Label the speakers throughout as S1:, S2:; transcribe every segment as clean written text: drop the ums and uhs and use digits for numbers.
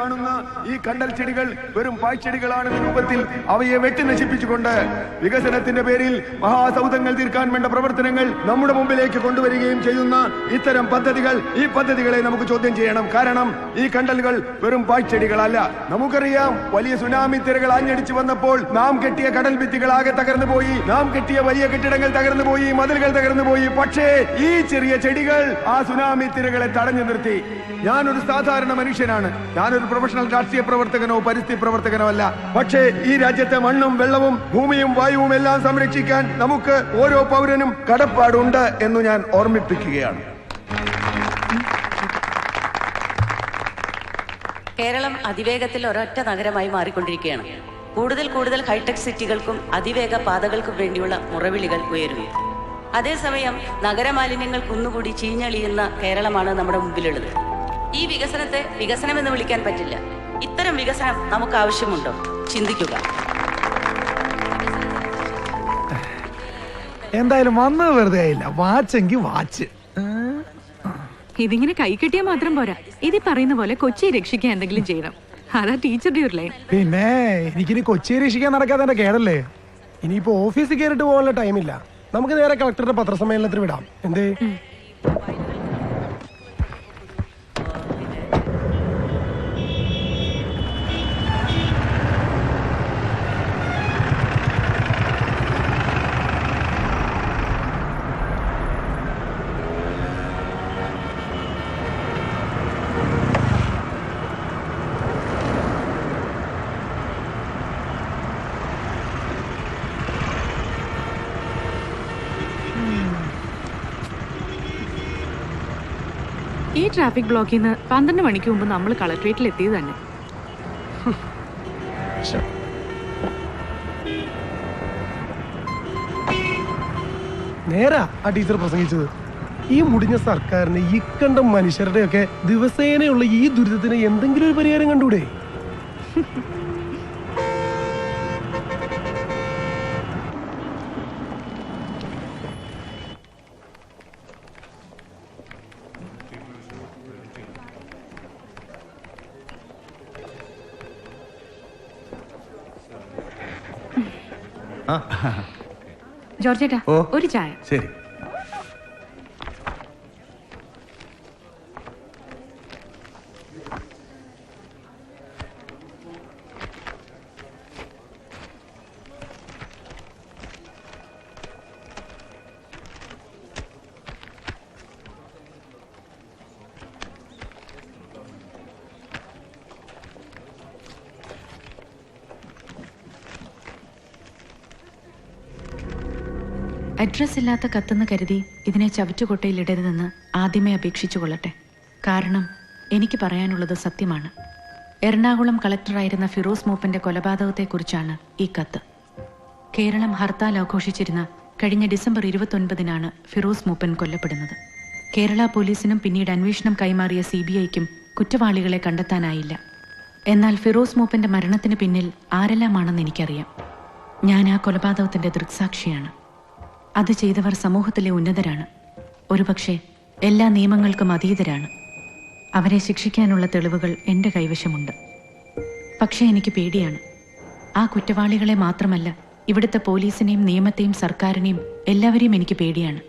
S1: കാണുന്ന ഈ കണ്ടൽ ചെടികൾ വെറും പാഴ്ചെടികളാണെന്ന രൂപത്തിൽ അവയെ വെട്ടി നശിപ്പിച്ചുകൊണ്ട് വികസനത്തിന്റെ പേരിൽ മഹാസൗധങ്ങൾ തീർക്കാൻ വേണ്ട പ്രവർത്തനങ്ങൾ നമ്മുടെ മുമ്പിലേക്ക് കൊണ്ടുവരികയും ചെയ്യുന്ന ഇത്തരം ഈ പദ്ധതികളെ നമുക്ക് ചോദ്യം ചെയ്യണം. കാരണം ഈ കണ്ടലുകൾ വെറും പാഴ്ചെടികളല്ല. നമുക്കറിയാം, വലിയ സുനാമി തിരകൾ ആഞ്ഞടിച്ചു വന്നപ്പോൾ നാം കെട്ടിയ കടൽ ഭിത്തികൾ ആകെ തകർന്നു പോയി, നാം കെട്ടിയ വലിയ കെട്ടിടങ്ങൾ തകർന്നു പോയി, മതിലുകൾ തകർന്നു പോയി. പക്ഷേ ഈ ചെറിയ ചെടികൾ ആ സുനാമി തിരകളെ തടഞ്ഞു നിർത്തി. ഞാനൊരു സാധാരണ മനുഷ്യനാണ്. ഞാനൊരു പ്രൊഫഷണൽ രാഷ്ട്രീയ പ്രവർത്തകനോ പരിസ്ഥിതി പ്രവർത്തകനോ അല്ല. പക്ഷേ ഈ രാജ്യത്തെ മണ്ണും വെള്ളവും ഭൂമിയും വായുവും എല്ലാം സംരക്ഷിക്കാൻ നമുക്ക് ഓരോ പൗരനും കടപ്പാടുണ്ട് എന്ന് ഞാൻ ഓർമ്മിപ്പിക്കുകയാണ്.
S2: കേരളം അതിവേഗത്തിൽ ഒരൊറ്റ നഗരമായി മാറിക്കൊണ്ടിരിക്കുകയാണ്. കൂടുതൽ ഹൈടെക് സിറ്റികൾക്കും അതിവേഗ പാതകൾക്കും വേണ്ടിയുള്ള മുറവിളികൾ ഉയരുന്നു. അതേസമയം നഗരമാലിന്യങ്ങൾ കുന്നുകൂടി ചീഞ്ഞളിയുന്ന കേരളമാണ് നമ്മുടെ മുമ്പിലുള്ളത്. ഈ വികസനത്തെ വികസനമെന്ന് വിളിക്കാൻ പറ്റില്ല. ഇത്തരം വികസനം നമുക്ക് ആവശ്യമുണ്ടോ? ചിന്തിക്കുക.
S3: എന്തായാലും വന്നത് വെറുതെ ആയില്ല. വാച്ചെങ്കിൽ വാച്ച്.
S4: ഇതിങ്ങനെ കൈ കിട്ടിയാൽ മാത്രം പോരാ. ഇത് പറയുന്ന പോലെ കൊച്ചിയെ രക്ഷിക്കാൻ എന്തെങ്കിലും ചെയ്യണം. അതാ ടീച്ചറുടെ ഒരു ലൈൻ.
S3: പിന്നെ എനിക്കിനി കൊച്ചിയെ രക്ഷിക്കാൻ നടക്കാതെ എന്റെ കേടല്ലേ. ഇനിയിപ്പോ ഓഫീസിൽ കയറിട്ട് പോകാനുള്ള ടൈമില്ല. നമുക്ക് നേരെ കളക്ടറുടെ പത്രസമ്മേളനത്തിന് വിടാം. എന്തേ?
S4: ഈ ട്രാഫിക് ബ്ലോക്കിൽ നിന്ന് 12 മണിക്ക് മുമ്പ് നമ്മൾ കളക്ട്രേറ്റിൽ എത്തിയത് തന്നെ.
S3: നേരാ ആ ടീച്ചർ പ്രസംഗിച്ചത്. ഈ മുടിഞ്ഞ സർക്കാരിന് ഈ കണ്ട മനുഷ്യരുടെയൊക്കെ ദിവസേനയുള്ള ഈ ദുരിതത്തിന് എന്തെങ്കിലും ഒരു പരിഹാരം കണ്ടൂടെ?
S4: ജോർജേട്ടാ, ഒരു ചായ.
S1: ശരി.
S4: അഡ്രസ് ഇല്ലാത്ത കത്തെന്ന് കരുതി ഇതിനെ ചവറ്റുകൊട്ടയിൽ ഇടരുതെന്ന് ആദ്യമേ അപേക്ഷിച്ചു കൊള്ളട്ടെ. കാരണം എനിക്ക് പറയാനുള്ളത് സത്യമാണ്. എറണാകുളം കളക്ടറായിരുന്ന ഫിറോസ് മൂപ്പന്റെ കൊലപാതകത്തെക്കുറിച്ചാണ് ഈ കത്ത്. കേരളം ഹർത്താൽ ആഘോഷിച്ചിരുന്ന കഴിഞ്ഞ ഡിസംബർ 29-നാണ് ഫിറോസ് മൂപ്പൻ കൊല്ലപ്പെടുന്നത്. കേരള പോലീസിനും പിന്നീട് അന്വേഷണം കൈമാറിയ CBIക്കും കുറ്റവാളികളെ കണ്ടെത്താനായില്ല. എന്നാൽ ഫിറോസ് മൂപ്പന്റെ മരണത്തിന് പിന്നിൽ ആരെല്ലാമാണെന്ന് എനിക്കറിയാം. ഞാൻ ആ കൊലപാതകത്തിന്റെ ദൃക്സാക്ഷിയാണ്. അത് ചെയ്തവർ സമൂഹത്തിലെ ഉന്നതരാണ്. ഒരുപക്ഷെ എല്ലാ നിയമങ്ങൾക്കും അതീതരാണ്. അവരെ ശിക്ഷിക്കാനുള്ള തെളിവുകൾ എൻ്റെ കൈവശമുണ്ട്. പക്ഷേ എനിക്ക് പേടിയാണ്. ആ കുറ്റവാളികളെ മാത്രമല്ല, ഇവിടുത്തെ പോലീസിനെയും നിയമത്തെയും സർക്കാരിനെയും എല്ലാവരെയും എനിക്ക് പേടിയാണ്.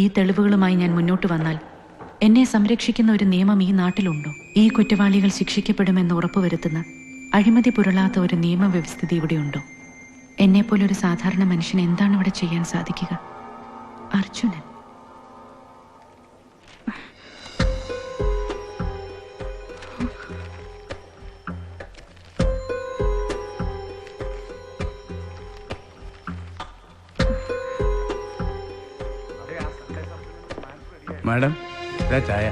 S4: ഈ തെളിവുകളുമായി ഞാൻ മുന്നോട്ട് വന്നാൽ എന്നെ സംരക്ഷിക്കുന്ന ഒരു നിയമം ഈ നാട്ടിലുണ്ടോ? ഈ കുറ്റവാളികൾ ശിക്ഷിക്കപ്പെടുമെന്ന് ഉറപ്പുവരുത്തുന്ന അഴിമതി പുരളാത്ത ഒരു നിയമവ്യവസ്ഥിതി ഇവിടെയുണ്ടോ? എന്നെപ്പോലൊരു സാധാരണ മനുഷ്യന് എന്താണ് ഇവിടെ ചെയ്യാൻ സാധിക്കുക? അർജുനൻ.
S5: മാഡം, ചായ.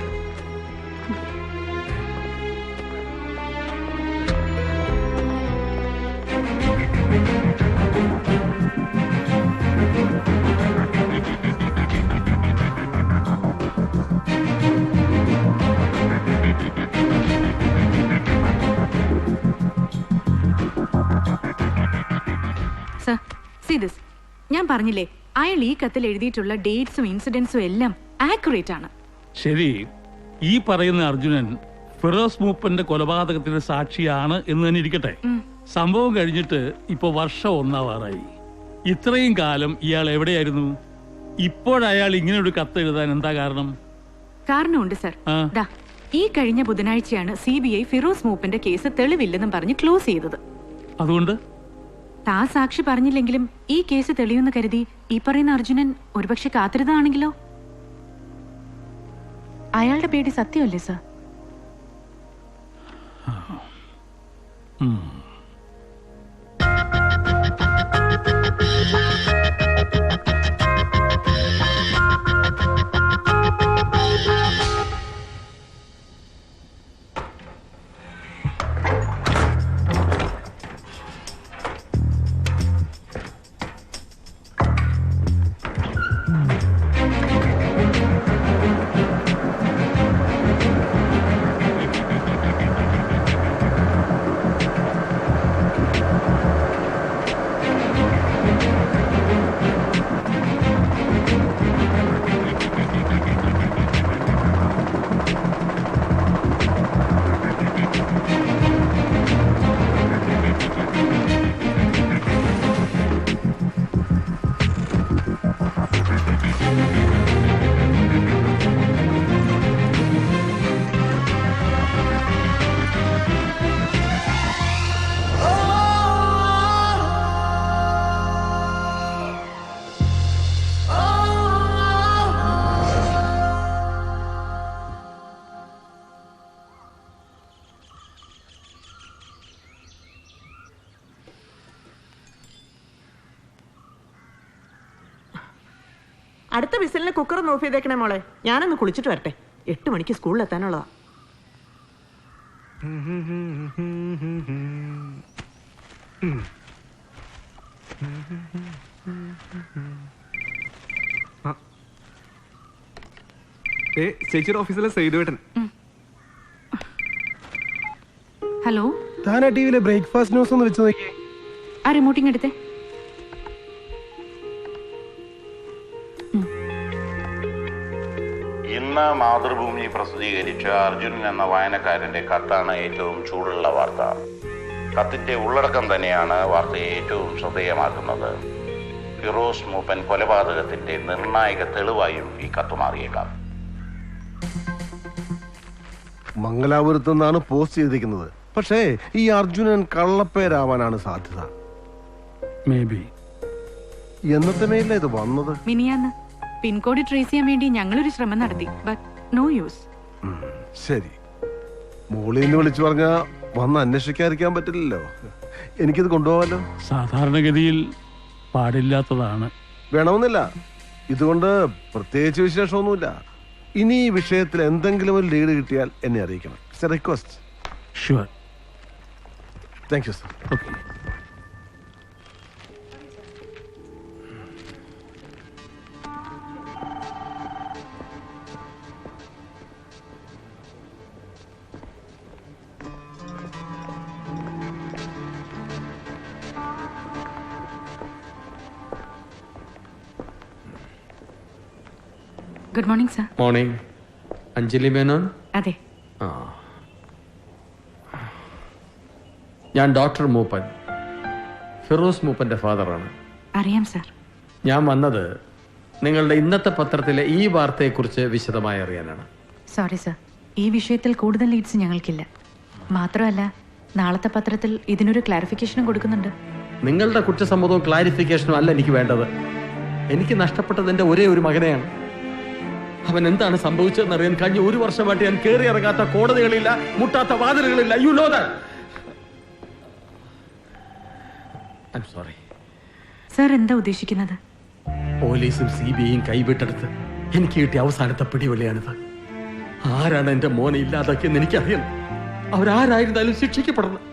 S4: ഞാൻ പറഞ്ഞില്ലേ, അയാൾ ഈ കത്തിൽ എഴുതിയിട്ടുള്ള ഡേറ്റ്സും ഇൻസിഡൻസും എല്ലാം ആക്യുറേറ്റ് ആണ്.
S5: ശരി, ഈ പറയുന്ന അർജുനൻ ഫിറോസ് മൂപ്പന്റെ കൊലപാതകത്തിന്റെ സാക്ഷിയാണ് എന്ന് തന്നെ ഇരിക്കട്ടെ. സംഭവം കഴിഞ്ഞിട്ട് ഇപ്പൊ വർഷം 1 ഇത്രയും കാലം ഇയാൾ എവിടെയായിരുന്നു? ഇപ്പോഴയാൾ ഇങ്ങനെ ഒരു കത്ത് എഴുതാൻ എന്താ കാരണം?
S4: കാരണമുണ്ട് സർ. ദാ ഈ കഴിഞ്ഞ ബുധനാഴ്ചയാണ് CBI ഫിറോസ് മൂപ്പന്റെ കേസ് തെളിവില്ലെന്നും പറഞ്ഞ് ക്ലോസ് ചെയ്തത്.
S5: അതുകൊണ്ട്
S4: താ സാക്ഷി പറഞ്ഞില്ലെങ്കിലും ഈ കേസ് തെളിയുമെന്ന് കരുതി ഈ പറയുന്ന അർജുനൻ ഒരുപക്ഷെ കാത്തിരുന്നതാണെങ്കിലോ? അയാളുടെ പേടി സത്യമല്ലേ സർ?
S6: അടുത്ത വിസിലിന് കുക്കർ ഓഫ് ചെയ്തേക്കണേ മോളെ. ഞാനൊന്ന് കുളിച്ചിട്ട് വരട്ടെ. 8 മണിക്ക് സ്കൂളിൽ എത്താനുള്ളതാ.
S7: ചേച്ചിയുടെ ഓഫീസിലെ സൈഡുവേട്ടൻ.
S4: ഹലോ,
S3: താൻ ആ ടിവിയിലെ ബ്രേക്ക്ഫാസ്റ്റ് ന്യൂസ് ഒന്ന് വെച്ച് നോക്കിയേ.
S4: ആ റിമോട്ടിങ് എടുത്തേ.
S8: ഇന്ന് മാതൃഭൂമി പ്രസിദ്ധീകരിച്ച അർജുനൻ എന്ന വായനക്കാരന്റെ കത്താണ് ഏറ്റവും ചൂടുള്ള വാർത്ത. കത്തിന്റെ ഉള്ളടക്കം തന്നെയാണ് വാർത്തയെ ഏറ്റവും ശ്രദ്ധേയമാക്കുന്നത്. ഫിറോസ് മൂപ്പൻ കൊലപാതകത്തിന്റെ നിർണായക തെളിവായും ഈ കത്ത് മാറിയേക്കാം.
S1: മംഗലാപുരത്ത് നിന്നാണ് പോസ്റ്റ് ചെയ്തിരിക്കുന്നത്. പക്ഷേ ഈ അർജുനൻ കള്ളപ്പേരാവാനാണ് സാധ്യത.
S5: Maybe.
S1: എന്നത്തെ മേലില ഇത് വന്നത്?
S4: മിനിയാന്ന് പിൻകോഡ് ട്രേസ് ചെയ്യാൻ വേണ്ടി ഞങ്ങളൊരു ശ്രമം നടത്തി. But no use.
S1: ശരി, മോളിന്ന് വിളിച്ചു പറഞ്ഞാ വന്ന് അന്വേഷിക്കാതിരിക്കാൻ പറ്റില്ലല്ലോ. എനിക്കിത് കൊണ്ടുപോകാമല്ലോ.
S5: സാധാരണഗതിയിൽ പാടില്ലാത്തതാണ്.
S1: വേണമെന്നില്ല. ഇതുകൊണ്ട് പ്രത്യേകിച്ച് വിശേഷമൊന്നുമില്ല. ഇനി ഈ വിഷയത്തിൽ എന്തെങ്കിലും ഒരു ലീഡ് കിട്ടിയാൽ എന്നെ അറിയിക്കണം. It's A request.
S5: Sure.
S1: Thank you sir.
S5: Okay.
S4: Good morning sir.
S7: Morning. Anjali Menon?
S4: അതെ.
S7: ഞാൻ ഡോക്ടർ മൂപ്പൻ, ഫിറോസ് മൂപ്പന്റെ ഫാദറാണ്.
S4: അറിയാം സർ.
S7: ഞാൻ വന്നത് നിങ്ങളുടെ ഇന്നത്തെ പത്രത്തിലെ ഈ വാർത്തയെക്കുറിച്ച് വിശദമായി അറിയാനാണ്.
S4: സോറി സർ, ഈ വിഷയത്തിൽ കൂടുതൽ ലീഡ്സ് ഞങ്ങൾക്കില്ല. മാത്രമല്ല നാളത്തെ പത്രത്തിൽ ഇതിനൊരു ക്ലാരിഫിക്കേഷനും കൊടുക്കുന്നുണ്ട്.
S7: നിങ്ങളുടെ കുറ്റസമ്മതവും ക്ലാരിഫിക്കേഷനും അല്ല എനിക്ക് വേണ്ടത്. എനിക്ക് നഷ്ടപ്പെട്ടത് എൻ്റെ ഒരേ ഒരു മകനെയാണ്. അവൻ എന്താണ് സംഭവിച്ചതെന്ന് അറിയാൻ കഴിഞ്ഞ 1 വർഷമായിട്ട് ഞാൻ കയറി ഇറങ്ങാത്ത കോടതികളില്ല, മുട്ടാത്ത വാതിലുകളില്ല. You know that. I am sorry.
S4: Sir എന്താ ഉദ്ദേശിക്കുന്നത്?
S7: പോലീസും CBIയും കൈവിട്ടെടുത്ത് എനിക്ക് കിട്ടിയ അവസാനത്തെ പിടിവലിയാണിത്. ആരാണ് എന്റെ മോനെ ഇല്ലാതാക്കിയെന്ന് എനിക്കറിയണം. അവരാരായിരുന്നാലും ശിക്ഷിക്കപ്പെടണം.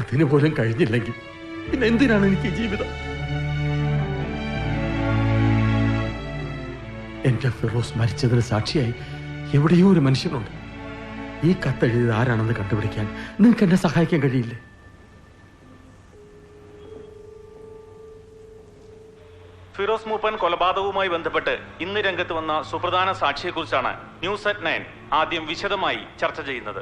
S7: അതിനു പോലും കഴിഞ്ഞില്ലെങ്കിൽ പിന്നെ എന്തിനാണ് എനിക്ക് ജീവിതം? എന്റെ ഫിറോസ് മരിച്ചതിന് സാക്ഷിയായി എവിടെയോ ഒരു മനുഷ്യനുണ്ട്. ഈ കത്തെഴുതിയത് ആരാണെന്ന് കണ്ടുപിടിക്കാൻ നിങ്ങൾക്ക് എന്നെ സഹായിക്കാൻ കഴിയില്ലേ?
S9: ഫിറോസ് മൂപ്പൻ കൊലപാതകവുമായി ബന്ധപ്പെട്ട് ഇന്ന് രംഗത്ത് വന്ന സുപ്രധാന സാക്ഷിയെക്കുറിച്ചാണ് ന്യൂസ് അറ്റ് 9 ആദ്യം വിശദമായി ചർച്ച ചെയ്യുന്നത്.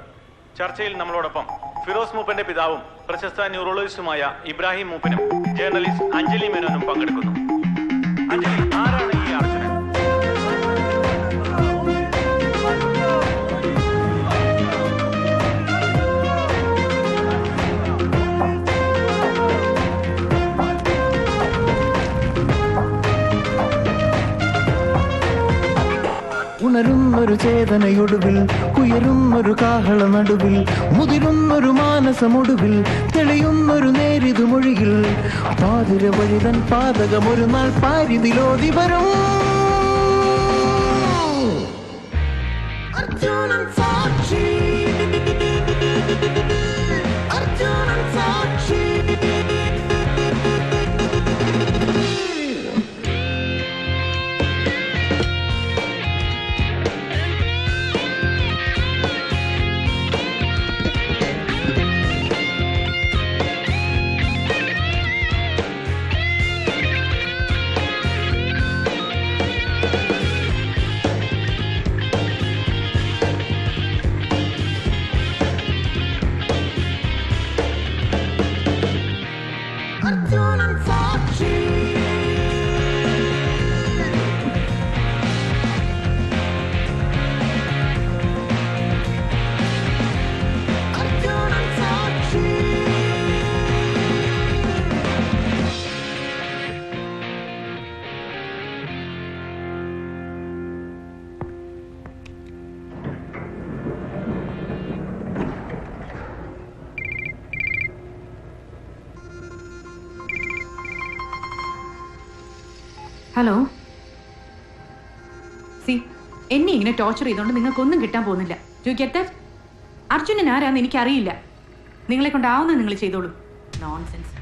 S9: ചർച്ചയിൽ നമ്മളോടൊപ്പം ഫിറോസ് മൂപ്പന്റെ പിതാവും പ്രശസ്ത ന്യൂറോളജിസ്റ്റുമായ ഇബ്രാഹിം മൂപ്പനും ജേർണലിസ്റ്റ് അഞ്ജലി മേനോനും പങ്കെടുക്കുന്നു. അഞ്ജലി, ആരാണ് ഈ അർജുനൻ?
S10: ഉണരുന്നൊരു ചേതനയൊടുവിൽ, ഉയരുന്നൊരു കാഹള നടുവിൽ, മുതിരുന്നൊരു മാനസമൊടുവിൽ, തെളിയുന്നൊരു നേരിതു മൊഴിയിൽ, പാതിര വഴിതൻ പാതകമൊരു നാൾ പാരിതിലോതി വരും. അർജുനൻ സാക്ഷി, അർജുനൻ സാക്ഷി.
S4: ഹലോ, സി, എന്നെ ഇങ്ങനെ ടോർച്ചർ ചെയ്തുകൊണ്ട് നിങ്ങൾക്കൊന്നും കിട്ടാൻ പോകുന്നില്ല. You get that? അർജുനൻ ആരാന്ന് എനിക്കറിയില്ല. നിങ്ങളെ കൊണ്ടാവുന്നത് നിങ്ങൾ ചെയ്തോളൂ. നോൺസെൻസ്.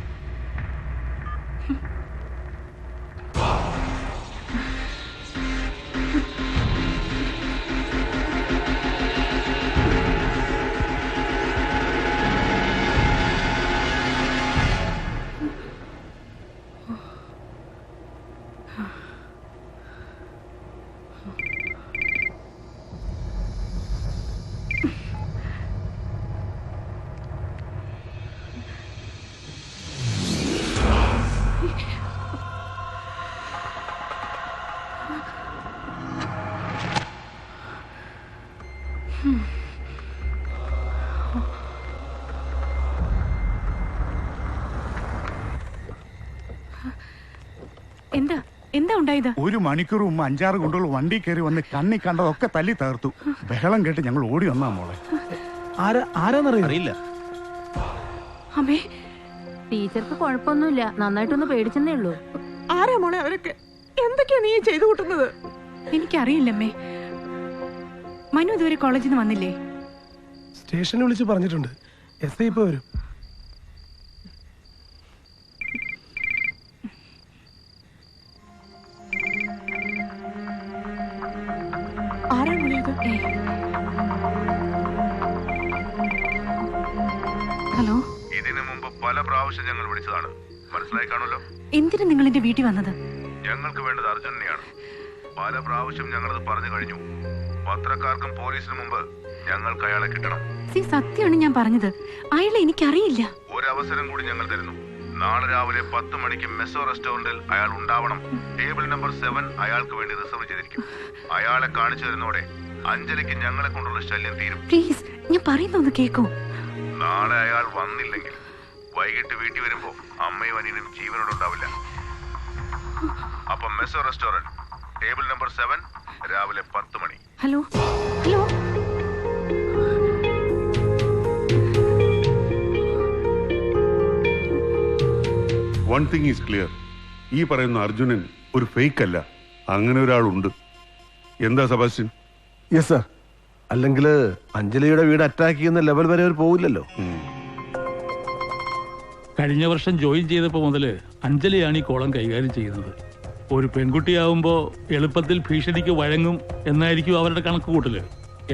S4: എന്താ എന്താ ഉണ്ടായത്?
S11: 1 മണിക്കൂർ മുമ്പ് 5-6 ഗുണ്ടകൾ വണ്ടി കയറി വന്ന് കണ്ണി കണ്ടതൊക്കെ തല്ലി തകർത്തു. ബഹളം കേട്ട് ഞങ്ങൾ ഓടി വന്നാ മോളെ.
S3: ആരാന്നറിയില്ല.
S4: അമ്മേ,
S12: ടീച്ചർക്ക് കുഴപ്പമൊന്നുമില്ല, നന്നായിട്ടൊന്ന് പേടിച്ചെന്നേ ഉള്ളൂ.
S6: ആരാ മോളെ അവരൊക്കെ? എന്തൊക്കെയാ നീ ചെയ്തു കൂട്ടുന്നത്?
S4: എനിക്കറിയില്ലമ്മേ. മനു ഇതുവരെ കോളേജിൽ നിന്ന് വന്നില്ലേ?
S3: സ്റ്റേഷനിൽ വിളിച്ച് പറഞ്ഞിട്ടുണ്ട്. എസ് ഐ ഇപ്പൊ വരും.
S6: ആരാ വിളിയത്?
S4: ഹലോ,
S13: ഇതിനു മുമ്പ് പല പ്രാവശ്യം ഞങ്ങൾ വിളിച്ചതാണ്, മനസ്സിലായി കാണുമല്ലോ.
S4: എന്തിനാ നിങ്ങൾ എന്റെ വീട്ടിൽ വന്നത്?
S13: ഞങ്ങൾക്ക് വേണ്ടത് അർജുനെയാണ്. പല പ്രാവശ്യം ഞങ്ങളത് പറഞ്ഞു കഴിഞ്ഞു. പത്രക്കാർക്കും പോലീസിന് മുമ്പ് ഞങ്ങൾക്ക് അയാളെ കിട്ടണം.
S4: സത്യമാണ് ഞാൻ പറഞ്ഞത്. അയാളെ എനിക്കറിയില്ല.
S13: ഒരവസരം കൂടി ഞങ്ങൾ തരുന്നു. നാളെ രാവിലെ 10 മണിക്ക് മെസ്സോ റെസ്റ്റോറന്റിൽ അയാൾ ഉണ്ടാവണം. ടേബിൾ നമ്പർ 7 അയാൾക്ക് വേണ്ടി റിസർവ് ചെയ്തിരിക്കും. അയാളെ കാണിച്ചു തരുന്നോടെ അഞ്ജലിക്ക് ഞങ്ങളെ കൊണ്ടുള്ള ശല്യം തീരും.
S4: പ്ലീസ്, ഞാൻ പറയുന്നൊന്ന് കേൾക്കൂ.
S13: നാളെ അയാൾ വന്നില്ലെങ്കിൽ വൈകിട്ട് വീട്ടിൽ വരുമ്പോ അമ്മയും അനിയനും ജീവനോടുണ്ടാവില്ല. അപ്പൊ മെസ്സോ റെസ്റ്റോറന്റ്, ടേബിൾ നമ്പർ 7, രാവിലെ 10 മണി.
S4: Hello hello,
S14: one thing is clear. ഈ പറയുന്ന അർജുനൻ ഒരു ഫേക്ക് അല്ല. അങ്ങനെ ഒരാളുണ്ട്. എന്താ സെബാസ്റ്റ്യൻ?
S15: Yes sir. അല്ലെങ്കിൽ അഞ്ജലിയുടെ വീട് അറ്റാക്ക് ചെയ്യുന്ന ലെവൽ വരെ അവർ പോവില്ലല്ലോ.
S5: കഴിഞ്ഞ വർഷം ജോയിൻ ചെയ്തപ്പോൾ മുതല് അഞ്ജലിയാണ് ഈ കോളം കൈകാര്യം ചെയ്യുന്നത്. ഒരു പെൺകുട്ടിയാവുമ്പോ എളുപ്പത്തിൽ ഭീഷണിക്ക് വഴങ്ങും എന്നായിരിക്കും അവരുടെ കണക്ക് കൂട്ടല്.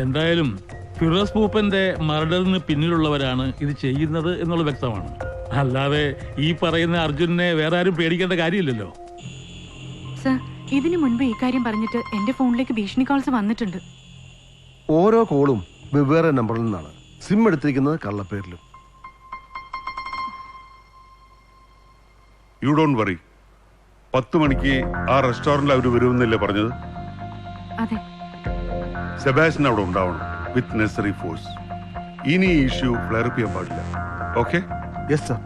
S5: എന്തായാലും ഫിറോസ് മൂപ്പന്റെ മർഡറിന് പിന്നിലുള്ളവരാണ് ഇത് ചെയ്യുന്നത് എന്നുള്ളത് വ്യക്തമാണ്. അല്ലാതെ ഈ പറയുന്ന അർജുനെ വേറെ ആരും പേടിക്കേണ്ട കാര്യമില്ലല്ലോ.
S4: സർ, ഇതിനു മുൻപ് ഈ കാര്യം പറഞ്ഞിട്ട് എന്റെ ഫോണിലേക്ക് ഭീഷണി കോൾസ് വന്നിട്ടുണ്ട്.
S15: ഓരോ കോളും വെവ്വേറെ നമ്പറിൽ നിന്നാണ്. സിം എടുത്തിരിക്കുന്നത് കള്ളപ്പേരിലും.
S14: You don't worry. 10 മണിക്ക് ആ റെസ്റ്റോറന്റിൽ അവർ വരുമെന്നല്ലേ പറഞ്ഞത്?
S4: അതെ.
S14: സെബാസ്റ്റ്യൻ അവിടെ ഉണ്ടാവണം വിത്ത് നെസറി ഫോഴ്സ്. ഇനി ഈ ഇഷ്യൂ ഫ്ലെയർ അപ്പ് ചെയ്യാൻ പാടില്ല. Okay?
S15: Yes sir.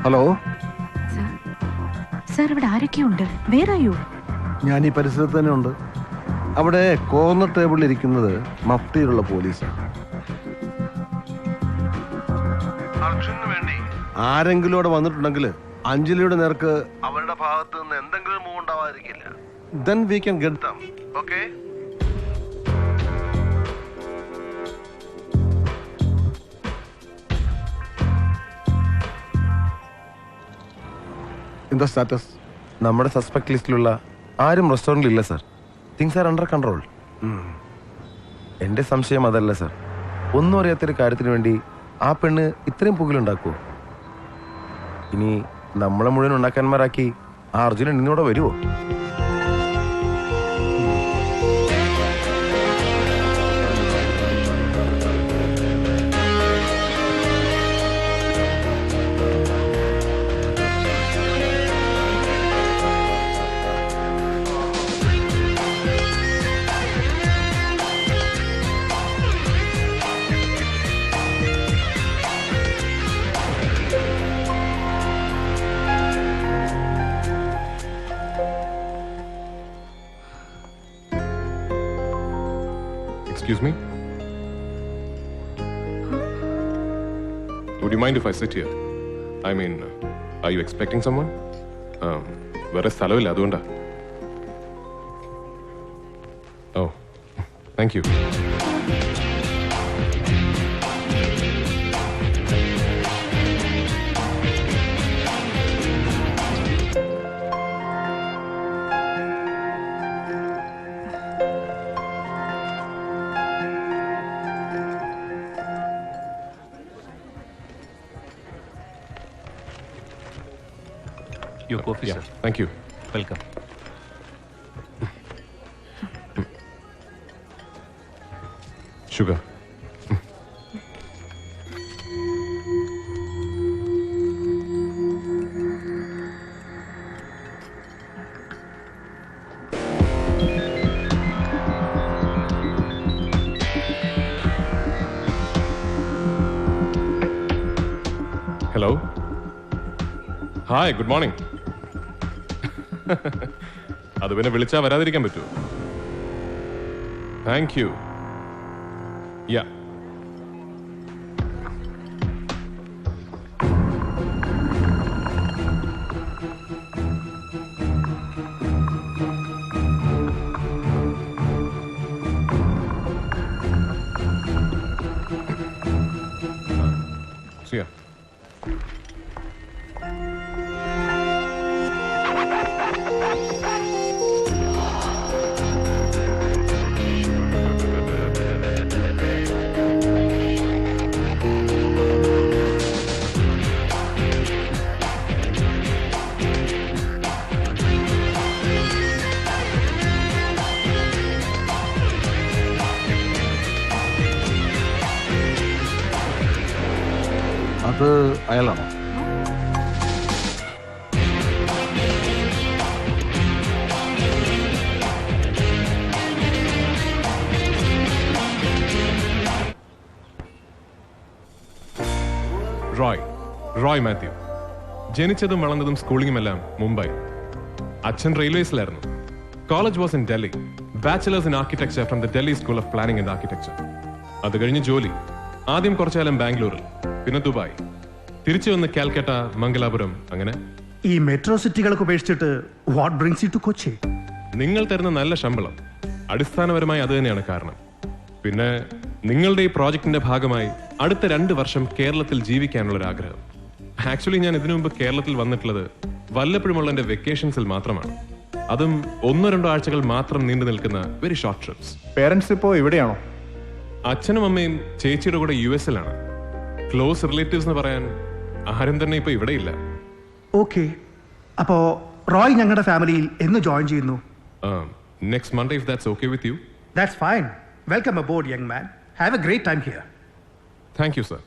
S15: Hello
S4: sir, ഇവിടെ ആരൊക്കെയുണ്ട്? Where are you?
S15: ഞാൻ ഈ പരിസരത്ത് തന്നെ ഉണ്ട്. അവിടെ കോർണർ ടേബിളിൽ ഇരിക്കുന്നത് മഫ്തിയിലുള്ള പോലീസാണ്. ആരെങ്കിലും അവിടെ വന്നിട്ടുണ്ടെങ്കിൽ അഞ്ജലിയുടെ നേർക്ക് അവരുടെ ഭാഗത്ത് നിന്ന് എന്തെങ്കിലും മൂവ് ഉണ്ടാവാതിരിക്കില്ല. Then we can get them. Okay? എന്താ സ്റ്റാറ്റസ്? നമ്മുടെ സസ്പെക്ട് ലിസ്റ്റിലുള്ള ആരും റെസ്റ്റോറൻറ്റിൽ ഇല്ല സാർ. Things are under control. എൻ്റെ സംശയം അതല്ല സാർ. ഒന്നും അറിയാത്തൊരു കാര്യത്തിന് വേണ്ടി ആ പെണ്ണ് ഇത്രയും പുകലുണ്ടാക്കുമോ? ഇനി നമ്മളെ മുഴുവൻ ഉണ്ടാക്കാന്മാരാക്കി ആ അർജുനൻ ഇന്നിവിടെ വരുമോ?
S16: Excuse me? Would you mind if I sit here? I mean, are you expecting someone? വേറെ സ്ഥലമില്ല, അതുകൊണ്ടാ. Oh, thank you.
S17: Your coffee,
S16: Yeah,
S17: sir.
S16: thank you.
S17: Welcome.
S16: Sugar. Hello. Hi, good morning. അത് പിന്നെ വിളിച്ചാൽ വരാതിരിക്കാൻ പറ്റുമോ? Thank you. Yeah. See ya.
S15: അത് അയാളാണോ?
S16: റോയ് മാത്യു. ജനിച്ചതും വളർന്നതും സ്കൂളിങ്ങുമെല്ലാം മുംബൈ. അച്ഛൻ റെയിൽവേസിലായിരുന്നു. College was in Delhi. Bachelors in architecture from the Delhi school of planning and architecture. അത് കഴിഞ്ഞ് ജോലി ആദ്യം കുറച്ചു കാലം ബാംഗ്ലൂരിൽ, പിന്നെ ദുബായ്, തിരിച്ചു വന്ന് കാൽക്കട്ട, മംഗലാപുരം, അങ്ങനെ.
S18: ഈ മെട്രോ സിറ്റികളൊക്കെ ഉപേക്ഷിച്ചിട്ട് what brings you to Kochi?
S16: നിങ്ങൾ തരുന്ന നല്ല ശമ്പളം, അടിസ്ഥാനപരമായി അത് തന്നെയാണ് കാരണം. പിന്നെ നിങ്ങളുടെ ഈ പ്രോജക്റ്റിന്റെ ഭാഗമായി അടുത്ത 2 വർഷം കേരളത്തിൽ ജീവിക്കാനുള്ള ഒരു ആഗ്രഹം. ആക്ച്വലി ഞാൻ ഇതിനു മുമ്പ് കേരളത്തിൽ വന്നിട്ടുള്ളത് വല്ലപ്പോഴുമുള്ള എന്റെ വെക്കേഷൻസിൽ മാത്രമാണ്. അതും 1-2 ആഴ്ചകൾ മാത്രം നീണ്ടു നിൽക്കുന്ന വെരി ഷോർട്ട് ട്രിപ്സ്.
S18: പേരൻസ് ഇപ്പോ എവിടെയാണോ?
S16: അച്ഛനും അമ്മയും ചേച്ചിയുടെ കൂടെ US-ലാണ്. ക്ലോസ് റിലേറ്റീവ്സ് എന്ന് പറയാൻ ആരും തന്നെ ഇപ്പൊ ഇവിടെ ഇല്ല.
S18: ഓക്കെ, അപ്പോ റോയ് ഞങ്ങളുടെ ഫാമിലിയിൽ എന്ന് ജോയിൻ ചെയ്യുന്നു?
S16: Next Monday, if that's okay with you.
S18: That's fine. Welcome aboard young man. Have a great time here.
S16: Thank you sir.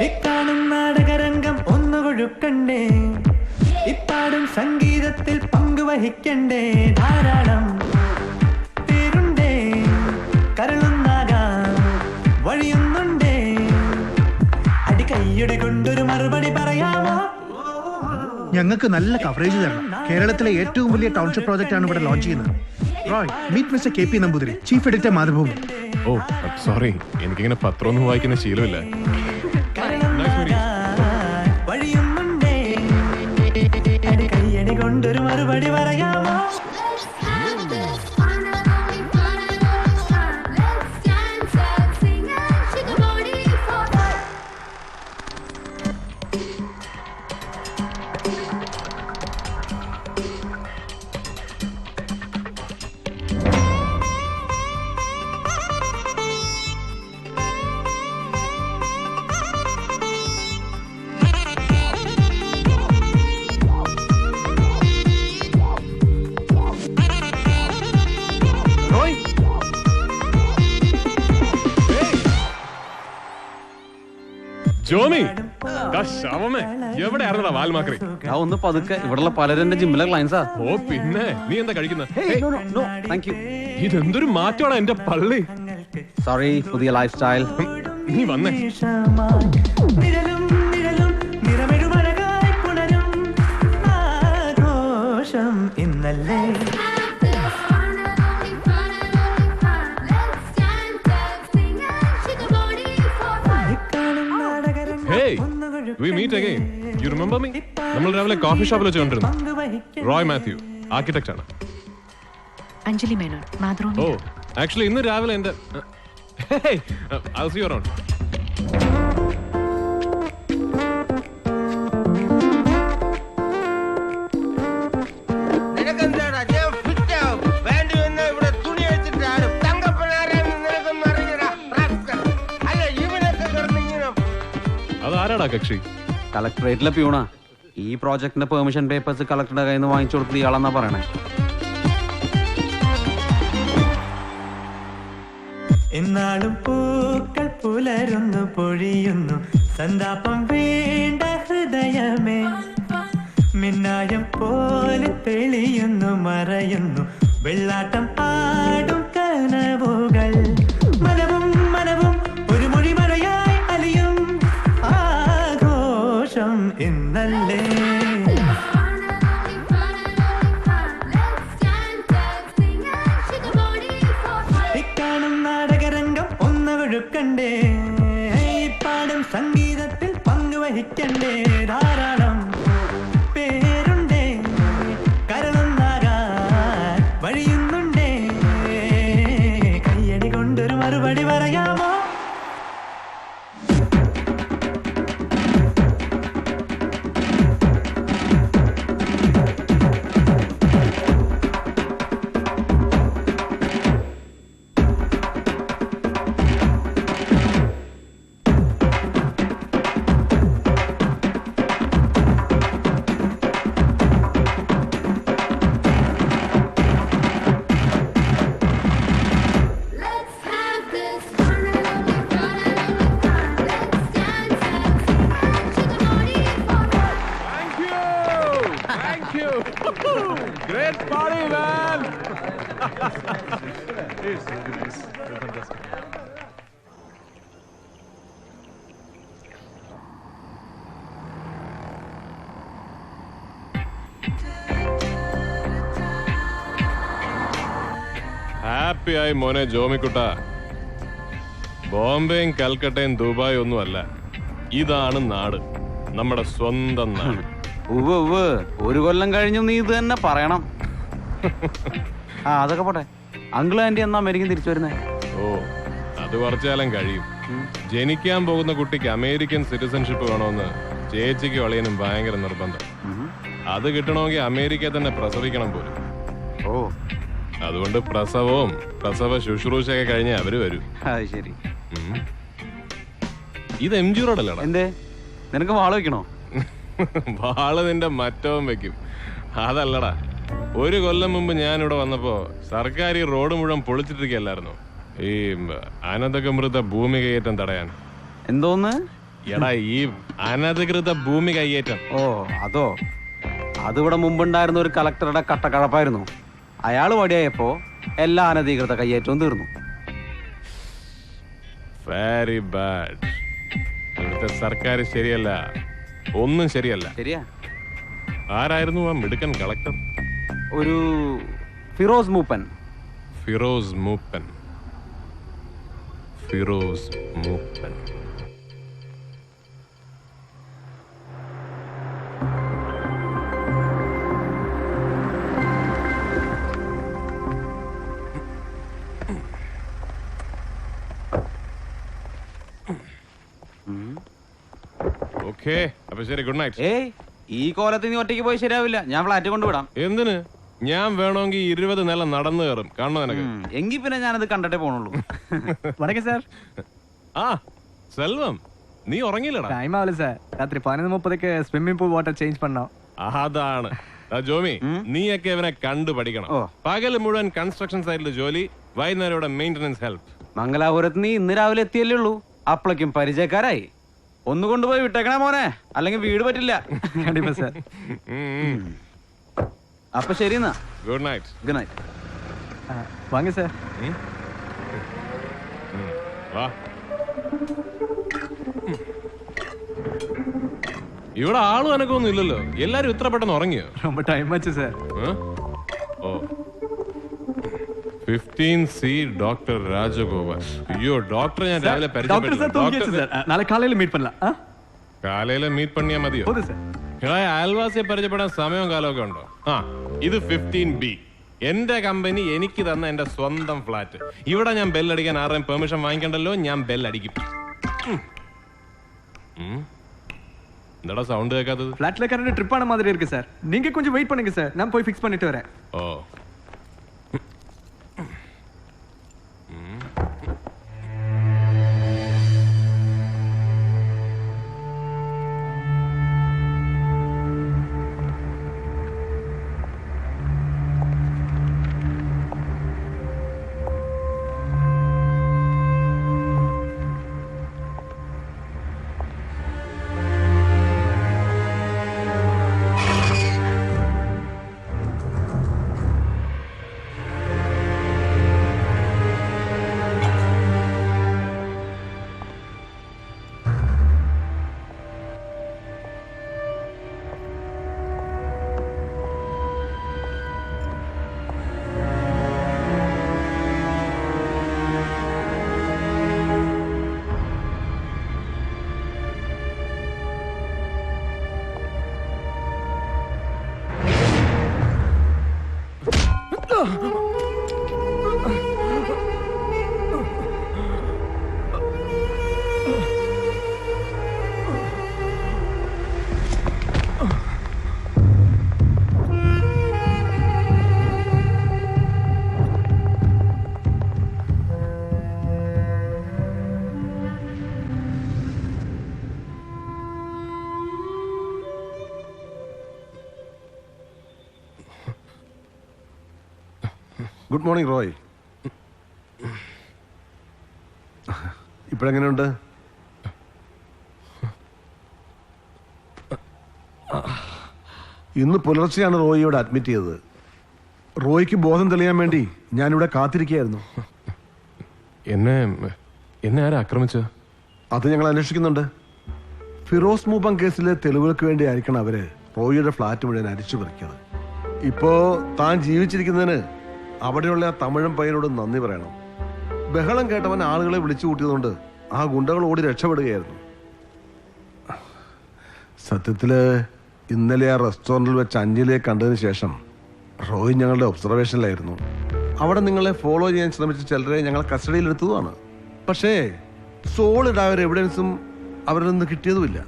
S10: ഇക്കാണും നാടകരംഗം ഒന്നുകൊഴുക്കണ്ടേ, ഇപ്പാടും സംഗീതത്തിൽ പങ്കുവഹിക്കണ്ടേ, ധാരാളം പേരുണ്ടേ, കരളുന്നാകാൻ വഴിയൊന്നുണ്ടേ, അടികൈയുടെ കൊണ്ടൊരു മറുപടി പറയാമോ?
S18: ഞങ്ങൾക്ക് നല്ല കവറേജ് തരണം. കേരളത്തിലെ ഏറ്റവും വലിയ ടൗൺഷിപ്പ് പ്രോജക്റ്റ് ആണ് ഇവിടെ ലോഞ്ച് ചെയ്യുന്നത്. Roy, meet mister KP Namboothiri, chief editor Mathrubhumi.
S16: Oh sorry, എനിക്കിങ്ങനെ പത്രമൊന്നും വായിക്കുന്ന ശീലമില്ല.
S10: വഴിയൊന്നുണ്ടേ, അടികൈയടി കൊണ്ടൊരു മറുപടി പറയാമോ?
S16: ജോമി, ശവമേ, എവിടെയായിരുന്നടാ വാൽമാക്രി?
S17: ഒന്ന് പതുക്കെ, ഇവിടെയുള്ള പലരും ജിമ്മിലെ ക്ലയൻസാ.
S16: ഓ പിന്നെ, നീ എന്താ കഴിക്കുന്നത്? ഇതെന്തൊരു മാറ്റമാണ് എന്റെ പള്ളി.
S17: സോറി, പുതിയ ലൈഫ് സ്റ്റൈൽ.
S16: നീ വന്നേ.
S10: നിഴലും നിഴലും നിറമെഴുമഴകായി പുണരും ആഘോഷം ഇന്നല്ലേ.
S16: Hey, we meet again. You remember me? നമ്മൾ രാവിലെ കോഫി ഷോപ്പിൽ വെച്ച് കണ്ടിരുന്നു. റോയ് മാത്യു, ആർക്കിടെക്ട് ആണ്.
S4: അഞ്ജലി മേനോൻ, മാതൃഭൂമി.
S16: ഓ, ആക്ച്വലി ഇന്ന് രാവിലെ എന്റെ I'll see you around. അതാരാടാ കക്ഷി?
S17: കളക്ടറേറ്റിലെ പ്യൂണാ. ഈ പ്രോജക്ടിന്റെ പെർമിഷൻ പേപ്പേഴ്സ് കളക്ടറുടെ കയ്യിൽ നിന്ന് വാങ്ങിച്ചു കൊടുത്തത് ഇയാളെന്നാ പറയണേ.
S10: എന്നാളും പൂക്കൾ പുലരുന്നു, പൊഴിയുന്നു, സന്താപം വേണ്ട ഹൃദയമേ, മിന്നായം പോലെ തെളിയുന്നു, മറയുന്നു, വെള്ളാട്ടം ആടും കനവുകൾ, മനവും മനവും ഒരു മൊഴിമഴയായി അലിയും ആഘോഷം ഇന്നല്ലേ. ഇക്കാണും നാടകരംഗം ഒന്നുകൊഴുക്കണ്ടേ, പാടും സംഗീതത്തിൽ പങ്കുവഹിക്കണ്ടേ, ധാരാളം പേരുണ്ടേ, കരളൊന്നാകാൻ വഴിയുന്നുണ്ടേ, കയ്യടി കൊണ്ടൊരു മറുപടി പറയാമോ?
S19: Let's have this
S16: ഹാപ്പി ആയി മോനെ ജോമിക്കുട്ട. ബോംബെയും കൽക്കട്ടയും ദുബായ് ഒന്നുമല്ല, ഇതാണ് നാട്, നമ്മുടെ സ്വന്തം നാട്.
S17: ഒരു കൊല്ലം കഴിഞ്ഞു നീ ഇത് തന്നെ പറയണം. അതൊക്കെ പോട്ടെ. അങ്കിൾ ആന്റി എന്നാ അമേരിക്കൻ തിരിച്ചു വരുന്നേ?
S16: ഓ, അത് കുറച്ചു കാലം കഴിയും. ജനിക്കാൻ പോകുന്ന കുട്ടിക്ക് അമേരിക്കൻ സിറ്റിസൺഷിപ്പ് വേണമെന്ന് ചേച്ചിക്ക് വളയനും ഭയങ്കര നിർബന്ധം. അത് കിട്ടണമെങ്കിൽ അമേരിക്കയിൽ തന്നെ പ്രസവിക്കണം പോലും.
S17: ഓ,
S16: അതുകൊണ്ട് പ്രസവവും പ്രസവ ശുശ്രൂഷയൊക്കെ കഴിഞ്ഞ് അവര് വരും.
S17: ശരി.
S16: ഇത് MG റോഡല്ലടാ.
S17: എന്തേ, നിനക്ക് വാള് വെക്കണോ?
S16: വാള് നിന്റെ മറ്റവൻ വെക്കും. അതല്ലടാ, ഒരു കൊല്ലം മുമ്പ് ഞാൻ ഇവിടെ വന്നപ്പോ സർക്കാർ ഈ റോഡ് മുഴുവൻ പൊളിച്ചിട്ടിരിക്കല്ലായിരുന്നു, ഈ അനധികൃത ഭൂമി കയ്യേറ്റം തടയാൻ.
S17: എന്തോന്ന്?
S16: എടാ, ഈ അനധികൃത ഭൂമി കയ്യേറ്റം.
S17: ഓ, അതോ? അതിവിടെ മുമ്പുണ്ടായിരുന്ന ഒരു കളക്ടറുടെ കട്ടക്കഴപ്പായിരുന്നു. അയാള് വടിയായപ്പോ എല്ലാ അനധികൃത കയ്യേറ്റവും തീർന്നു.
S16: Very bad. ഇവിടുത്തെ സർക്കാർ ശരിയല്ല, ഒന്നും ശരിയല്ല.
S17: ശരിയാ.
S16: ആരായിരുന്നു ആ മിടുക്കൻ കളക്ടർ?
S17: ഒരു ഫിറോസ് മൂപ്പൻ.
S16: ഫിറോസ് മൂപ്പൻ. ഫിറോസ് മൂപ്പൻ. ഓക്കേ, അപ്പൊ ശരി, ഗുഡ് നൈറ്റ്.
S17: ഏയ്, ഈ കോലത്തിൽ നീ ഒറ്റയ്ക്ക് പോയി ശരിയാവില്ല. ഞാൻ ഫ്ലാറ്റ് കൊണ്ടുവിടാം.
S16: എന്തിന്? ഞാൻ വേണമെങ്കിൽ 20 നില നടന്നു കയറും. കാണണോ നിനക്ക്?
S17: എങ്കിൽ പിന്നെ ഞാനത് കണ്ടിട്ടേ പോണുള്ളൂ.
S19: വണക്കം സാർ.
S16: ആ സെൽവം, നീ ഉറങ്ങിയില്ലടാ?
S19: ടൈം ആവില്ല സാർ. രാത്രി 11:30ക്ക് സ്വിമ്മിംഗ് പൂൾ വാട്ടർ ചേഞ്ച് പണ്ണോ.
S16: അതാണ് ജോമി, നീയൊക്കെ ഇവനെ കണ്ടു പഠിക്കണം. പകല് മുഴുവൻ കൺസ്ട്രക്ഷൻ സൈറ്റിൽ ജോലി, വൈകുന്നേരം ഇവിടെ മെയിന്റനൻസ് ഹെൽപ്പ്.
S17: മംഗലാപുരത്ത് നീ ഇന്ന് രാവിലെ എത്തിയല്ലേ ഉള്ളൂ, അപ്പളേക്കും പരിചയക്കാരായി. ഒന്ന് കൊണ്ടുപോയി വിട്ടേക്കണേ മോനെ, അല്ലെങ്കിൽ വീട് പറ്റില്ല.
S19: സാർ.
S17: അപ്പൊ ശരി എന്നാ.
S16: Good night.
S17: Good night.
S19: വാങ്ങി സാർ.
S16: വാ. ഇവിടെ ആളും അനക്കൊന്നും ഇല്ലല്ലോ, എല്ലാരും ഇത്ര പെട്ടെന്ന് ഉറങ്ങിയോ?
S19: ரொம்ப ടൈം വെച്ചു സാർ.
S16: ഓ, 15C ഡോക്ടർ രാജഗോപാൽ. അയ്യോ, ഡോക്ടർ ഞാൻ രാവിലെ
S19: നാളെ കാലയിൽ മീറ്റ് പണ്ണലാം.
S16: കാലയില് മീറ്റ് പണിയാ മതിയോ? അയൽവാസിയെ പരിചയപ്പെടാൻ സമയവും കാലമൊക്കെ ഉണ്ടോ? ആ, ഇത് 15B, എന്റെ കമ്പനി എനിക്ക് തന്ന എന്റെ സ്വന്തം ഫ്ലാറ്റ്. ഇവിടെ ഞാൻ ബെല്ലടിക്കാൻ ആരുടെയും പെർമിഷൻ വാങ്ങിക്കണ്ടല്ലോ, ഞാൻ ബെല്ലടിക്കും. എന്താടാ സൗണ്ട് കേൾക്കാത്തത്?
S19: ഫ്ലാറ്റിലെ കറണ്ട് ട്രിപ്പ് ആണ മാതിരി இருக்கு சார். நீங்க கொஞ்சம் வெயிட் பண்ணுங்க சார், நான் போய் ஃபிக்ஸ் பண்ணிட்டு வரேன்.
S16: ഓ,
S20: ഗുഡ് മോർണിംഗ് റോയ്. ഇപ്പോഴെങ്ങനെയുണ്ട്? ഇന്ന് പുലർച്ചെയാണ് റോയിയോട് അഡ്മിറ്റ് ചെയ്തത്. റോയ്ക്ക് ബോധം തെളിയാൻ വേണ്ടി ഞാനിവിടെ കാത്തിരിക്കുകയായിരുന്നു.
S16: എന്നെ ആരാ ആക്രമിച്ചത്?
S20: അത് ഞങ്ങൾ അന്വേഷിക്കുന്നുണ്ട്. ഫിറോസ് മൂപ്പം കേസിലെ തെളിവുകൾക്ക് വേണ്ടി ആയിരിക്കണം അവര് റോയിയുടെ ഫ്ലാറ്റ് മുഴുവൻ അരിച്ചു പറിക്കുന്നത്. ഇപ്പോ താൻ ജീവിച്ചിരിക്കുന്നതിന് അവിടെയുള്ള ആ തമിഴൻ പയ്യനോട് നന്ദി പറയണം. ബഹളം കേട്ടവൻ ആളുകളെ വിളിച്ചു കൂട്ടിയതുകൊണ്ട് ആ ഗുണ്ടകൾ ഓടി രക്ഷപ്പെടുകയായിരുന്നു. സത്യത്തില് ഇന്നലെ ആ റെസ്റ്റോറൻറ്റിൽ വെച്ച് അഞ്ജലിയെ കണ്ടതിന് ശേഷം റോയ് ഞങ്ങളുടെ ഒബ്സർവേഷനിലായിരുന്നു. അവിടെ നിങ്ങളെ ഫോളോ ചെയ്യാൻ ശ്രമിച്ച ചിലരെ ഞങ്ങൾ കസ്റ്റഡിയിലെടുത്തതുമാണ്. പക്ഷേ സോളിഡ് ആ ഒരു എവിഡൻസും അവരിൽ നിന്ന് കിട്ടിയതുമില്ല.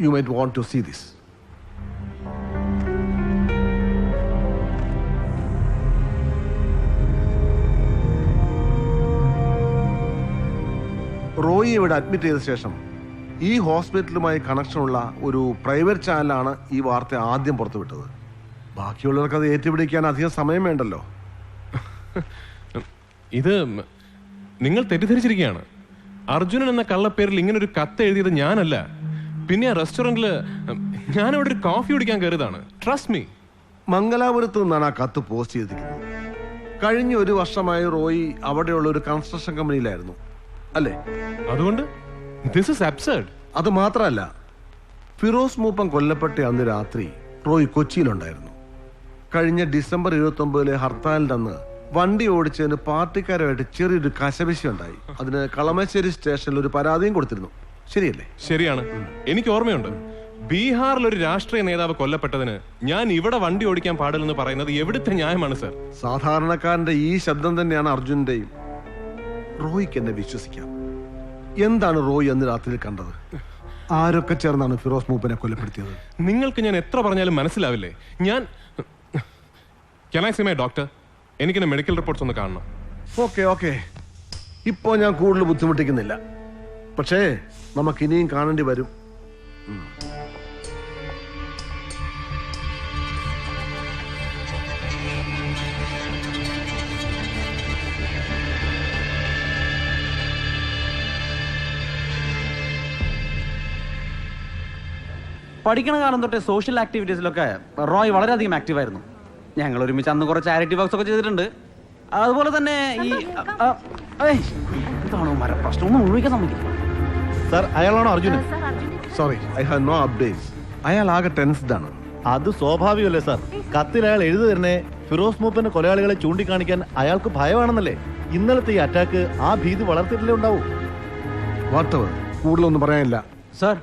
S20: You might want to see this. Roy ഇവിടെ അഡ്മിറ്റ് ചെയ്ത ശേഷം ഈ ഹോസ്പിറ്റലുമായി കണക്ഷനുള്ള ഒരു പ്രൈവറ്റ് ചാനലാണ് ഈ വാർത്ത ആദ്യം പുറത്തുവിട്ടത്. ബാക്കിയുള്ളവർക്ക് അത് ഏറ്റുപിടിക്കാൻ അധികം സമയം വേണ്ടല്ലോ.
S16: ഇത് നിങ്ങൾ തെറ്റിദ്ധരിച്ചിരിക്കുകയാണ്. അർജുനൻ എന്ന കള്ളപ്പേരിൽ ഇങ്ങനെ ഒരു കത്ത് എഴുതിയത് ഞാനല്ല. പിന്നെ ആ റെസ്റ്റോറന്റില് ഞാനിവിടെ ഒരു കോഫി കുടിക്കാൻ കയറിയതാണ്. Trust me.
S20: മംഗലാപുരത്ത് നിന്നാണ് ആ കത്ത് പോസ്റ്റ് ചെയ്തിരിക്കുന്നത്. കഴിഞ്ഞ 1 വർഷമായി റോയി അവിടെയുള്ള ഒരു കൺസ്ട്രക്ഷൻ കമ്പനിയിലായിരുന്നു അല്ലേ?
S16: അതുകൊണ്ട് ദിസ് ഈസ് അബ്സർഡ്.
S20: അത് മാത്രമല്ല, ഫിറോസ് മൂപ്പം കൊല്ലപ്പെട്ട അന്ന് രാത്രി റോയ് കൊച്ചിയിലുണ്ടായിരുന്നു. കഴിഞ്ഞ ഡിസംബർ 29 ഹർത്താലിന്റെ അന്ന് വണ്ടി ഓടിച്ചതിന് പാർട്ടിക്കാരുമായിട്ട് ചെറിയൊരു കശപിശ ഉണ്ടായി. അതിന് കളമശ്ശേരി സ്റ്റേഷനിൽ ഒരു പരാതിയും കൊടുത്തിരുന്നു. ശരിയല്ലേ?
S16: ശരിയാണ്. എനിക്ക് ഓർമ്മയുണ്ട്. ബീഹാറിൽ ഒരു രാഷ്ട്രീയ നേതാവ് കൊല്ലപ്പെട്ടതിന് ഞാൻ ഇവിടെ വണ്ടി ഓടിക്കാൻ പാടില്ലെന്ന് പറയുന്നത് എവിടുത്തെ ന്യായമാണ് സർ?
S20: സാധാരണക്കാരന്റെ ഈ ശബ്ദം തന്നെയാണ് അർജുന്റെയും. റോയ്ക്ക് എന്നെ വിശ്വസിക്കാം. എന്താണ് റോയ് അന്ന് രാത്രി കണ്ടത്? ആരൊക്കെ ചേർന്നാണ് ഫിറോസ് മൂപ്പനെ കൊലപ്പെടുത്തിയത്?
S16: നിങ്ങൾക്ക് ഞാൻ എത്ര പറഞ്ഞാലും മനസ്സിലാവില്ലേ? ഞാൻ ഡോക്ടർ, എനിക്കെന്നെ മെഡിക്കൽ റിപ്പോർട്ട്സ് ഒന്ന് കാണണം.
S20: ഓക്കെ ഇപ്പോ ഞാൻ കൂടുതൽ ബുദ്ധിമുട്ടിക്കുന്നില്ല. പക്ഷേ നമുക്ക് ഇനിയും കാണേണ്ടി വരും.
S17: പഠിക്കണ കാലം തൊട്ടേ സോഷ്യൽ ആക്ടിവിറ്റീസിലൊക്കെ റോയ് വളരെയധികം ആക്റ്റീവായിരുന്നു. ഞങ്ങൾ ഒരുമിച്ച് അന്ന് കുറച്ച് ചാരിറ്റി വർക്ക്സ് ഒക്കെ ചെയ്തിട്ടുണ്ട്. അതുപോലെ തന്നെ ഈ എന്താണോ പ്രശ്നം ഒന്നും ഒഴിക്കാൻ സമ്മതിക്കില്ല.
S20: സർ, അയാളാണോ Arjunan? Sorry, I have no updates. അയാൾ ആകെ ടെൻസ്ഡ് ആണ്.
S21: അത് സ്വാഭാവികമല്ലേ സാർ? കത്തിൽ അയാൾ എഴുതി തന്നെ ഫിറോസ് മൂപ്പന്റെ കൊലയാളികളെ ചൂണ്ടിക്കാണിക്കാൻ അയാൾക്ക് ഭയമാണെന്നല്ലേ? ഇന്നലത്തെ ഈ അറ്റാക്ക് ആ ഭീതി വളർത്തിയിട്ടല്ലേ ഉണ്ടാവൂ.
S20: വാട്ടവർ, കൂടുതലൊന്നും പറയാനില്ല.
S17: സാർ,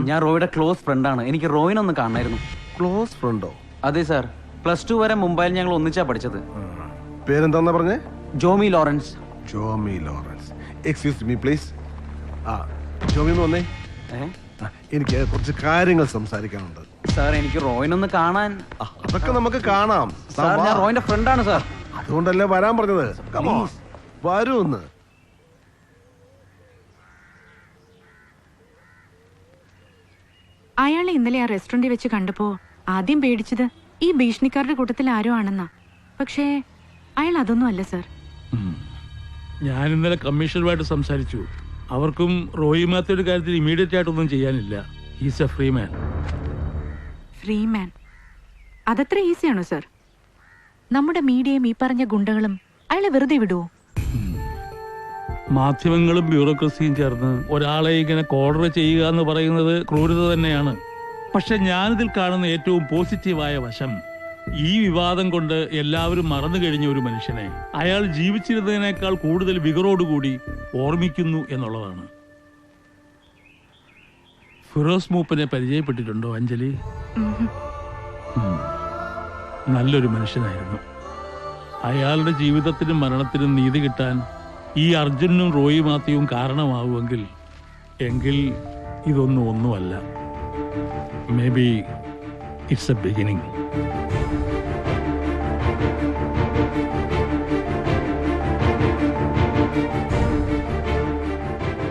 S17: ഞാൻ റോയുടെ ക്ലോസ് ഫ്രണ്ടാണ്. എനിക്ക് റോയിനൊന്ന് കാണണമായിരുന്നു.
S20: ക്ലോസ് ഫ്രണ്ടോ?
S17: അതെ സാർ. +2 വരെ മുംബൈയിൽ ഞങ്ങൾ ഒന്നിച്ചാ പഠിച്ചത്.
S20: പേരെന്താ പറഞ്ഞേ?
S17: Jomi Lawrence.
S20: Jomi Lawrence. Excuse me please. Jomi ഒന്ന് വന്നേ. എനിക്ക് കുറച്ച് കാര്യങ്ങൾ സംസാരിക്കാനുണ്ട്.
S17: സാർ, എനിക്ക് റോയിനൊന്ന് കാണാൻ.
S20: അതൊക്കെ നമുക്ക് കാണാം.
S17: സാർ, ഞാൻ റോയിന്റെ ഫ്രണ്ടാണ് സാർ.
S20: അതുകൊണ്ടല്ലേ വരാൻ പറഞ്ഞത്. വരൂ ഒന്ന്.
S4: അയാളെ ഇന്നലെ ആ റെസ്റ്റോറന്റിൽ വെച്ച് കണ്ടപ്പോ ആദ്യം പേടിച്ചത് ഈ ഭീഷണിക്കാരുടെ കൂട്ടത്തിൽ ആരോ ആണെന്നാ. പക്ഷേ അയാൾ അതൊന്നും അല്ല സാർ.
S5: ഞാൻ ഇന്നലെ കമ്മീഷണറുമായിട്ട് സംസാരിച്ചു. അവർക്കും റോയി മാത്തയുടെ കാര്യത്തിൽ ഇമീഡിയറ്റ് ആയിട്ടൊന്നും ചെയ്യാനില്ല. Is a free man.
S4: Free man? അതത്ര ഈസിയാണോ സാർ? നമ്മുടെ മീഡിയയും ഈ പറഞ്ഞ ഗുണ്ടകളും അയാളെ വെറുതെ വിടുവോ?
S5: മാധ്യമങ്ങളും ബ്യൂറോക്രസിയും ചേർന്ന് ഒരാളെ ഇങ്ങനെ കോർഡർ ചെയ്യുക എന്ന് പറയുന്നത് ക്രൂരത തന്നെയാണ്. പക്ഷെ ഞാനിതിൽ കാണുന്ന ഏറ്റവും പോസിറ്റീവായ വശം, ഈ വിവാദം കൊണ്ട് എല്ലാവരും മറന്നു കഴിഞ്ഞ ഒരു മനുഷ്യനെ അയാൾ ജീവിച്ചിരുന്നതിനേക്കാൾ കൂടുതൽ വികറോടുകൂടി ഓർമ്മിക്കുന്നു എന്നുള്ളതാണ്. ഫിറോസ് മൂപ്പനെ പരിചയപ്പെട്ടിട്ടുണ്ടോ അഞ്ജലി? നല്ലൊരു മനുഷ്യനായിരുന്നു. അയാളുടെ ജീവിതത്തിനും മരണത്തിനും നീതി കിട്ടാൻ ഈ അർജുനും റോയി മാത്യുവും കാരണമാവുമെങ്കിൽ ഇതൊന്നുമല്ല. May be it's A beginning.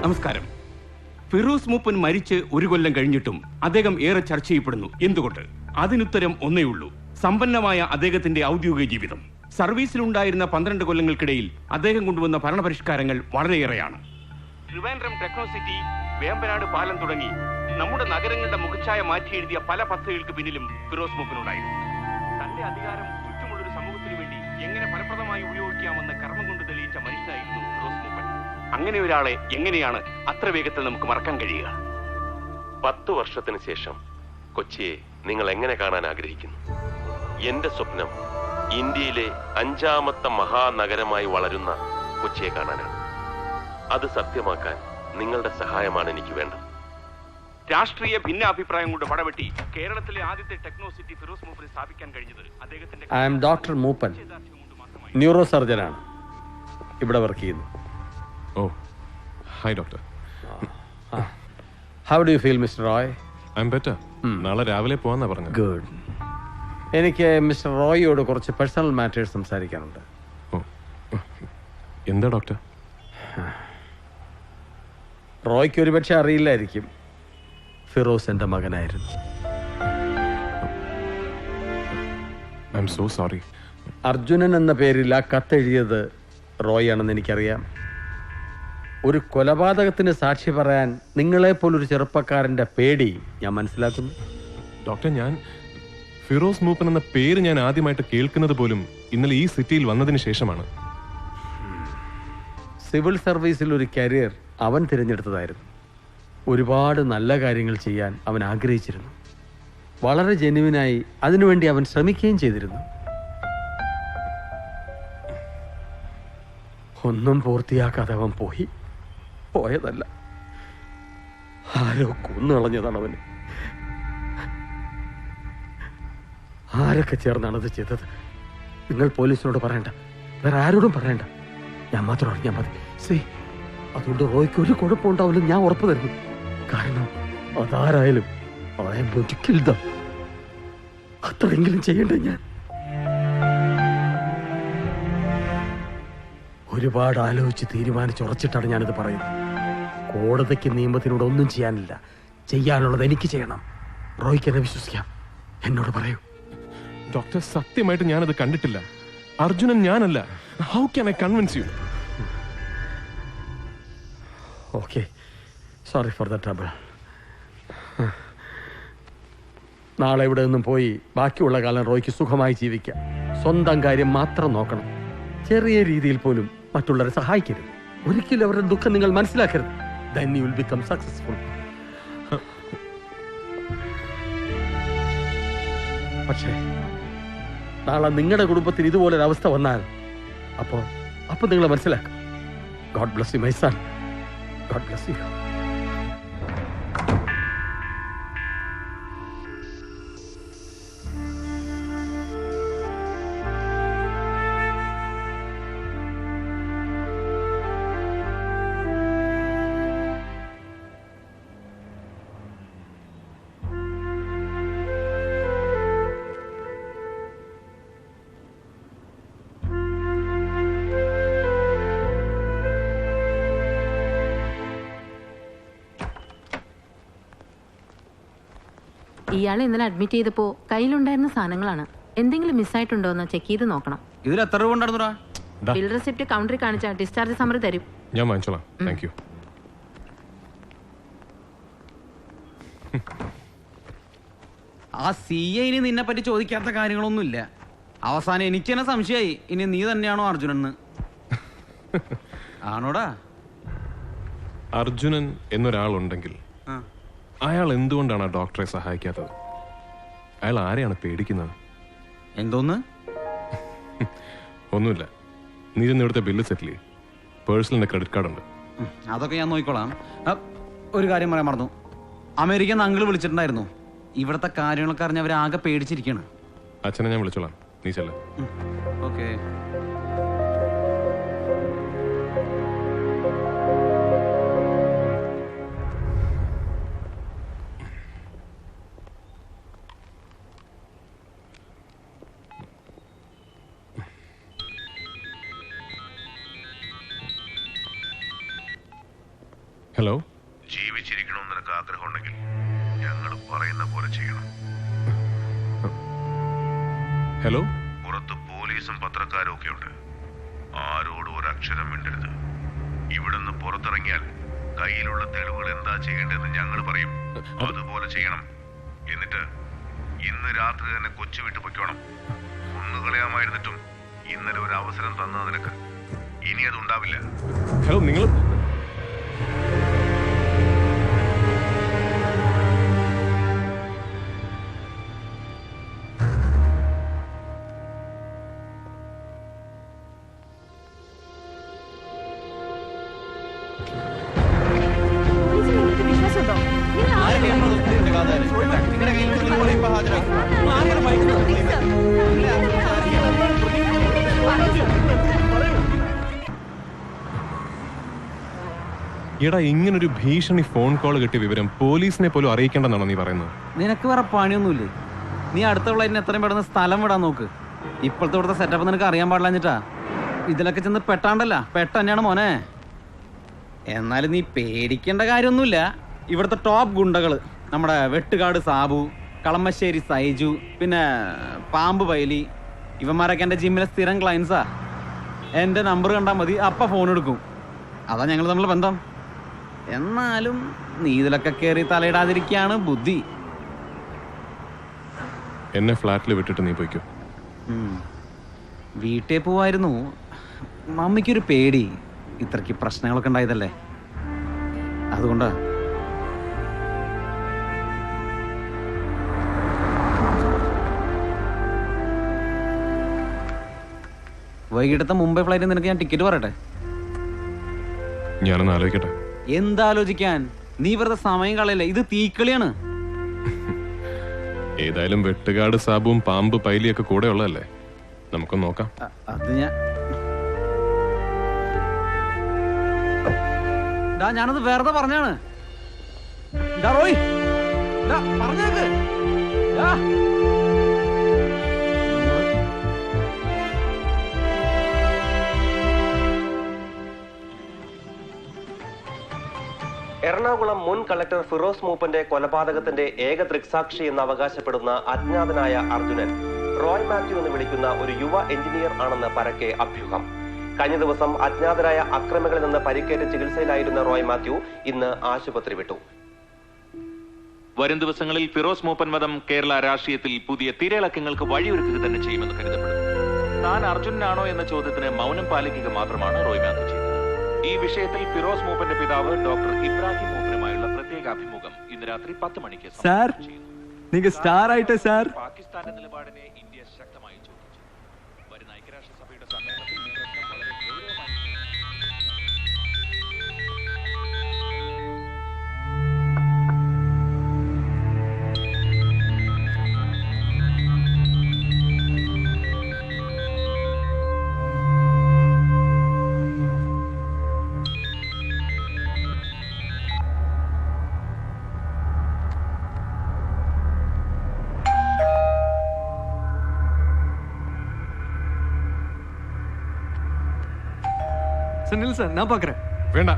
S22: നമസ്കാരം. ഫിറോസ് മൂപ്പൻ മരിച്ച് 1 കൊല്ലം കഴിഞ്ഞിട്ടും അദ്ദേഹം ഏറെ ചർച്ച ചെയ്യപ്പെടുന്നു. എന്തുകൊണ്ട്? അതിനുത്തരം ഒന്നേ ഉള്ളൂ: സമ്പന്നമായ അദ്ദേഹത്തിന്റെ ഔദ്യോഗിക ജീവിതം. സർവീസിലുണ്ടായിരുന്ന 12 കൊല്ലങ്ങൾക്കിടയിൽ അദ്ദേഹം കൊണ്ടുവന്ന ഭരണപരിഷ്കാരങ്ങൾ വളരെയേറെയാണ്. ട്രിവാൻഡ്രം ടെക്നോസിറ്റി, വേമ്പനാട് പാലം തുടങ്ങി നമ്മുടെ നഗരങ്ങളുടെ മുഖച്ഛായ മാറ്റി എഴുതിയ പല പദ്ധതികൾക്ക് പിന്നിലും ഫിറോസ് മൂപ്പനുണ്ടായിരുന്നു. തന്റെ അധികാരം ചുറ്റുമുള്ളൊരു സമൂഹത്തിന് വേണ്ടി എങ്ങനെ ഫലപ്രദമായി ഉപയോഗിക്കാമെന്ന് കർമ്മം കൊണ്ട് തെളിയിച്ച മനുഷ്യനായിരുന്നു ഫിറോസ്. അങ്ങനെ ഒരാളെ എങ്ങനെയാണ് അത്ര വേഗത്തിൽ നമുക്ക് മറക്കാൻ കഴിയുക?
S2: 10 വർഷത്തിന് ശേഷം കൊച്ചിയെ നിങ്ങൾ എങ്ങനെ കാണാൻ ആഗ്രഹിക്കുന്നു? എന്റെ സ്വപ്നം ഇന്ത്യയിലെ 5ാമത്തെ മഹാനഗരമായി വളരുന്ന കൊച്ചിയെ കാണാനാണ്. അത് സത്യമാക്കാൻ നിങ്ങളുടെ സഹായമാണ് എനിക്ക് വേണ്ടത്.
S22: രാഷ്ട്രീയ ഭിന്നാഭിപ്രായങ്ങളുടെ പടവെട്ടി കേരളത്തിലെ ആദ്യത്തെ ടെക്നോ സിറ്റി ഫിറോസ് മൂപ്പനെ സ്ഥാപിക്കാൻ കഴിഞ്ഞത് അദ്ദേഹത്തിന്റെ
S7: I am doctor Mooppan, neuro സർജനാണ്, ഇവിടെ വർക്ക് ചെയ്യുന്നു.
S16: Oh, hi doctor.
S7: How do you feel mister Roy?
S16: I am better. നാളെ രാവിലെ പോവാന്നാ പറഞ്ഞത്.
S7: ഗുഡ്. എനിക്ക് മിസ്റ്റർ റോയിയോട് കുറച്ച് പേഴ്സണൽ മാറ്റേഴ്സ് സംസാരിക്കാനുണ്ട്.
S16: എന്താ ഡോക്ടർ?
S7: റോയ്ക്ക് ഒരുപക്ഷെ അറിയില്ലായിരിക്കും, ഫിറോസ് എൻ്റെ മകനായിരുന്നു.
S16: I am so sorry.
S7: Arjunan എന്ന പേരിൽ ആ കത്തെഴുതിയത് റോയ് ആണെന്ന് എനിക്കറിയാം. ഒരു കൊലപാതകത്തിന് സാക്ഷി പറയാൻ നിങ്ങളെപ്പോലൊരു ചെറുപ്പക്കാരൻ്റെ പേടി ഞാൻ മനസ്സിലാക്കുന്നു.
S16: ഡോക്ടർ, ഞാൻ ഫിറോസ് മൂപ്പൻ എന്ന പേര് ഞാൻ ആദ്യമായിട്ട് കേൾക്കുന്നത് പോലും ഇന്നലെ ഈ സിറ്റിയിൽ വന്നതിന് ശേഷമാണ്.
S7: സിവിൽ സർവീസിൽ ഒരു കരിയർ അവൻ തിരഞ്ഞെടുത്തതായിരുന്നു. ഒരുപാട് നല്ല കാര്യങ്ങൾ ചെയ്യാൻ അവൻ ആഗ്രഹിച്ചിരുന്നു. വളരെ ജെന്യുവിനായി അതിനുവേണ്ടി അവൻ ശ്രമിക്കുകയും ചെയ്തിരുന്നു. ഒന്നും പൂർത്തിയാക്കാതെ അവൻ പോയതല്ല, ആരോ കൊന്നുകളഞ്ഞതാണ് അവന്. ആരൊക്കെ ചേർന്നാണ് അത് ചെയ്തത്? നിങ്ങൾ പോലീസിനോട് പറയണ്ട, വേറെ ആരോടും പറയണ്ട, ഞാൻ മാത്രം അറിഞ്ഞാൽ മതി. അതുകൊണ്ട് റോയ്ക്ക് ഒരു കുഴപ്പമുണ്ടാവില്ലെന്ന് ഞാൻ ഉറപ്പ് തരുന്നു. കാരണം അതാരായാലും അത്രയെങ്കിലും ചെയ്യണ്ടേ ഞാൻ? ഒരുപാട് ആലോചിച്ച് തീരുമാനിച്ചുറച്ചിട്ടാണ് ഞാനിത് പറയുന്നത്. കോടതിക്ക് നിയമത്തിനോട് ഒന്നും ചെയ്യാനില്ല, ചെയ്യാനുള്ളത് എനിക്ക് ചെയ്യണം. റോയ്ക്ക് എന്നെ വിശ്വസിക്കാം, എന്നോട് പറയൂ.
S16: ഡോക്ടർ, സത്യമായിട്ട് ഞാനത് കണ്ടിട്ടില്ല. അർജുനൻ ഞാനല്ല. How can I convince U?
S7: Okay, sorry for the trouble. നാളെ ഇവിടെ നിന്നും പോയി ബാക്കിയുള്ള കാലം റോയ്ക്ക് സുഖമായി ജീവിക്കാം. സ്വന്തം കാര്യം മാത്രം നോക്കണം. ചെറിയ രീതിയിൽ പോലും മറ്റുള്ളവരെ സഹായിക്കരുത്. ഒരിക്കലും അവരുടെ ദുഃഖം നിങ്ങൾ മനസ്സിലാക്കരുത്. Then you will become successful. പക്ഷേ നാളെ നിങ്ങളുടെ കുടുംബത്തിന് ഇതുപോലൊരു അവസ്ഥ വന്നാൽ അപ്പോൾ നിങ്ങൾ മനസ്സിലാക്കും. God bless you, my son. God bless you.
S12: ഇയാളെ ഇന്നലെ അഡ്മിറ്റ് ചെയ്തപ്പോ കയ്യിലുണ്ടായിരുന്ന സാധനങ്ങളാണ്. എന്തെങ്കിലും മിസ്സായിട്ടുണ്ടോ എന്ന് ചെക്ക് ചെയ്ത് നോക്കണം.
S17: ഇതിൽ എത്ര രൂപ ഉണ്ടായിരുന്നുടാ?
S12: ബിൽ റെസിപ്റ്റ് കൗണ്ടറിൽ കാണിച്ചാൽ ഡിസ്ചാർജ് സമ്മറി തരും.
S16: ഞാൻ വാങ്ങിച്ചോളാം. Thank you.
S17: ആ CA ഇനി നിന്നെ പറ്റി ചോദിക്കാത്ത കാര്യങ്ങളൊന്നുമില്ല. അവസാനം എനിക്ക് തന്നെ സംശയമായി, ഇനി നീ തന്നെയാണോ അർജുനൻ? ആണോടാ?
S16: അർജുനൻ എന്നൊരാളുണ്ടെങ്കിൽ അയാൾ എന്തുകൊണ്ടാണ് ആ ഡോക്ടറെ സഹായിക്കാത്തത്? അയാൾ ആരെയാണ് പേടിക്കുന്നത്?
S17: എന്തോന്ന്?
S16: ഒന്നുമില്ല. നീ ചെന്ന് ഇവിടുത്തെ ബില്ല് സെറ്റിൽ ചെയ്യും. പേഴ്സണലിന്റെ ക്രെഡിറ്റ് കാർഡ് ഉണ്ട്.
S17: അതൊക്കെ ഞാൻ നോക്കിക്കോളാം. ഒരു കാര്യം പറയാൻ മറന്നു. അമേരിക്കൻ അങ്കിൾ വിളിച്ചിട്ടുണ്ടായിരുന്നു. ഇവിടുത്തെ കാര്യങ്ങളൊക്കെ അറിഞ്ഞ് അവരാകെ പേടിച്ചിരിക്കുകയാണ്.
S16: അച്ഛനെ ഞാൻ വിളിച്ചോളാം, നീ ചെല്ല.
S17: ഓക്കെ.
S16: ഹലോ.
S13: ജീവിച്ചിരിക്കണമെന്ന് നിനക്ക് ആഗ്രഹമുണ്ടെങ്കിൽ ഞങ്ങൾ പറയുന്ന പോലെ ചെയ്യണം.
S16: ഹലോ.
S13: പുറത്ത് പോലീസും പത്രക്കാരും ഒക്കെ ഉണ്ട്. ആരോടും ഒരു അക്ഷരം മിണ്ടരുത്. ഇവിടുന്ന് പുറത്തിറങ്ങിയാൽ കയ്യിലുള്ള തെളിവുകൾ എന്താ ചെയ്യേണ്ടതെന്ന് ഞങ്ങൾ പറയും. അതുപോലെ ചെയ്യണം. എന്നിട്ട് ഇന്ന് രാത്രി തന്നെ കൊച്ചു വിട്ടു പൊയ്ക്കോണം. ഒന്നുകളയാമായിരുന്നിട്ടും ഇന്നലെ ഒരു അവസരം തന്നത് നിനക്ക്. ഇനി അത് ഉണ്ടാവില്ല.
S16: ഹലോ, നിങ്ങൾ എടാ, ഇങ്ങനൊരു ഭീഷണി ഫോൺ കോൾ കിട്ടിയ വിവരം പോലീസിനെ പോലും അറിയിക്കേണ്ടെന്നാണോ നീ പറയുന്നത്?
S17: നിനക്ക് വേറെ പണിയൊന്നുമില്ലേ? നീ അടുത്ത ഫ്ലൈറ്റിന് എത്രയും പെട്ടെന്ന് സ്ഥലം വിടാൻ നോക്ക്. ഇപ്പോഴത്തെ ഇവിടുത്തെ സെറ്റപ്പ് നിനക്ക് അറിയാൻ പാടില്ലാഞ്ഞിട്ടാ. ഇതിലൊക്കെ ചെന്ന് പെട്ടാണ്ടല്ല, പെട്ട തന്നെയാണ് മോനെ. എന്നാലും നീ പേടിക്കേണ്ട കാര്യമൊന്നുമില്ല. ഇവിടുത്തെ ടോപ്പ് ഗുണ്ടകള് നമ്മുടെ വെട്ടുകാട് സാബു, കളമശ്ശേരി സൈജു, പിന്നെ പാമ്പ് പൈലി, ഇവന്മാരൊക്കെ എൻ്റെ ജിമ്മിലെ സ്ഥിരം ക്ലയൻസാ. എൻ്റെ നമ്പർ കണ്ടാൽ മതി, അപ്പം ഫോൺ എടുക്കും. അതാ ഞങ്ങൾ തമ്മിലുള്ള ബന്ധം. എന്നാലും നീ ഇതിലൊക്കെ കയറി തലയിടാതിരിക്കുകയാണ് ബുദ്ധി.
S16: എന്നെ ഫ്ലാറ്റിൽ വിട്ടിട്ട് നീ പോയിക്കോ.
S17: വീട്ടിൽ പോവായിരുന്നു. മമ്മിക്കൊരു പേടി, ഇത്രയ്ക്ക് പ്രശ്നങ്ങളൊക്കെ ഉണ്ടായതല്ലേ, അതുകൊണ്ടാ. വൈകിട്ടത്തെ മുംബൈ ഫ്ലൈറ്റിൽ നിനക്ക് ഞാൻ ടിക്കറ്റ് പറയട്ടെ?
S16: ഞാനൊന്ന് ആലോചിക്കട്ടെ.
S17: എന്താലോചിക്കാൻ? നീ വെറുതെ സമയം കളയല്ലേ, ഇത് തീക്കളിയാണ്.
S16: ഏതായാലും വെട്ടുകാട് സാബുവും പാമ്പ് പൈലിയൊക്കെ കൂടെ ഉള്ളതല്ലേ, നമുക്കൊന്ന് നോക്കാം.
S17: അത് ഞാനത് വെറുതെ പറഞ്ഞാണ്. പറഞ്ഞേക്ക്.
S1: എറണാകുളം മുൻ കളക്ടർ ഫിറോസ് മൂപ്പന്റെ കൊലപാതകത്തിന്റെ ഏക ദൃക്സാക്ഷി എന്ന് അവകാശപ്പെടുന്ന അജ്ഞാതനായ അർജുനൻ റോയ് മാത്യു എന്ന് വിളിക്കുന്ന ഒരു യുവ എഞ്ചിനീയർ ആണെന്ന് പരക്കെ അഭ്യൂഹം. കഴിഞ്ഞ ദിവസം അജ്ഞാതരായ അക്രമികളിൽ നിന്ന് പരിക്കേറ്റ് ചികിത്സയിലായിരുന്ന റോയ് മാത്യു ഇന്ന് ആശുപത്രി വിട്ടു.
S8: വരും ദിവസങ്ങളിൽ ഫിറോസ് മൂപ്പൻ വധം കേരള രാഷ്ട്രീയത്തിൽ പുതിയ തിരയിളക്കങ്ങൾക്ക് വഴിയൊരുക്കുക തന്നെ ചെയ്യുമെന്ന് കരുതപ്പെടുന്നു. താൻ അർജുനാണോ എന്ന ചോദ്യത്തിന് മൗനം പാലിക്കുക മാത്രമാണ് റോയ് മാത്യു ചെയ്തത്. ഈ വിഷയത്തിൽ ഫിറോസ് മൂപ്പന്റെ പിതാവ് ഡോക്ടർ ഇബ്രാഹിം മൂപ്പനുമായുള്ള പ്രത്യേക അഭിമുഖം ഇന്ന് രാത്രി 10 മണിക്ക്
S19: സാർ, നിങ്ങൾ സ്റ്റാർ ആയിട്ട് സാർ.
S8: പാകിസ്ഥാന്റെ നിലപാടിനെ ഇന്ത്യ ശക്തമായി ചോദിച്ചു. വരുന്ന ഐക്യരാഷ്ട്രസഭയുടെ സമ്മേളനത്തിൽ ഈ പ്രശ്നം വളരെ ഗൗരവമായി.
S19: സുനിൽ സാർ, ഞാൻ പാക്കറേൻ.
S16: വേണ്ട.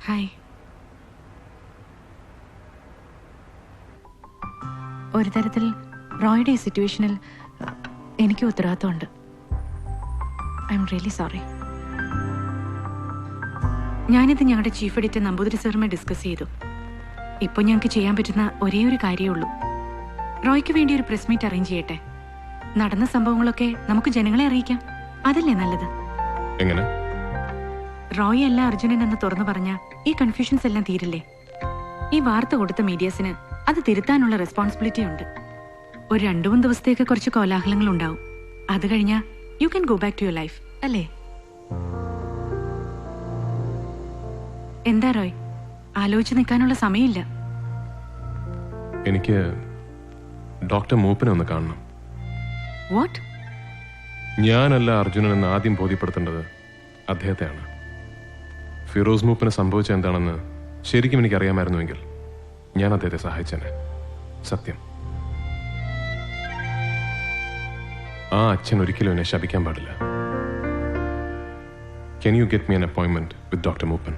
S4: ഹായ്. ഒരു തരത്തിൽ റോയുടെ ഈ സിറ്റുവേഷനിൽ എനിക്ക് ഉത്തരവാദിത്തമുണ്ട്. I am really sorry. ഞാനിത് ഞങ്ങളുടെ ചീഫ് എഡിറ്റർ നമ്പൂതിരി സാറുമായി ഡിസ്കസ് ചെയ്തു. ഇപ്പോൾ ഞങ്ങൾക്ക് ചെയ്യാൻ പറ്റുന്ന ഒരേ ഒരു കാര്യമേ ഉള്ളൂ. റോയ്ക്ക് വേണ്ടി ഒരു പ്രസ് മീറ്റ് അറേഞ്ച് ചെയ്യട്ടെ. നടന്ന സംഭവങ്ങളൊക്കെ നമുക്ക് ജനങ്ങളെ അറിയിക്കാം. അതല്ലേ നല്ലത്?
S16: എങ്ങനെ?
S4: റോയ് അല്ല അർജുനൻ എന്ന് തുറന്നു പറഞ്ഞ ഈ കൺഫ്യൂഷൻസ് എല്ലാം തീരില്ലേ? ഈ വാർത്ത കൊടുത്ത മീഡിയസിന് അത് തിരുത്താനുള്ള റെസ്പോൺസിബിലിറ്റി ഉണ്ട്. ഒരു 2-3 ദിവസത്തേക്ക് കുറച്ച് കോലാഹലങ്ങൾ ഉണ്ടാവും. അത് കഴിഞ്ഞാ you can go back to your life, അല്ലേ? എന്താ റോയ്, ആലോചിച്ച് നിൽക്കാനുള്ള സമയമില്ല.
S16: എനിക്ക് ഡോക്ടർ മൂപ്പനെ ഒന്ന് കാണണം.
S4: വാട്ട്?
S16: ഞാനല്ല അർജുനൻ എന്ന് ആദ്യം ബോധ്യപ്പെടുത്തേണ്ടത് അദ്ദേഹത്തെയാണ്. ഫിറോസ് മൂപ്പന് സംഭവിച്ച എന്താണെന്ന് ശരിക്കും എനിക്ക് അറിയാമായിരുന്നുവെങ്കിൽ ഞാൻ അദ്ദേഹത്തെ സഹായിച്ചേനെ. സത്യം. ആ അച്ഛൻ ഒരിക്കലും എന്നെ ശപിക്കാൻ പാടില്ല. Can you get me an appointment with Dr. Moopan?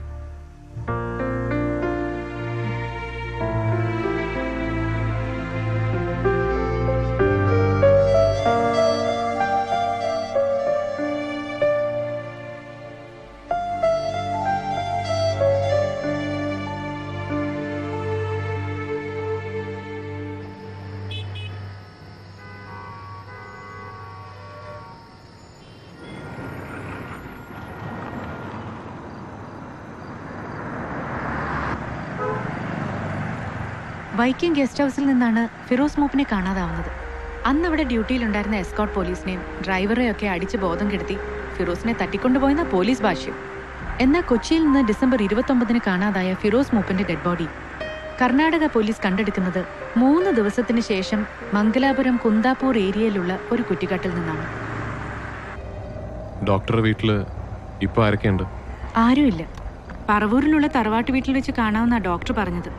S4: Viking guest ഹൗസിൽ നിന്നാണ് ഫിറോസ് മൂപ്പിനെ കാണാതാവുന്നത്. അന്ന് അവിടെ ഡ്യൂട്ടിയിലുണ്ടായിരുന്ന എസ്കോട്ട് പോലീസിനെയും ഡ്രൈവറെയൊക്കെ അടിച്ച് ബോധം കെടുത്തി ഫിറോസിനെ തട്ടിക്കൊണ്ടുപോയെന്ന പോലീസ് ഭാഷ്യം. എന്നാൽ കൊച്ചിയിൽ നിന്ന് ഡിസംബർ 29 കാണാതായ ഫിറോസ് മൂപ്പിന്റെ ഡെഡ് ബോഡി കർണാടക പോലീസ് കണ്ടെടുക്കുന്നത് 3 ദിവസത്തിന് ശേഷം മംഗലാപുരം കുന്താപൂർ ഏരിയയിലുള്ള ഒരു കുറ്റിക്കാട്ടിൽ നിന്നാണ്.
S16: ഡോക്ടറുടെ വീട്ടില് ഇപ്പൊ ആരൊക്കെയുണ്ട്?
S4: ആരുമില്ല. പറവൂരിലുള്ള തറവാട്ട് വീട്ടിൽ വെച്ച് കാണാമെന്നാ ഡോക്ടർ പറഞ്ഞത്.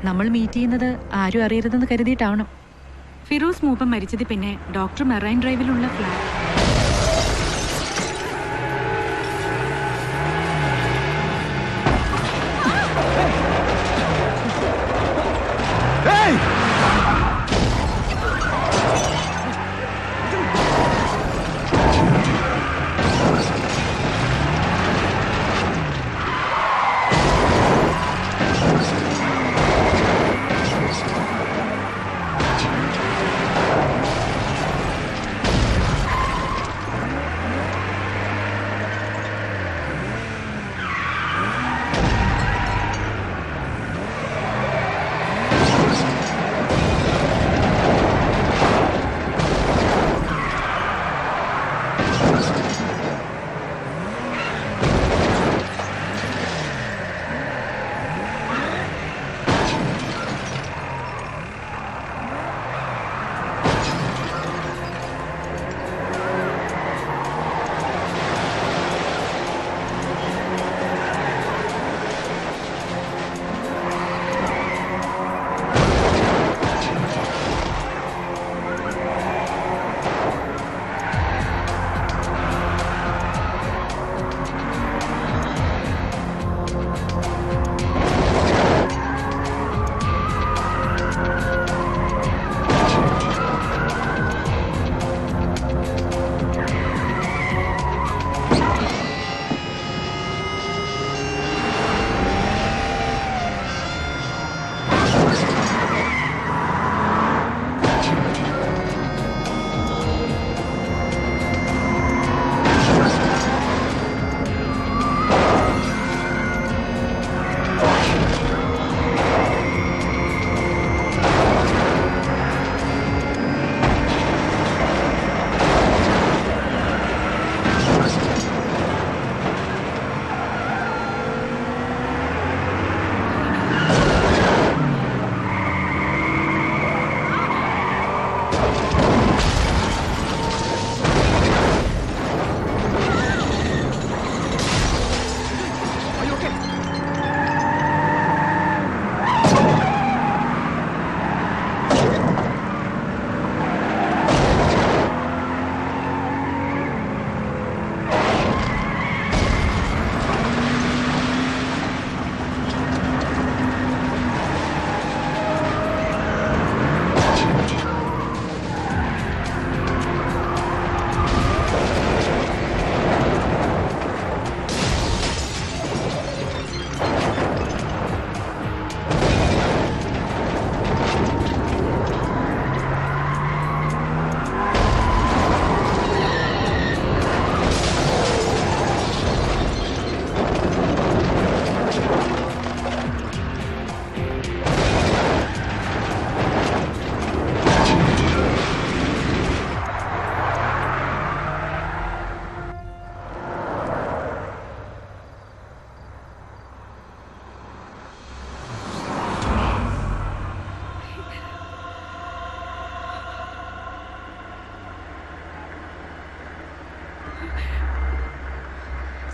S4: നമ്മൾ മീറ്റ് ചെയ്യുന്നത് ആരും അറിയരുതെന്ന് കരുതിയിട്ടാവണം. ഫിറോസ് മൂപ്പൻ മരിച്ചത് പിന്നെ ഡോക്ടർ മെറൈൻ ഡ്രൈവിലുള്ള ഫ്ലാറ്റ്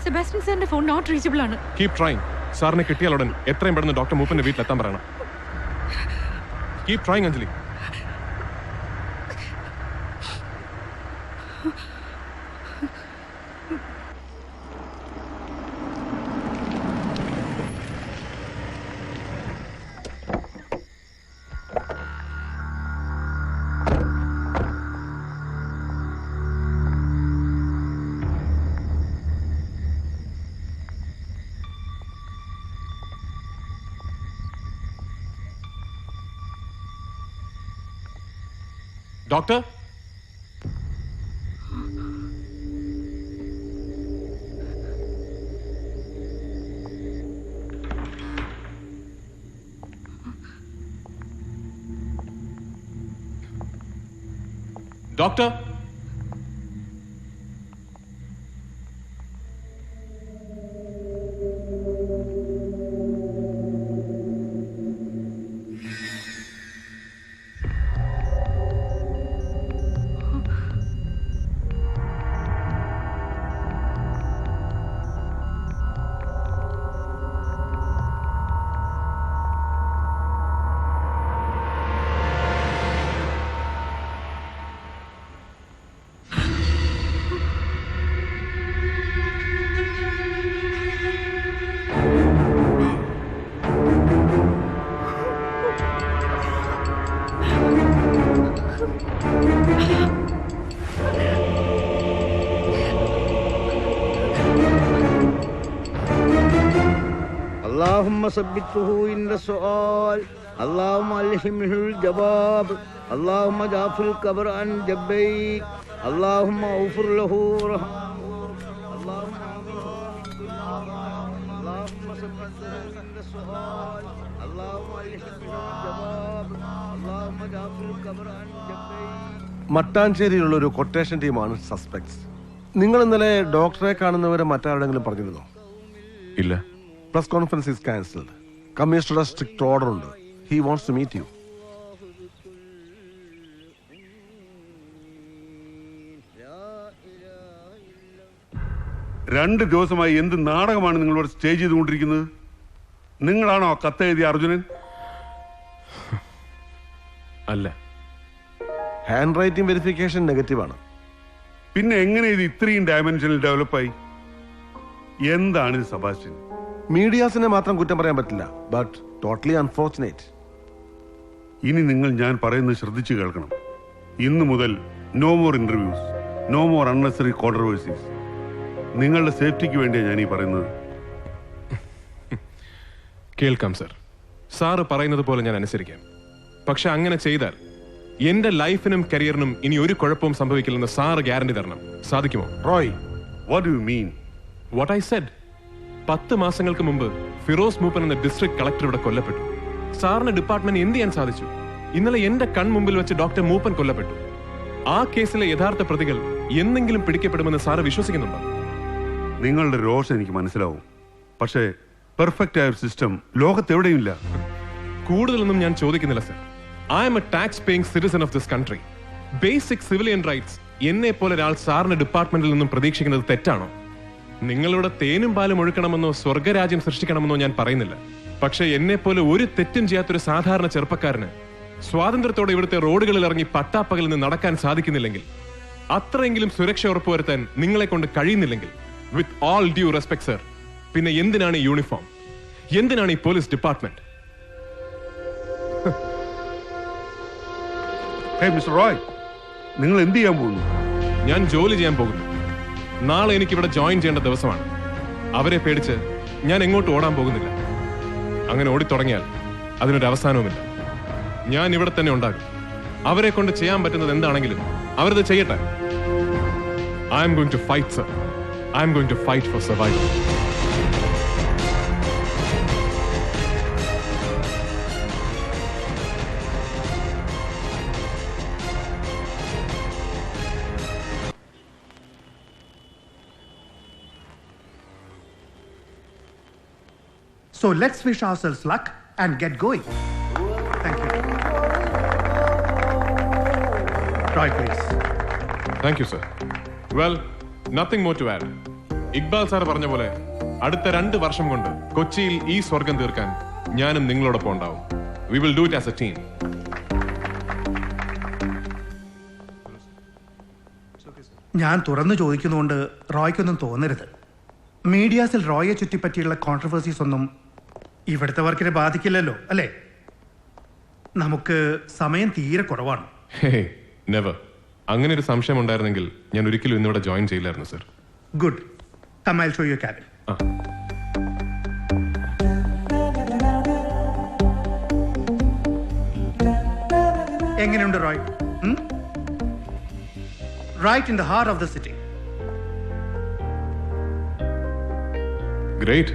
S4: സെബാസ്റ്റ്യൻ സാറിന്റെ ഫോൺ നോട്ട് റീച്ചബിൾ ആണ്.
S16: Keep trying. സാറിനെ കിട്ടിയാൽ ഉടൻ എത്രയും പെട്ടെന്ന് ഡോക്ടർ മൂപ്പന്റെ വീട്ടിലെത്താൻ പറയണം. Keep trying Anjali. Doctor, doctor,
S9: اللهم ثبته عند السؤال اللهم ألهمه الجواب اللهم جعف القبر عن جبيك اللهم اغفر له وارحمه اللهم ثبته عند السؤال اللهم ألهمه الجواب اللهم جعف القبر عن جبيك.
S20: മട്ടാഞ്ചേരിയിലുള്ള ഒരു കൊട്ടേഷൻ ടീമാണ് സസ്പെക്ട്സ്. നിങ്ങൾ ഇന്നലെ ഡോക്ടറെ കാണുന്നവരെ മറ്റാരുടെങ്കിലും പറഞ്ഞിരുന്നോ?
S16: ഇല്ല.
S20: Press conference is cancelled. കമ്മീഷണറുടെ സ്ട്രിക്റ്റ് ഓർഡർ ഉണ്ട്. He wants to meet you.
S14: രണ്ട് ദിവസമായി എന്ത് നാടകമാണ് നിങ്ങളോട് സ്റ്റേ ചെയ്തുകൊണ്ടിരിക്കുന്നത്? നിങ്ങളാണോ കത്തെഴുതിയ അർജുനൻ?
S16: അല്ല.
S20: ഹാൻഡ് റൈറ്റിംഗ് വെരിഫിക്കേഷൻ നെഗറ്റീവാണ്.
S14: പിന്നെ എങ്ങനെ ഇത് ഇത്രയും ഡയമെൻഷനിൽ ഡെവലപ്പായി? എന്താണ് ഇത് സെബാസ്റ്റ്യൻ?
S20: മീഡിയാസിനെ മാത്രം കുറ്റം പറയാൻ പറ്റില്ല. But totally unfortunate.
S14: ഇനി നിങ്ങൾ ഞാൻ പറയുന്നത് ശ്രദ്ധിച്ചു കേൾക്കണം. ഇന്നു മുതൽ no more interviews, no more unnecessary controversies. നിങ്ങളുടെ സേഫ്റ്റിക്ക് വേണ്ടിയാണ് ഞാൻ ഈ പറയുന്നത്.
S16: കേൾക്കാം സർ. സാറ് പറയുന്നത് പോലെ ഞാൻ അനുസരിക്കാം. പക്ഷെ അങ്ങനെ ചെയ്താൽ എന്റെ ലൈഫിനും കരിയറിനും ഇനി ഒരു കുഴപ്പവും സംഭവിക്കില്ലെന്ന് സാറ് ഗ്യാരണ്ടി തരണം. സാധിക്കുമോ?
S14: Roy, what do you mean?
S16: What I said. 10 മാസങ്ങൾക്ക് മുമ്പ് ഫിറോസ് മൂപ്പൻ എന്ന ഡിസ്ട്രിക്ട് കളക്ടർ ഇവിടെ കൊല്ലപ്പെട്ടു. സാറിന് ഡിപ്പാർട്ട്മെന്റ് എന്ത് ചെയ്യാൻ സാധിച്ചു? ഇന്നലെ എന്റെ കൺമുമ്പിൽ വെച്ച് ഡോക്ടർ മൂപ്പൻ കൊല്ലപ്പെട്ടു. ആ കേസിലെ യഥാർത്ഥ പ്രതികൾ എന്തെങ്കിലും പിടിക്കപ്പെടുമെന്ന് സാറ് വിശ്വസിക്കുന്നുണ്ടോ?
S14: നിങ്ങളുടെ രോഷം എനിക്ക് മനസ്സിലാവും. പക്ഷേ പെർഫെക്റ്റ് ആയ ഒരു സിസ്റ്റം ലോകത്തെവിടെയുമില്ല.
S16: കൂടുതലൊന്നും ഞാൻ ചോദിക്കുന്നില്ല sir. I M A tax paying citizen of this country. Basic civilian rights എന്നെ പോലെ ഒരാൾ സാറിന്റെ ഡിപ്പാർട്ട്മെന്റിൽ നിന്നും പ്രതീക്ഷിക്കുന്നത് തെറ്റാണോ? നിങ്ങളിവിടെ തേനും പാലും ഒഴുക്കണമെന്നോ സ്വർഗരാജ്യം സൃഷ്ടിക്കണമെന്നോ ഞാൻ പറയുന്നില്ല. പക്ഷെ എന്നെ പോലെ ഒരു തെറ്റും ചെയ്യാത്തൊരു സാധാരണ ചെറുപ്പക്കാരന് സ്വാതന്ത്ര്യത്തോടെ ഇവിടുത്തെ റോഡുകളിൽ ഇറങ്ങി പട്ടാപ്പകലിൽ നിന്ന് നടക്കാൻ സാധിക്കുന്നില്ലെങ്കിൽ, അത്രയെങ്കിലും സുരക്ഷ ഉറപ്പുവരുത്താൻ നിങ്ങളെ കൊണ്ട് കഴിയുന്നില്ലെങ്കിൽ, with all due respect sir, പിന്നെ എന്തിനാണ് ഈ യൂണിഫോം? എന്തിനാണ് ഈ പോലീസ് ഡിപ്പാർട്ട്മെന്റ്?
S14: മിസ്റ്റർ റോയ്, നിങ്ങൾ എന്ത് ചെയ്യാൻ പോകുന്നു?
S16: ഞാൻ ജോലി ചെയ്യാൻ പോകുന്നു. നാളെ എനിക്ക് ഇവിടെ ജോയിൻ ചെയ്യേണ്ട ദിവസമാണ്. അവരെ പേടിച്ച് ഞാൻ എങ്ങോട്ട് ഓടാൻ പോകുന്നില്ല. അങ്ങനെ ഓടിത്തുടങ്ങിയാൽ അതിനൊരു അവസാനവുമില്ല. ഞാൻ ഇവിടെ തന്നെ ഉണ്ടാകും. അവരെ കൊണ്ട് ചെയ്യാൻ പറ്റുന്നത് എന്താണെങ്കിലും അവരത് ചെയ്യട്ടെ. I'm going to fight sir. I'm going to fight for survival.
S18: So let's wish ourselves luck and get going. Thank you. Roy, please.
S16: Thank you sir. Well, nothing more to add. Iqbal sir പറഞ്ഞ പോലെ അടുത്ത 2 വർഷം കൊണ്ട് കൊച്ചിയിൽ ഈ സ്വർഗം തീർക്കാൻ ഞാനും നിങ്ങളോടൊപ്പം ഉണ്ടാവും. We will do it as A team.
S18: ഞാൻ തുറന്നു ചോദിക്കുന്നതുകൊണ്ട് റോയ്ക്കൊന്നും തോന്നരുത്. മീഡിയാസിൽ റോയെ ചുറ്റിപ്പറ്റിയുള്ള കോൺട്രവേഴ്സീസ് ഒന്നും ഇവിടുത്തെ വർക്കിനെ ബാധിക്കില്ലല്ലോ, അല്ലേ? നമുക്ക് സമയം തീരെ കുറവാണ്.
S16: നെവർ. അങ്ങനെ ഒരു സംശയം ഉണ്ടായിരുന്നെങ്കിൽ ഞാൻ ഒരിക്കലും ഇന്നിവിടെ ജോയിൻ ചെയ്യില്ലായിരുന്നു sir.
S18: Good. Come, I will show you cabin. എങ്ങനെയുണ്ട് Roy? Right in the heart of the city.
S16: Great.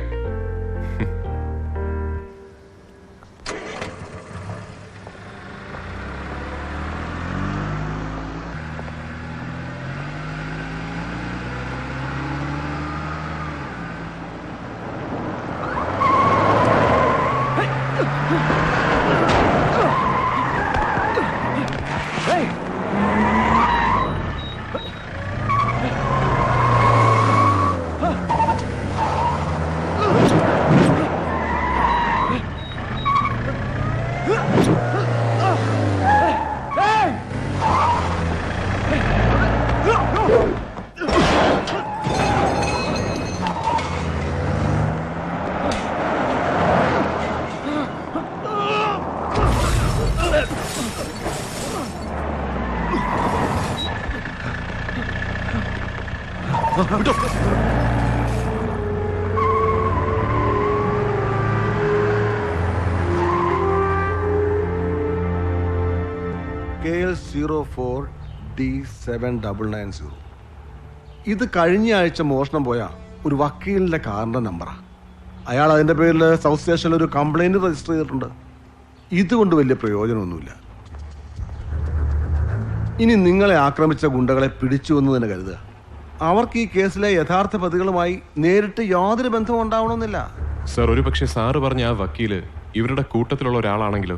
S20: KL04D7990. ഇത് കഴിഞ്ഞ ആഴ്ച മോഷണം പോയ ഒരു വക്കീലിന്റെ കാറിന്റെ നമ്പറാ. അയാൾ അതിന്റെ പേരിൽ സൗത്ത് സ്റ്റേഷനിൽ ഒരു കംപ്ലൈന്റ് രജിസ്റ്റർ ചെയ്തിട്ടുണ്ട്. ഇതുകൊണ്ട് വലിയ പ്രയോജനമൊന്നുമില്ല. ഇനി നിങ്ങളെ ആക്രമിച്ച ഗുണ്ടകളെ പിടിച്ചു എന്ന് തന്നെ കരുതുക. അവർക്ക് ഈ കേസിലെ യഥാർത്ഥ പ്രതികളുമായി നേരിട്ട് യാതൊരു ബന്ധവും ഉണ്ടാവണമെന്നില്ല.
S16: സർ, ഒരു പക്ഷേ സാറ് പറഞ്ഞ ആ വക്കീല് ഇവരുടെ കൂട്ടത്തിലുള്ള ഒരാളാണെങ്കിലോ?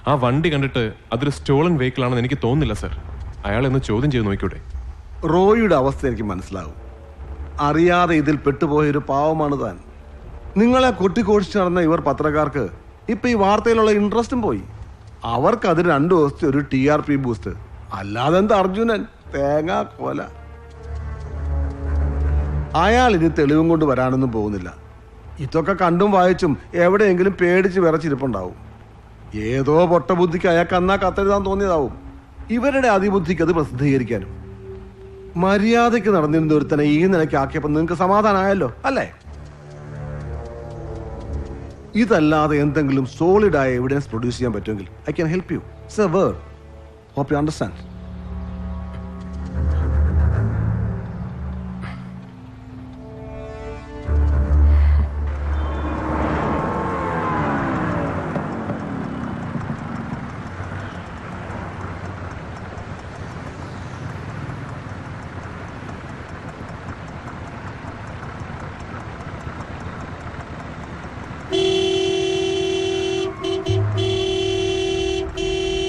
S16: ആ വണ്ടി കണ്ടിട്ട് അതൊരു സ്റ്റോളൻ വെഹിക്കിൾ ആണെന്ന് എനിക്ക് തോന്നുന്നില്ല സർ. അയാളെ ഒന്ന് ചോദ്യം ചെയ്ത് നോക്കിക്കൂടെ?
S20: റോയിയുടെ അവസ്ഥ എനിക്ക് മനസ്സിലാവും. അറിയാതെ ഇതിൽ പെട്ടുപോയൊരു പാവമാണ് താൻ. നിങ്ങളെ കൊട്ടിക്കോടിച്ച് നടന്ന ഇവർ പത്രക്കാർക്ക് ഇപ്പൊ ഈ വാർത്തയിലുള്ള ഇൻട്രസ്റ്റും പോയി. അവർക്ക് അതിന് 2 ദിവസത്തെ ഒരു TRP ബൂസ്റ്റ്. അല്ലാതെ എന്താ അർജുനൻ തേങ്ങാ കോല. അയാൾ ഇനി തെളിവും കൊണ്ട് വരാനൊന്നും പോകുന്നില്ല. ഇതൊക്കെ കണ്ടും വായിച്ചും എവിടെയെങ്കിലും പേടിച്ച് വിറച്ചിരിപ്പുണ്ടാവും. ഏതോ പൊട്ടബുദ്ധിക്ക് അയാൾക്ക് അന്നാ കത്തെഴുതാൻ തോന്നിയതാവും. ഇവരുടെ അതിബുദ്ധിക്ക് അത് പ്രസിദ്ധീകരിക്കാനും. മര്യാദയ്ക്ക് നടന്നിരുന്ന ഒരുത്തനെ ഈ നിലയ്ക്ക് ആക്കിയപ്പോൾ നിങ്ങൾക്ക് സമാധാനമായല്ലോ അല്ലേ? ഇതല്ലാതെ എന്തെങ്കിലും സോളിഡായ എവിഡൻസ് പ്രൊഡ്യൂസ് ചെയ്യാൻ പറ്റുമെങ്കിൽ I can help you. Sir, hope you understand.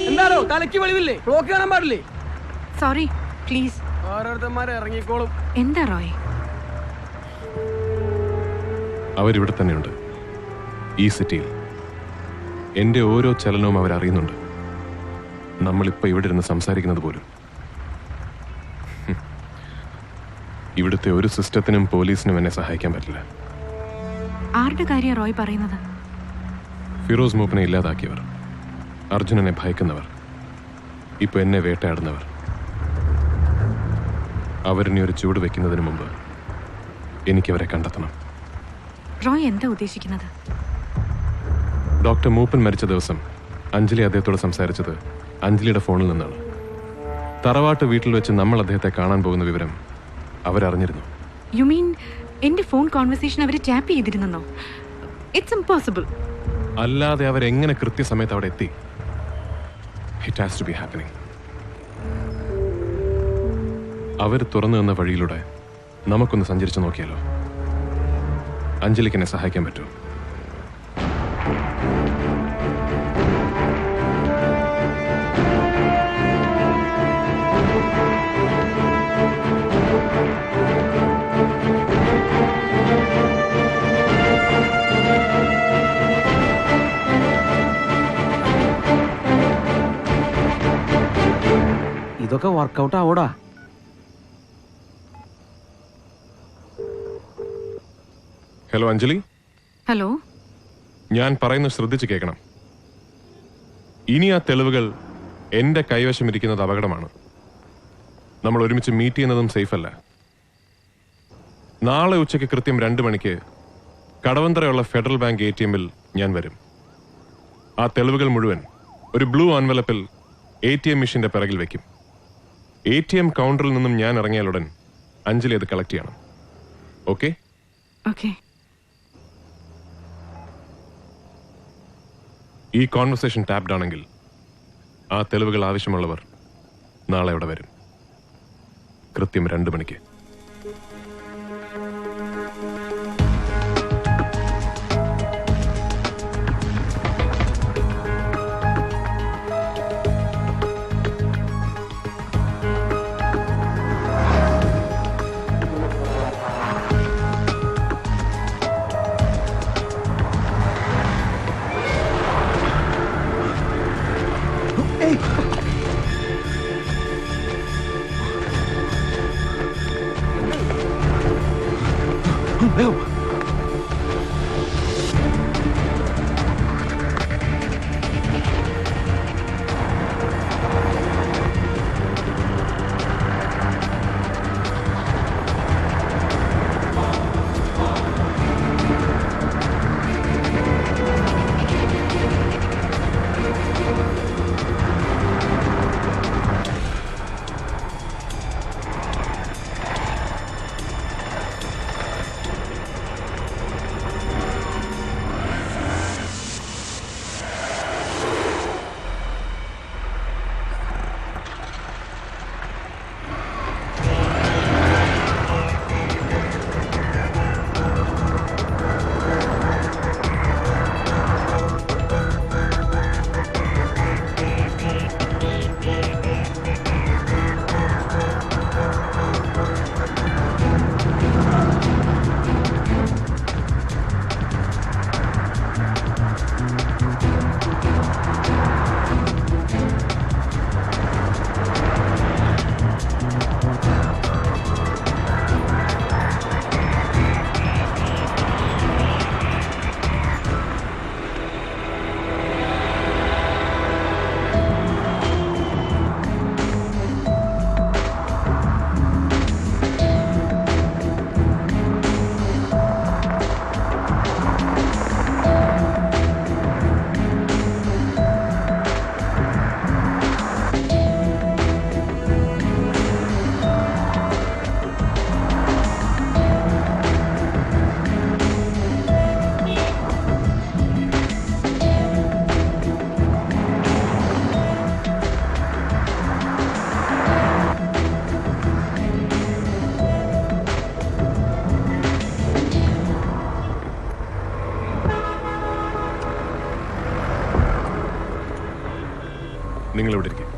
S19: എന്താണോ തലയ്ക്ക് വെളിവില്ലേ? ക്ലോക്ക് കാണാൻ പാടില്ലേ?
S4: Sorry, please.
S19: ഓരോരുത്തന്മാരെ ഇറങ്ങിക്കോളും.
S4: എന്താ റോയ്?
S16: അവരിവിടെ തന്നെയുണ്ട്, ഈ സിറ്റിയിൽ. എൻ്റെ ഓരോ ചലനവും അവരറിയുന്നുണ്ട്. നമ്മളിപ്പോൾ ഇവിടെ ഇരുന്ന് സംസാരിക്കുന്നത് പോലും. ഇവിടുത്തെ ഒരു സിസ്റ്റത്തിനും പോലീസിനും എന്നെ സഹായിക്കാൻ പറ്റില്ല.
S4: ആരുടെ കാര്യം റോയ് പറയുന്നത്?
S16: ഫിറോസ് മൂപ്പനെ ഇല്ലാതാക്കിയവർ, അർജുനനെ ഭയക്കുന്നവർ, ഇപ്പൊ എന്നെ വേട്ടയാടുന്നവർ. അവരിനി ഒരു ചൂട് വെക്കുന്നതിന് മുമ്പ് എനിക്കവരെ കണ്ടെത്തണം.
S4: റോയ് എന്താ ഉദ്ദേശിക്കുന്നത്?
S16: ഡോക്ടർ മൂപ്പൻ മരിച്ച ദിവസം അഞ്ജലി അദ്ദേഹത്തോട് സംസാരിച്ചത് അഞ്ജലിയുടെ ഫോണിൽ നിന്നാണ്. തറവാട്ട് വീട്ടിൽ വെച്ച് നമ്മൾ അദ്ദേഹത്തെ കാണാൻ പോകുന്ന വിവരം അവരറിഞ്ഞിരുന്നു.
S4: യു മീൻ എന്റെ ഫോൺ കോൺവെർസേഷൻ അവർ ടാപ്പ് ചെയ്തിരുന്നോ? It's impossible.
S16: അല്ലാതെ അവരെങ്ങനെ കൃത്യസമയത്ത് അവിടെ എത്തി? It has to be happening. അവർ തുറന്നു നിന്ന വഴിയിലൂടെ നമുക്കൊന്ന് സഞ്ചരിച്ചു നോക്കിയാലോ? അഞ്ജലിക്ക് എന്നെ സഹായിക്കാൻ പറ്റുമോ?
S17: ഇതൊക്കെ വർക്കൗട്ട് ആവോടാ.
S16: ഹലോ അഞ്ജലി.
S4: ഹലോ.
S16: ഞാൻ പറയുന്നത് ശ്രദ്ധിച്ച് കേൾക്കണം. ഇനി ആ തെളിവുകൾ എന്റെ കൈവശം ഇരിക്കുന്നത് അപകടമാണ്. നമ്മൾ ഒരുമിച്ച് മീറ്റ് ചെയ്യുന്നതും സേഫ് അല്ല. നാളെ ഉച്ചയ്ക്ക് കൃത്യം 2 മണിക്ക് കടവന്തറയുള്ള ഫെഡറൽ ബാങ്ക് ATM-ൽ ഞാൻ വരും. ആ തെളിവുകൾ മുഴുവൻ ഒരു ബ്ലൂ എൻവലപ്പിൽ ATM മെഷീന്റെ പിറകിൽ വെക്കും. ATM കൗണ്ടറിൽ നിന്നും ഞാൻ ഇറങ്ങിയാലുടൻ അഞ്ജലി അത് കളക്ട് ചെയ്യണം. ഓക്കെ?
S4: ഓക്കെ.
S16: ഈ കോൺവെർസേഷൻ ടാപ്ഡ് ആണെങ്കിൽ ആ തെളിവുകൾ ആവശ്യമുള്ളവർ നാളെ ഇവിടെ വരും, കൃത്യം 2 മണിക്ക്. ഇവിടെ ഇരിക്കും.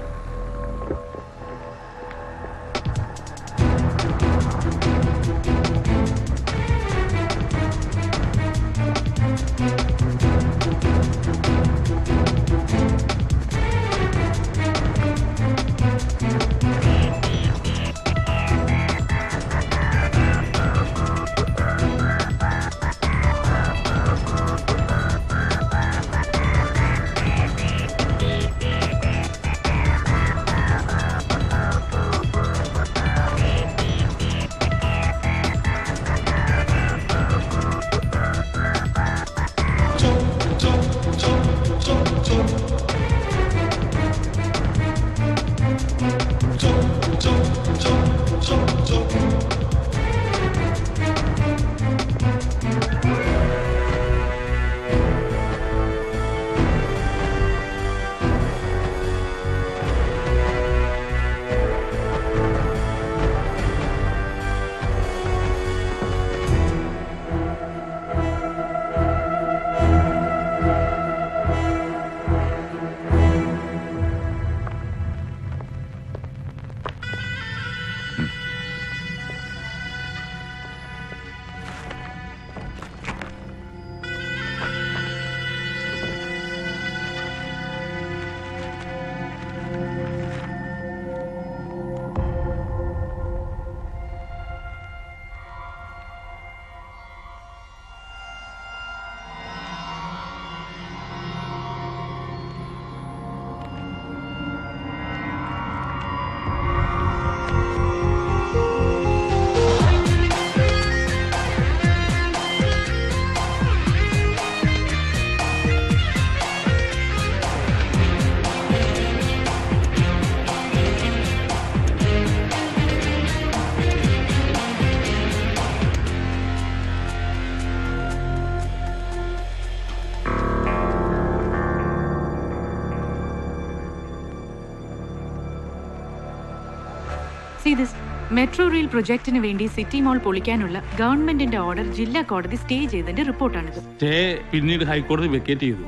S4: മെട്രോ റെയിൽ പ്രൊജക്ടിന് വേണ്ടി സിറ്റി മോൾ പൊളിക്കാനുള്ള ഗവൺമെന്റിന്റെ ഓർഡർ ജില്ലാ കോടതി സ്റ്റേ ചെയ്തതിന്റെ റിപ്പോർട്ടാണിത്.
S5: സ്റ്റേ പിന്നീട് ഹൈക്കോടതി വെക്കേറ്റ് ചെയ്തു.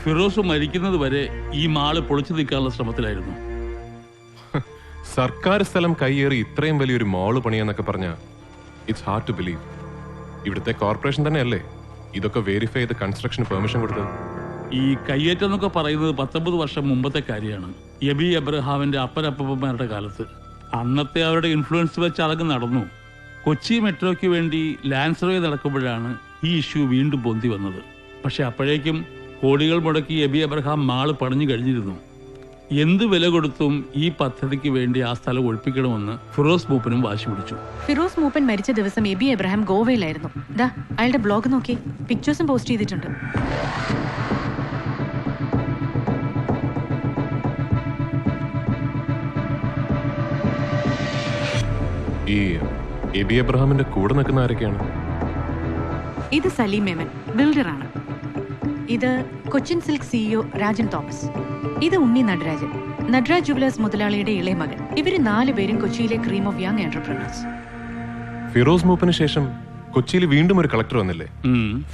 S5: ഫിറോസ് മരിക്കുന്നത് വരെ ഈ മാള് പൊളിച്ചു നീക്കാനുള്ള ശ്രമത്തിലായിരുന്നു.
S16: സർക്കാർ സ്ഥലം കയ്യേറി ഇത്രയും വലിയൊരു മോള് പണിയാന്നൊക്കെ പറഞ്ഞ ഇറ്റ്സ് ഹാർഡ് ടു ബിലീവ്. ഇവിടുത്തെ കോർപ്പറേഷൻ തന്നെയല്ലേ ഇതൊക്കെ വെരിഫൈ ചെയ്ത് കൺസ്ട്രക്ഷൻ പെർമിഷൻ കൊടുത്തത്?
S5: ഈ കയ്യേറ്റം എന്നൊക്കെ പറയുന്നത് 19 വർഷം മുമ്പത്തെ കാര്യമാണ്. എബി എബ്രഹാമിന്റെ അപ്പനപ്പന്മാരുടെ കാലത്ത്. അന്നത്തെ അവരുടെ ഇൻഫ്ലുവൻസ് വെച്ച് അതൊക്കെ നടന്നു. കൊച്ചി മെട്രോയ്ക്ക് വേണ്ടി ലാൻഡ് സർവേ നടക്കുമ്പോഴാണ് ഈ ഇഷ്യൂ വീണ്ടും പൊന്തി വന്നത്. പക്ഷെ അപ്പോഴേക്കും കോടികൾ മുടക്കി എബി എബ്രഹാം മാള് പണിഞ്ഞു കഴിഞ്ഞിരുന്നു. എന്ത് വില കൊടുത്തും ഈ പദ്ധതിക്ക് വേണ്ടി ആ സ്ഥലം ഒഴിപ്പിക്കണമെന്ന് ഫിറോസ് മൂപ്പനും വാശി പിടിച്ചു.
S4: ഫിറോസ് മൂപ്പൻ മരിച്ച ദിവസം എബി എബ്രഹാം ഗോവയിലായിരുന്നു. ദാ അയാളുടെ ബ്ലോഗ് നോക്കി, പിക്ചേഴ്സും പോസ്റ്റ് ചെയ്തിട്ടുണ്ട്.
S16: ഈ എബി എബ്രഹാമിന്റെ കൂടെ നിൽക്കുന്ന ആരൊക്കെയാണ്?
S4: ഇത് സലീം മേമൻ, ബിൽഡറാണ്. ഇത് Cochin silk CEO Rajan Thomas. ഇത് ഉണ്ണി നടരാജൻ, നടരാജ് ജുവലേഴ്സ് മുതലാളിയുടെ ഇളയ മകൻ. ഇവര് 4 പേരും കൊച്ചിയിലെ cream of young entrepreneurs.
S16: Firoz മൂപ്പന് ശേഷം കൊച്ചിയിൽ വീണ്ടും ഒരു കളക്ടർ വന്നില്ലേ?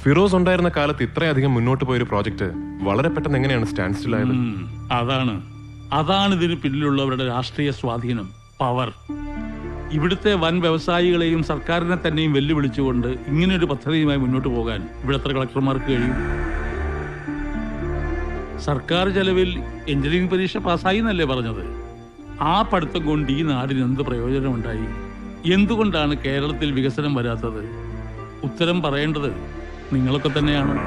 S16: ഫിറോസ് ഉണ്ടായിരുന്ന കാലത്ത് ഇത്രയധികം മുന്നോട്ട് പോയൊരു പ്രോജക്ട് വളരെ പെട്ടെന്ന് എങ്ങനെയാണ് സ്റ്റാൻഡ് സ്റ്റിൽ ആയത്?
S5: അതാണ് ഇതിന് പിന്നിലുള്ളവരുടെ രാഷ്ട്രീയ സ്വാധീനം, പവർ. ഇവിടുത്തെ വൻ വ്യവസായികളെയും സർക്കാരിനെ തന്നെയും വെല്ലുവിളിച്ചുകൊണ്ട് ഇങ്ങനെയൊരു പദ്ധതിയുമായി മുന്നോട്ട് പോകാൻ ഇവിടുത്തെ കളക്ടർമാർക്ക് കഴിയും. സർക്കാർ ചെലവിൽ എഞ്ചിനീയറിംഗ് പരീക്ഷ പാസ്സായി എന്നല്ലേ പറഞ്ഞത്? ആ പഠിത്തം കൊണ്ട് ഈ നാടിന് എന്ത് പ്രയോജനമുണ്ടായി? എന്തുകൊണ്ടാണ് കേരളത്തിൽ വികസനം വരാത്തത്? ഉത്തരം പറയേണ്ടത് നിങ്ങളൊക്കെ തന്നെയാണ്.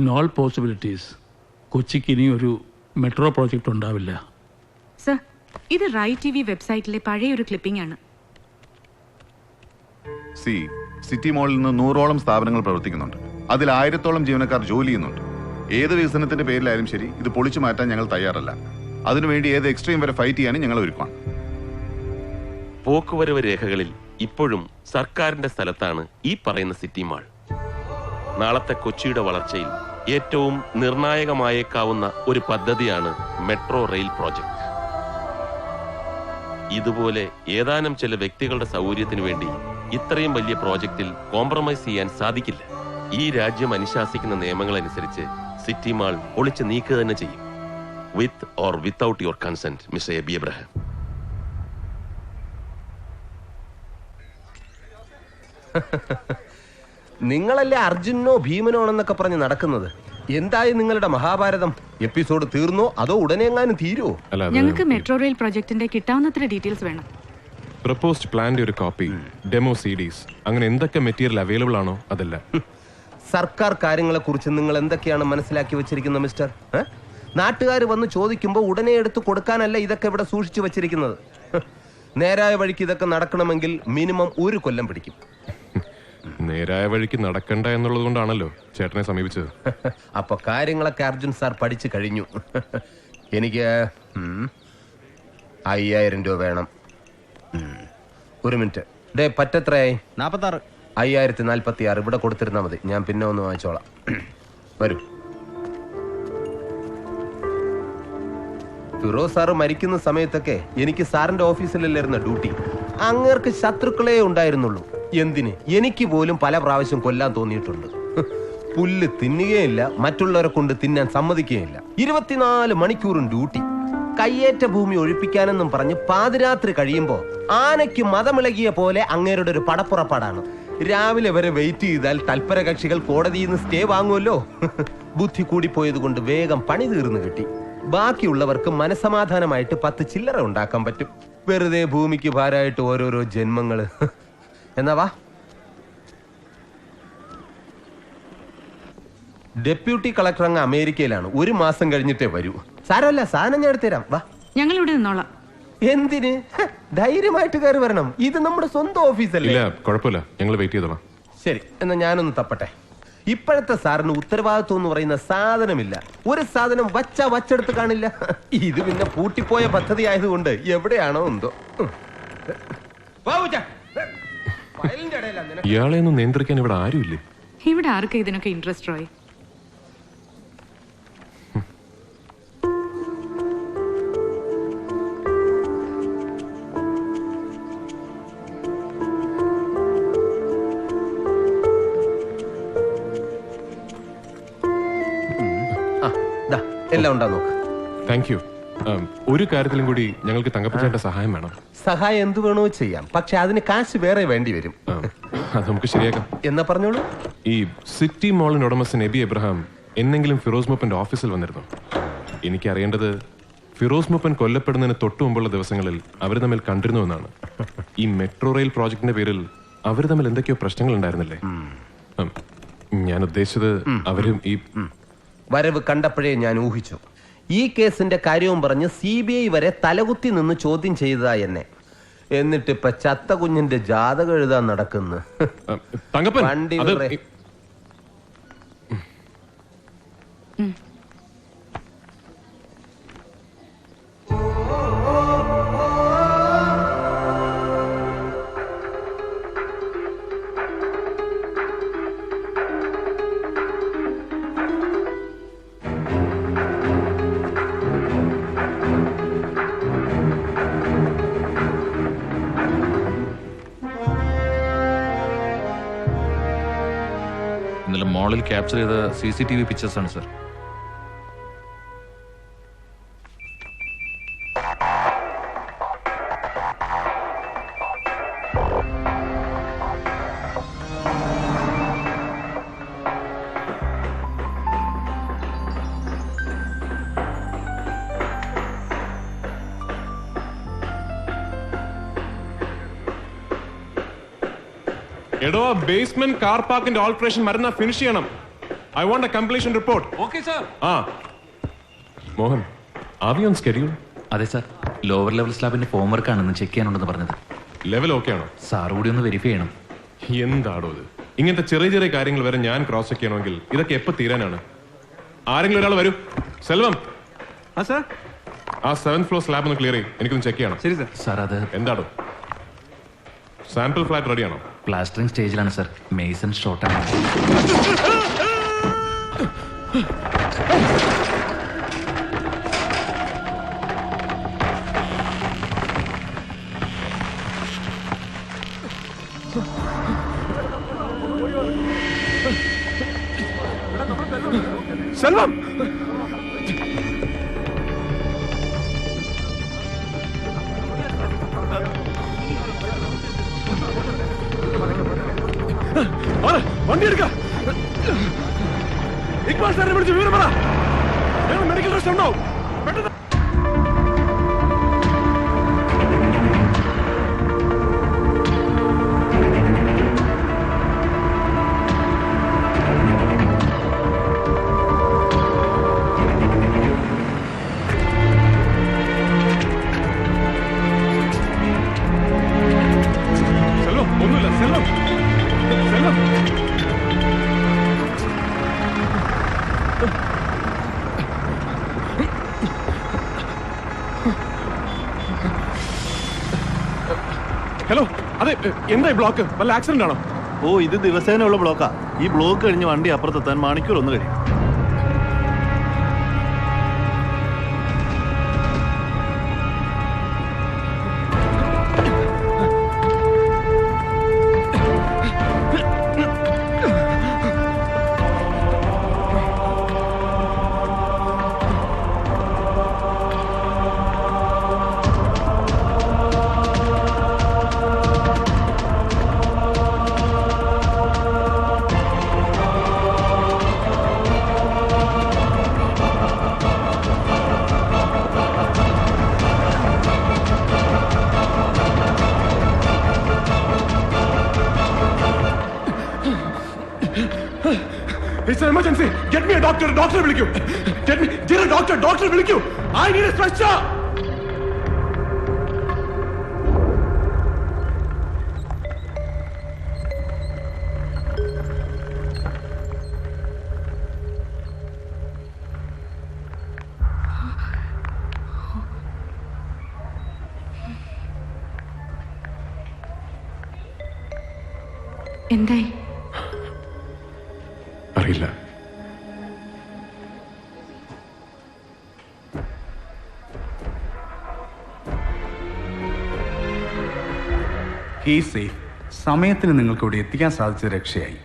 S5: ഇൻ ഓൾ പോസിബിലിറ്റീസ് കൊച്ചിക്ക് ഇനി ഒരു മെട്രോ പ്രോജക്റ്റ് ഉണ്ടാവില്ല.
S4: സർ, ഇത് റൈ ടിവി വെബ്സൈറ്റിലെ പഴയ ഒരു ക്ലിപ്പിംഗ് ആണ്.
S13: സിറ്റി മോളിൽ നിന്ന് 100ഓളം സ്ഥാപനങ്ങൾ പ്രവർത്തിക്കുന്നുണ്ട്. അതിൽ 1000ഓളം ജീവനക്കാർ ജോലി ചെയ്യുന്നുണ്ട്. ഏത് വികസനത്തിന്റെ പേരിലായാലും ശരി, ഇത് പൊളിച്ചു മാറ്റാൻ ഞങ്ങൾ തയ്യാറല്ല. അതിനുവേണ്ടി ഏത് എക്സ്ട്രീം വരെ ഫൈറ്റ് ചെയ്യാനും ഞങ്ങൾ ഒരുക്കണം.
S2: പോക്കുവരവ് രേഖകളിൽ ഇപ്പോഴും സർക്കാരിന്റെ സ്ഥലത്താണ് ഈ പറയുന്ന സിറ്റി മാൾ. നാളത്തെ കൊച്ചിയുടെ വളർച്ചയിൽ ഏറ്റവും നിർണായകമായേക്കാവുന്ന ഒരു പദ്ധതിയാണ് മെട്രോ റെയിൽ പ്രോജക്ട്. ഇതുപോലെ ഏതാനും ചില വ്യക്തികളുടെ സൗകര്യത്തിനു വേണ്ടി ഇത്രയും വലിയ പ്രോജക്റ്റിൽ കോംപ്രമൈസ് ചെയ്യാൻ സാധിക്കില്ല. ഈ രാജ്യം അനുശാസിക്കുന്ന നിയമങ്ങൾ അനുസരിച്ച് സിറ്റി മാൾ ഒളിച്ച് നീക്കുക തന്നെ ചെയ്യും. With or without your consent, mister Aby Abraham.
S3: നിങ്ങളല്ലേ അർജുനോ ഭീമനോ ആണെന്നൊക്കെ പറഞ്ഞ് നടക്കുന്നത്? എന്തായി നിങ്ങളുടെ മഹാഭാരതം? എപ്പിസോഡ് തീർന്നോ അതോ ഉടനെ എങ്ങാനും തീരുമോ?
S4: ഞങ്ങൾക്ക് മെട്രോ റെയിൽ പ്രൊജക്ടിന്റെ കിട്ടാവുന്നത്ര ഡീറ്റെയിൽസ് വേണം.
S16: പ്രപ്പോസ്ഡ് പ്ലാന്റെ ഒരു കോപ്പി, ഡെമോ CDs, അങ്ങനെ എന്തൊക്കെ മെറ്റീരിയൽ അവൈലബിൾ ആണോ അതെല്ലാം.
S3: സർക്കാർ കാര്യങ്ങളെ കുറിച്ച് നിങ്ങൾ എന്തൊക്കെയാണ് മനസ്സിലാക്കി വെച്ചിരിക്കുന്നത് മിസ്റ്റർ? നാട്ടുകാർ വന്ന് ചോദിക്കുമ്പോൾ ഉടനെ എടുത്ത് കൊടുക്കാനല്ല ഇതൊക്കെ ഇവിടെ സൂക്ഷിച്ചു വെച്ചിരിക്കുന്നത്. നേരായ വഴിക്ക് ഇതൊക്കെ നടക്കണമെങ്കിൽ മിനിമം 1 കൊല്ലം പിടിക്കും.
S16: നേരായ വഴിക്ക് നടക്കണ്ട എന്നുള്ളത് കൊണ്ടാണല്ലോ ചേട്ടനെ സമീപിച്ചത്.
S3: അപ്പൊ കാര്യങ്ങളൊക്കെ അർജുൻ സാർ പഠിച്ചു കഴിഞ്ഞു. എനിക്ക് 5000 രൂപ വേണം. ഒരു മിനിറ്റ്. ഡേ പറ്റെത്രയായി?
S17: 46.
S3: 5046 ഇവിടെ കൊടുത്തിരുന്നാ മതി. ഞാൻ പിന്നെ ഒന്ന് വാങ്ങിച്ചോളാം. വരൂ. ഫിറോസ് സാറ് മരിക്കുന്ന സമയത്തൊക്കെ എനിക്ക് സാറിന്റെ ഓഫീസിലല്ലായിരുന്ന ഡ്യൂട്ടി. അങ്ങേർക്ക് ശത്രുക്കളെ ഉണ്ടായിരുന്നുള്ളൂ. എന്തിന്? എനിക്ക് പോലും പല പ്രാവശ്യം കൊല്ലാൻ തോന്നിയിട്ടുണ്ട്. പുല്ല് തിന്നുകയില്ല, മറ്റുള്ളവരെ കൊണ്ട് തിന്നാൻ സമ്മതിക്കുകയില്ല. 24 മണിക്കൂറും ഡ്യൂട്ടി. കയ്യേറ്റ ഭൂമി ഒഴിപ്പിക്കാനെന്നും പറഞ്ഞ് പാതിരാത്രി കഴിയുമ്പോ ആനയ്ക്ക് മതമിളകിയ പോലെ അങ്ങേരുടെ ഒരു പടപ്പുറപ്പാടാണ്. രാവിലെ വരെ വെയിറ്റ് ചെയ്താൽ തൽപര കക്ഷികൾ കോടതിയിൽ നിന്ന് സ്റ്റേ വാങ്ങുമല്ലോ. ബുദ്ധി കൂടിപ്പോയത് കൊണ്ട് വേഗം പണി തീർന്നു കിട്ടി. ബാക്കിയുള്ളവർക്ക് മനസമാധാനമായിട്ട് 10 ചില്ലറ ഉണ്ടാക്കാൻ പറ്റും. വെറുതെ ഭൂമിക്ക് ഭാരമായിട്ട് ഓരോരോ ജന്മങ്ങള്. എന്നാ വാ. ഡെപ്യൂട്ടി കളക്ടർ അങ്ങ് അമേരിക്കയിലാണ്. 1 മാസം കഴിഞ്ഞിട്ടേ വരൂ. സാരമല്ല, സാധനം ഞാൻ എടുത്തുതരാം. വാ.
S4: ഞങ്ങൾ ഇവിടെ നിന്നോളാം.
S3: എന്തിന്? ധൈര്യമായിട്ട് കയറി വരണം. ഇത് നമ്മുടെ സ്വന്തം ഓഫീസല്ലേ.
S16: ഇല്ല, കുഴപ്പമില്ല, ഞങ്ങൾ വെയിറ്റ് ചെയ്തോളാം.
S3: ശരി, എന്നാ ഞാനൊന്ന് തപ്പട്ടെ. ഇപ്പോഴത്തെ സാറിന് ഉത്തരവാദിത്വം എന്ന് പറയുന്ന സാധനമില്ല. ഒരു സാധനം വച്ചെടുത്ത് കാണില്ല. ഇത് പിന്നെ പൂട്ടിപ്പോയ പദ്ധതി ആയതുകൊണ്ട് എവിടെയാണോ എന്തോ.
S16: ഇയാളെ ഒന്നും നിയന്ത്രിക്കാൻ ഇവിടെ ആരുമില്ലേ?
S4: ഇവിടെ ആർക്കും ഇതിനൊക്കെ ഇൻട്രസ്റ്റ് റോയ്?
S3: എല്ലാം ഉണ്ടാ നോക്ക്.
S16: Thank you. ഒരു കാര്യത്തിലും കൂടി ഞങ്ങൾക്ക് തങ്കപ്പച്ചേട്ട സഹായം വേണം.
S3: സഹായം എന്ത് വേണോ ചെയ്യാം, പക്ഷെ അതിന് കാശ് വേറെ വേണ്ടി വരും.
S16: അത് നമുക്ക് ശരിയാക്കാം.
S3: എന്നാ പറഞ്ഞോളൂ.
S16: ഈ സിറ്റി മോളിന് ഉടമസ്ഥൻ എബി എബ്രഹാം എന്നെങ്കിലും ഫിറോസ് മൂപ്പന്റെ ഓഫീസിൽ വന്നിരുന്നു? എനിക്കറിയേണ്ടത് ഫിറോസ് മൂപ്പൻ കൊല്ലപ്പെടുന്നതിന് തൊട്ടു മുമ്പുള്ള ദിവസങ്ങളിൽ അവർ തമ്മിൽ കണ്ടിരുന്നു എന്നാണ്. ഈ മെട്രോ റെയിൽ പ്രോജക്ടിന്റെ പേരിൽ അവർ തമ്മിൽ എന്തൊക്കെയോ പ്രശ്നങ്ങൾ ഉണ്ടായിരുന്നില്ലേ? ഞാൻ ഉദ്ദേശിച്ചത് അവരും ഈ
S3: വരവ് കണ്ടപ്പോഴേ ഞാൻ ഊഹിച്ചു. ഈ കേസിന്റെ കാര്യവും പറഞ്ഞ് CBI വരെ തലകുത്തി നിന്ന് ചോദ്യം ചെയ്തതാ എന്നെ. എന്നിട്ടിപ്പ ചത്ത കുഞ്ഞിന്റെ ജാതകം എഴുതാൻ നടക്കുന്നു. വണ്ടി
S11: ഇന്നലെ മോളിൽ ക്യാപ്ചർ ചെയ്ത CCTV പിക്ചേഴ്സ് ആണ് സർ.
S16: എടോ, ബേസ്മെന്റ് കാർ പാർക്കിന്റെ ഓൾട്രേഷൻ മരുന്ന് ഫിനിഷ് ചെയ്യണം. I want a completion report.
S11: Okay sir.
S16: Mohan, are you on schedule?
S11: അതെ സർ, ലോവർ ലെവൽ സ്ലാബിന്റെ ഫോം വർക്ക് ആണെന്ന് ചെക്ക് ചെയ്യാനുണ്ടെന്ന് പറഞ്ഞത്.
S16: ലെവൽ ഓക്കെ ആണോ?
S11: സാർ കൂടി ഒന്ന് വെരിഫൈ ചെയ്യണം.
S16: എന്താടോ ഇത്? ഇങ്ങനത്തെ ചെറിയ ചെറിയ കാര്യങ്ങൾ വരെ ഞാൻ ക്രോസ് ചെക്ക് ചെയ്യണമെങ്കിൽ ഇതൊക്കെ എപ്പോ തീരാനാണ്? ആരെങ്കിലും ഒരാൾ വരൂ. സെൽവം, ആ 7th ഫ്ലോർ സ്ലാബ് ഒന്ന് ക്ലിയർ ചെയ്യും. എനിക്കൊന്ന് ചെക്ക് ചെയ്യണം.
S11: ശരി സർ. സാർ അത്
S16: എന്താടോ? സാമ്പിൾ ഫ്ലാറ്റ് റെഡിയാണോ?
S11: പ്ലാസ്റ്ററിംഗ് സ്റ്റേജിലാണ് സർ. മേസൺ ഷോർട്ടാണ്.
S20: സെൽവം വണ്ടി എടുക്ക. ഇക്ബാൽ സാറിനെ വിളിച്ച് വിവരം പറ. ഞങ്ങൾ മെഡിക്കൽ റെസ്റ്റ് ഉണ്ടാവും. പെട്ടെന്ന് സെൽവം, ഒന്നുമില്ല. സെൽവം, സെൽവം. ഹലോ, അതെ, എന്തായി ബ്ലോക്ക്? വല്ല ആക്സിഡന്റ് ആണോ?
S21: ഓ, ഇത് ദിവസേനയുള്ള ബ്ലോക്കാ. ഈ ബ്ലോക്ക് കഴിഞ്ഞ് വണ്ടി അപ്പുറത്തെത്താൻ മണിക്കൂർ ഒന്ന് കഴിയും.
S20: It's an emergency. Get me a doctor. Doctor വിളിക്കൂ. Get me. Dear doctor. Doctor വിളിക്കൂ. I need a stretcher.
S4: എന്തായി?
S16: അറിയില്ല.
S6: He safe. സമയത്തിന് നിങ്ങൾക്ക് ഇവിടെ എത്തിക്കാൻ സാധിച്ചത് രക്ഷയായി.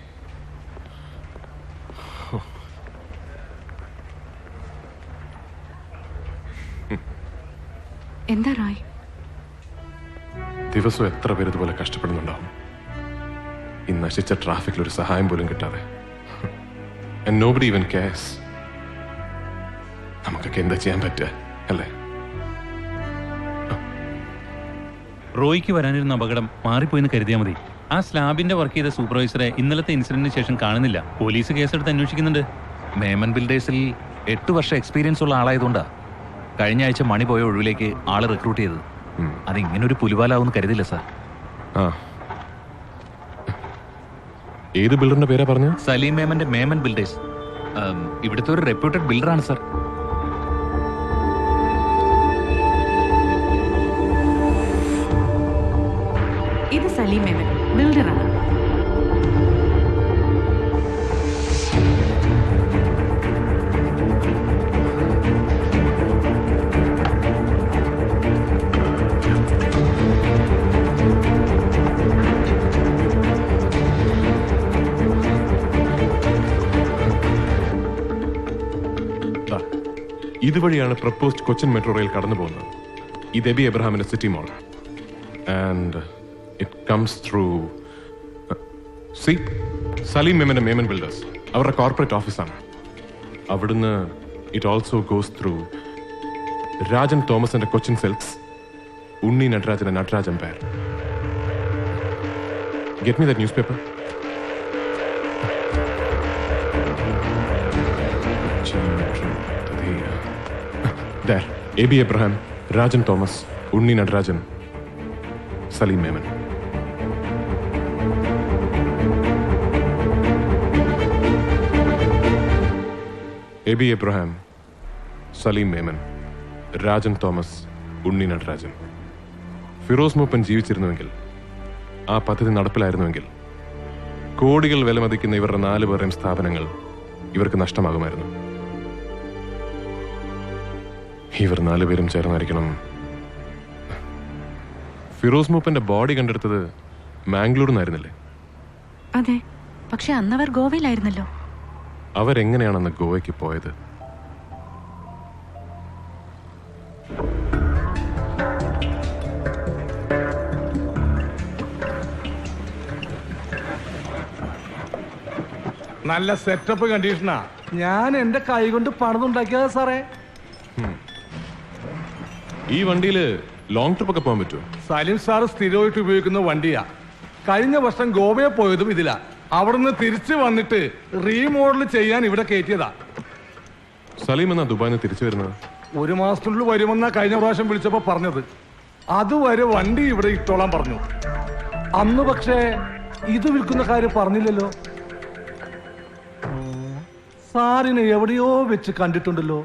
S4: എന്താ റോയ്?
S16: ദിവസവും എത്ര പേര് ഇതുപോലെ കഷ്ടപ്പെടുന്നുണ്ടാവും. ഈ നശിച്ച ട്രാഫിക്കിൽ ഒരു സഹായം പോലും കിട്ടാതെ. And nobody even cares. നമുക്കൊക്കെ എന്താ ചെയ്യാൻ പറ്റുക അല്ലേ?
S11: റോയ്ക്ക് വരാനിരുന്ന അപകടം മാറിപ്പോയെന്ന് കരുതിയാൽ മതി. ആ സ്ലാബിന്റെ വർക്ക് ചെയ്ത സൂപ്പർവൈസറെ ഇന്നലത്തെ ഇൻസിഡന്റിന് ശേഷം കാണുന്നില്ല. പോലീസ് കേസെടുത്ത് അന്വേഷിക്കുന്നുണ്ട്. മേമൻ ബിൽഡേഴ്സിൽ 8 വർഷം എക്സ്പീരിയൻസ് ഉള്ള ആളായതുകൊണ്ടാ കഴിഞ്ഞ ആഴ്ച മണി പോയ ഒഴിവിലേക്ക് ആളെ റിക്രൂട്ട് ചെയ്തത്. അത് ഇങ്ങനെ ഒരു പുലിവാലാവെന്ന് കരുതില്ല സാർ.
S16: ഏത് ബിൽഡറിന്റെ പേരാ പറഞ്ഞു?
S11: സലീം മേമന്റെ മേമൻ ബിൽഡേഴ്സ്. ഇവിടുത്തെ ഒരു റെപ്യൂട്ടഡ് ബിൽഡറാണ് സാർ.
S4: ഇത് സലീം മേമൻ ബിൽഡറാണ്.
S16: ഇതുവഴിയാണ് പ്രപ്പോസ്ഡ് കൊച്ചിൻ മെട്രോ റെയിൽ കടന്നു പോകുന്നത്. ഇത് എബി എബ്രഹാമിന്റെ city mall. And it comes through Salim മേമന്റെ മേമൻ ബിൽഡേഴ്സ്. അവരുടെ കോർപ്പറേറ്റ് ഓഫീസാണ്. അവിടുന്ന് it also goes through Rajan തോമസിന്റെ കൊച്ചിൻ സിൽക്സ്, ഉണ്ണി നടരാജന്റെ Nataraj empire. Get me that news paper. There, A.B. Abraham, Rajan Thomas, Unni Nadarajan, Salim Memon. A.B. Abraham, Salim Memon, Rajan Thomas, Unni Nadarajan. Firoz Mooppan ജീവിച്ചിരുന്നുവെങ്കിൽ, ആ പദ്ധതി നടപ്പിലായിരുന്നുവെങ്കിൽ, കോടികൾ വിലമതിക്കുന്ന ഇവരുടെ 4 പേരുടെയും സ്ഥാപനങ്ങൾ ഇവർക്ക് നഷ്ടമാകുമായിരുന്നു. ഇവർ 4 പേരും ചേർന്നായിരിക്കണം. ഫിറോസ് മൂപ്പന്റെ ബോഡി കണ്ടെടുത്തത് മാംഗ്ലൂരിൽ നിന്നായിരുന്നില്ലേ?
S4: അതെ, പക്ഷെ അന്നവർ ഗോവയിലായിരുന്നല്ലോ.
S16: അവരെങ്ങനെയാണെന്ന് ഗോവയ്ക്ക് പോയത്?
S10: നല്ല സെറ്റപ്പ് കണ്ടീഷനാ. ഞാൻ എന്റെ കൈ കൊണ്ട് പണിതുണ്ടാക്കിയതാ സാറേ.
S16: ഈ വണ്ടിയില് ലോങ് ട്രിപ്പ് ഒക്കെ പോകാൻ പറ്റുമോ?
S10: സലീം സാർ സ്ഥിരമായിട്ട് ഉപയോഗിക്കുന്ന വണ്ടിയാ. കഴിഞ്ഞ വർഷം ഗോവയെ പോയതും ഇതിലാ. അവിടുന്ന് തിരിച്ചു വന്നിട്ട് റീമോഡൽ ചെയ്യാൻ ഇവിടെ കയറ്റിയതാ.
S16: സലീം എന്നാ ദുബായിൽ നിന്ന് തിരിച്ചു വരുന്നത്?
S10: 1 മാസത്തിനുള്ളിൽ വരുമെന്നാ കഴിഞ്ഞ പ്രാവശ്യം വിളിച്ചപ്പോ പറഞ്ഞത്. അതുവരെ വണ്ടി ഇവിടെ ഇട്ടോളാൻ പറഞ്ഞു. അന്ന് പക്ഷേ ഇത് വിൽക്കുന്ന കാര്യം പറഞ്ഞില്ലല്ലോ. സാറിനെ എവിടെയോ വെച്ച് കണ്ടിട്ടുണ്ടല്ലോ.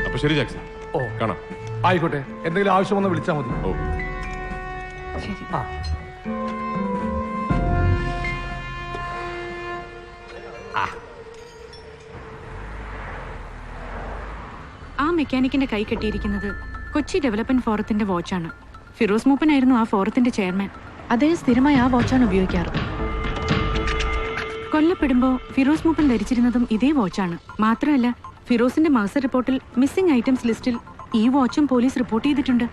S16: അപ്പൊ ശരി ജാക്സൺ, കാണാം.
S10: ആയിക്കോട്ടെ, എന്തെങ്കിലും ആവശ്യം വന്ന് വിളിച്ചാൽ മതി.
S4: ആ മെക്കാനിക്കിന്റെ കൈ കെട്ടിയിരിക്കുന്നത് കൊച്ചി ഡെവലപ്മെന്റ് ഫോറത്തിന്റെ വാച്ചാണ്. ഫിറോസ് മൂപ്പനായിരുന്നു ആ ഫോറത്തിന്റെ ചെയർമാൻ. അദ്ദേഹം സ്ഥിരമായി ആ വാച്ചാണ് ഉപയോഗിക്കാറ്. കൊല്ലപ്പെടുമ്പോ ഫിറോസ് മൂപ്പൻ ധരിച്ചിരുന്നതും ഇതേ വാച്ചാണ്. മാത്രമല്ല, ഫിറോസിന്റെ മാസ റിപ്പോർട്ടിൽ മിസ്സിംഗ് ഐറ്റംസ് ലിസ്റ്റിൽ ഈ വാച്ചും പോലീസ് റിപ്പോർട്ട് ചെയ്തിട്ടുണ്ട്.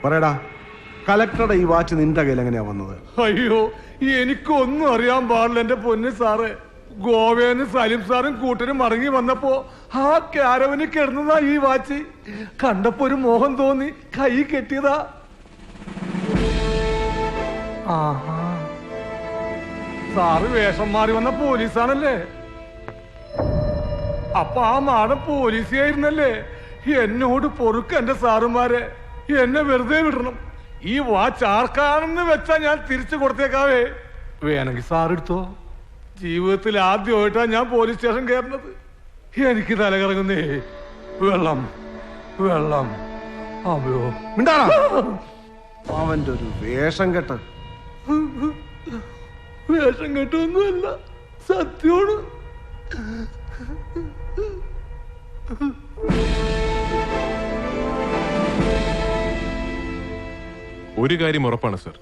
S20: പറയടാ, കലക്ടറുടെ ഈ വാച്ച് നിന്റെ കയ്യിൽ എങ്ങനെയാ വന്നത്?
S10: അയ്യോ, എനിക്കൊന്നും അറിയാൻ പാടില്ല എന്റെ പൊന്ന് സാറ്. ഗോവയെന്ന് സലീം സാറും കൂട്ടരും മടങ്ങി വന്നപ്പോ ആ ക്യാരവന് കിടന്നതാ ഈ വാച്ച്. കണ്ടപ്പോ ഒരു മോഹം തോന്നി, കൈ കെട്ടിയതാ. സാറ് വേഷം മാറി വന്ന പോലീസാണല്ലേ? അപ്പൊ ആ മാടം പോലീസായിരുന്നല്ലേ? എന്നോട് പൊറുക്ക് എന്റെ സാറുമാരെ, എന്നെ വെറുതെ വിടണം. ഈ വാച്ച് ആർക്കാണെന്ന് വെച്ചാ ഞാൻ തിരിച്ചു കൊടുത്തേക്കാവേ. വേണമെങ്കിൽ സാറെടുത്തോ. ജീവിതത്തിൽ ആദ്യമായിട്ടാ ഞാൻ പോലീസ് സ്റ്റേഷൻ കയറുന്നത്. എനിക്ക് തലകറങ്ങുന്നേ. വെള്ളം വെള്ളം. അയ്യോ,
S20: അവന്റെ ഒരു വേഷം കെട്ട്.
S10: വേഷം കെട്ടൊന്നുമല്ല, സത്യമാണ്.
S16: ഒരു കാര്യം ഉറപ്പാണ് സർ,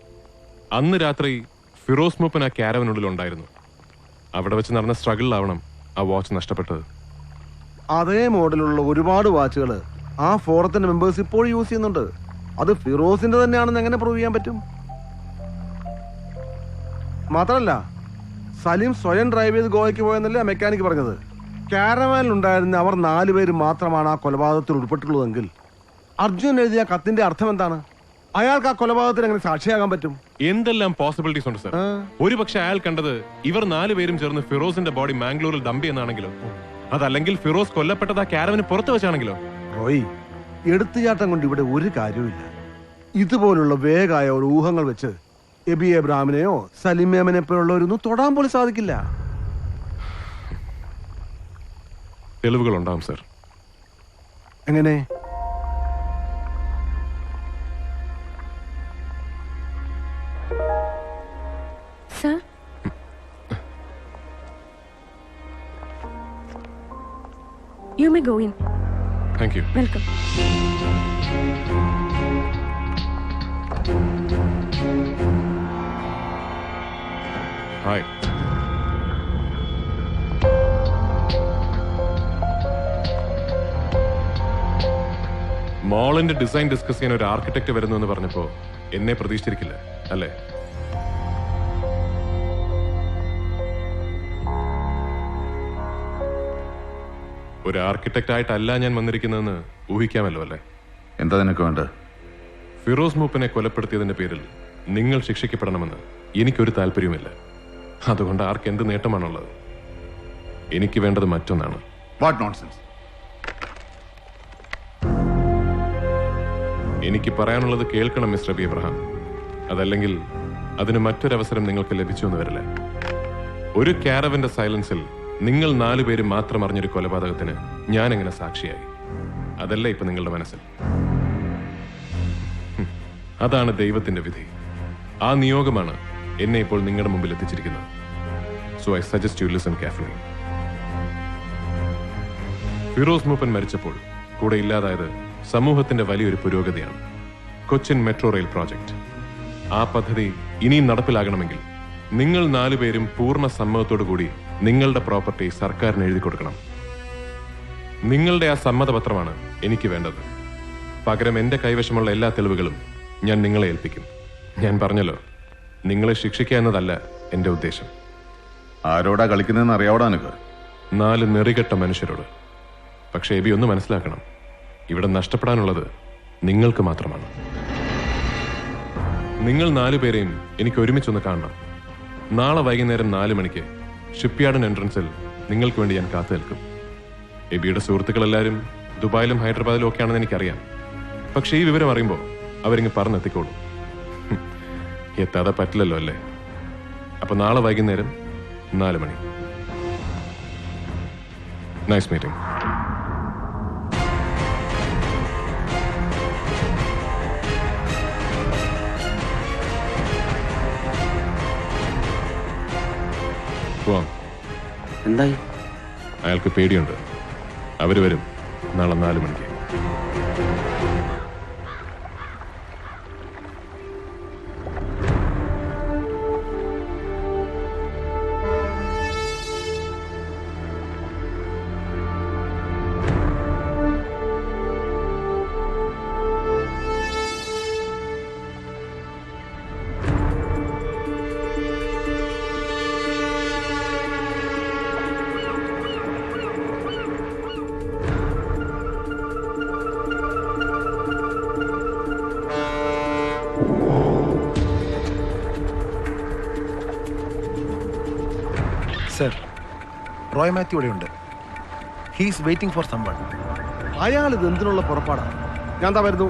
S16: അന്ന് രാത്രി ഫിറോസ് മൂപ്പൻ ആ ക്യാരവനുള്ളിൽ ഉണ്ടായിരുന്നു. അവിടെ വെച്ച് നടന്ന സ്ട്രഗിളിലാവണം ആ വാച്ച് നഷ്ടപ്പെട്ടത്.
S20: അതേ മോഡലുള്ള ഒരുപാട് വാച്ചുകൾ ആ ഫോറത്തിന്റെ മെമ്പേഴ്സ് ഇപ്പോൾ യൂസ് ചെയ്യുന്നുണ്ട്. അത് ഫിറോസിന്റെ തന്നെയാണെന്ന് എങ്ങനെ പ്രൂവ് ചെയ്യാൻ പറ്റും? മാത്രമല്ല, സലീം സ്വയം ഡ്രൈവ് ചെയ്ത് ഗോവയ്ക്ക് പോയെന്നല്ലേ ആ മെക്കാനിക് പറഞ്ഞത്. കാരവാനിലുണ്ടായിരുന്ന അവർ 4 പേര് മാത്രമാണ് ആ കൊലപാതകത്തിൽ ഉൾപ്പെട്ടിട്ടുള്ളതെങ്കിൽ അർജുൻ എഴുതിയ കത്തിന്റെ അർത്ഥം എന്താണ്? അയാൾക്ക് ആ കൊലപാതകത്തിന് എങ്ങനെ സാക്ഷിയാകാൻ പറ്റും?
S16: എന്തെല്ലാം പോസിബിലിറ്റീസ് ഉണ്ട് സർ. ഒരുപക്ഷെ അയാൾ കണ്ടത് ഇവർ 4 പേരും ചേർന്ന് ഫിറോസിന്റെ ബോഡി മാംഗ്ലൂരിൽ ഡംപ് എന്നാണെങ്കിലോ, അതല്ലെങ്കിൽ ഫിറോസ് കൊല്ലപ്പെട്ടത് ആ ക്യാരവന് പുറത്ത് വെച്ചാണെങ്കിലോ.
S20: റോയ്, എടുത്തുചാട്ടം കൊണ്ട് ഇവിടെ ഒരു കാര്യവുമില്ല. ഇതുപോലുള്ള വേഗമായ ഒരു ഊഹങ്ങൾ വെച്ച് എബി എബ്രാമിനെയോ സലിമേമനെ പോലുള്ളവരൊന്നും തൊടാൻ പോലും സാധിക്കില്ല.
S16: തെളിവുകൾ ഉണ്ടാവും സർ.
S20: എങ്ങനെ?
S4: Sir?
S15: You may go in.
S16: Thank you.
S15: Welcome.
S16: Hi. മോളിന്റെ ഡിസൈൻ ഡിസ്കസ് ചെയ്യാൻ ഒരു ആർക്കിടെക്ട് വരുന്നു എന്ന് പറഞ്ഞപ്പോ എന്നെ പ്രതീക്ഷിച്ചിരിക്കില്ല അല്ലേ? ഒരു ആർക്കിടെക്ട് ആയിട്ടല്ല ഞാൻ വന്നിരിക്കുന്നതെന്ന് ഊഹിക്കാമല്ലോ അല്ലേ?
S13: എന്താ നിനക്ക് വേണ്ടത്?
S16: ഫിറോസ് മൂപ്പനെ കൊലപ്പെടുത്തിയതിന്റെ പേരിൽ നിങ്ങൾ ശിക്ഷിക്കപ്പെടണമെന്ന് എനിക്കൊരു താല്പര്യവുമില്ല. അതുകൊണ്ട് ആർക്ക് എന്ത് നേട്ടമാണുള്ളത്? എനിക്ക് വേണ്ടത് മറ്റൊന്നാണ്.
S13: What nonsense?
S16: എനിക്ക് പറയാനുള്ളത് കേൾക്കണം മിസ്റ്റർ ബി എബ്രഹാം. അതല്ലെങ്കിൽ അതിന് മറ്റൊരവസരം നിങ്ങൾക്ക് ലഭിച്ചു എന്ന് വരില്ല. ഒരു കാരവന്റെ സൈലൻസിൽ നിങ്ങൾ 4 പേര് മാത്രം അറിഞ്ഞൊരു കൊലപാതകത്തിന് ഞാൻ എങ്ങനെ സാക്ഷിയായി? അതല്ല ഇപ്പൊ നിങ്ങളുടെ മനസ്സിൽ. അതാണ് ദൈവത്തിന്റെ വിധി. ആ നിയോഗമാണ് എന്നെ ഇപ്പോൾ നിങ്ങളുടെ മുമ്പിൽ എത്തിച്ചിരിക്കുന്നത്. So I suggest you listen carefully. Firoz മൂപ്പൻ മരിച്ചപ്പോൾ കൂടെ ഇല്ലാതായത് സമൂഹത്തിന്റെ വലിയൊരു പുരോഗതിയാണ്. Cochin metro rail project. ആ പദ്ധതി ഇനിയും നടപ്പിലാകണമെങ്കിൽ നിങ്ങൾ 4 പേരും പൂർണ്ണ സമ്മതത്തോടുകൂടി നിങ്ങളുടെ പ്രോപ്പർട്ടി സർക്കാരിന് എഴുതി കൊടുക്കണം. നിങ്ങളുടെ ആ സമ്മതപത്രമാണ് എനിക്ക് വേണ്ടത്. പകരം എന്റെ കൈവശമുള്ള എല്ലാ തെളിവുകളും ഞാൻ നിങ്ങളെ ഏൽപ്പിക്കും. ഞാൻ പറഞ്ഞല്ലോ, നിങ്ങളെ ശിക്ഷിക്കുക എന്നതല്ല എന്റെ ഉദ്ദേശം.
S13: ആരോടാ കളിക്കുന്നതെന്ന് അറിയാവടാ നിനക്ക്?
S16: 4 നെറികെട്ട മനുഷ്യരോട്. പക്ഷേ എബി ഒന്ന് മനസ്സിലാക്കണം, ഇവിടെ നഷ്ടപ്പെടാനുള്ളത് നിങ്ങൾക്ക് മാത്രമാണ്. നിങ്ങൾ 4 പേരെയും എനിക്ക് ഒരുമിച്ചൊന്ന് കാണണം. നാളെ വൈകുന്നേരം 4 മണിക്ക് ഷിപ്പ്യാർഡിന് എൻട്രൻസിൽ നിങ്ങൾക്ക് വേണ്ടി ഞാൻ കാത്തു നിൽക്കും. എബിയുടെ സുഹൃത്തുക്കളെല്ലാവരും ദുബായിലും ഹൈദരാബാദിലും ഒക്കെ ആണെന്ന് എനിക്കറിയാം. പക്ഷേ ഈ വിവരം അറിയുമ്പോൾ അവരിങ്ങ് പറഞ്ഞെത്തിക്കോളൂ. എത്താതെ പറ്റില്ലല്ലോ അല്ലേ? അപ്പൊ നാളെ വൈകുന്നേരം 4 മണി. Nice meeting.
S17: എന്തായി?
S16: അയാൾക്ക് പേടിയുണ്ട്. അവര് വരും നാളെ 4 മണിക്ക്.
S18: സർ, റോയ് മാത്യു ഇവിടെ ഉണ്ട്. He's waiting for someone. അയാൾ ഇത് എന്തിനുള്ള പുറപ്പാടാണ്? ഞാൻ എന്താ വരുന്നു.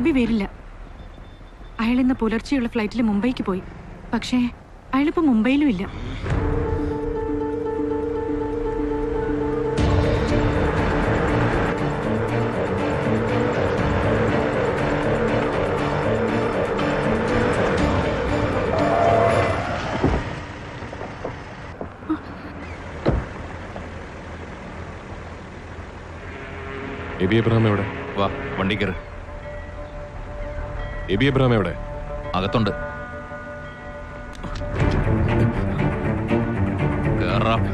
S4: എബി വരില്ല. അയാൾ ഇന്ന് പുലർച്ചെയുള്ള ഫ്ലൈറ്റിൽ മുംബൈക്ക് പോയി. പക്ഷേ അയാളിപ്പോ മുംബൈയിലും ഇല്ല.
S16: എബി എബ്രഹാം എവിടെ?
S8: വാ, വണ്ടി കയറ്.
S16: എബി എബ്രഹാം എവിടെ?
S8: അകത്തുണ്ട്. കേറാം.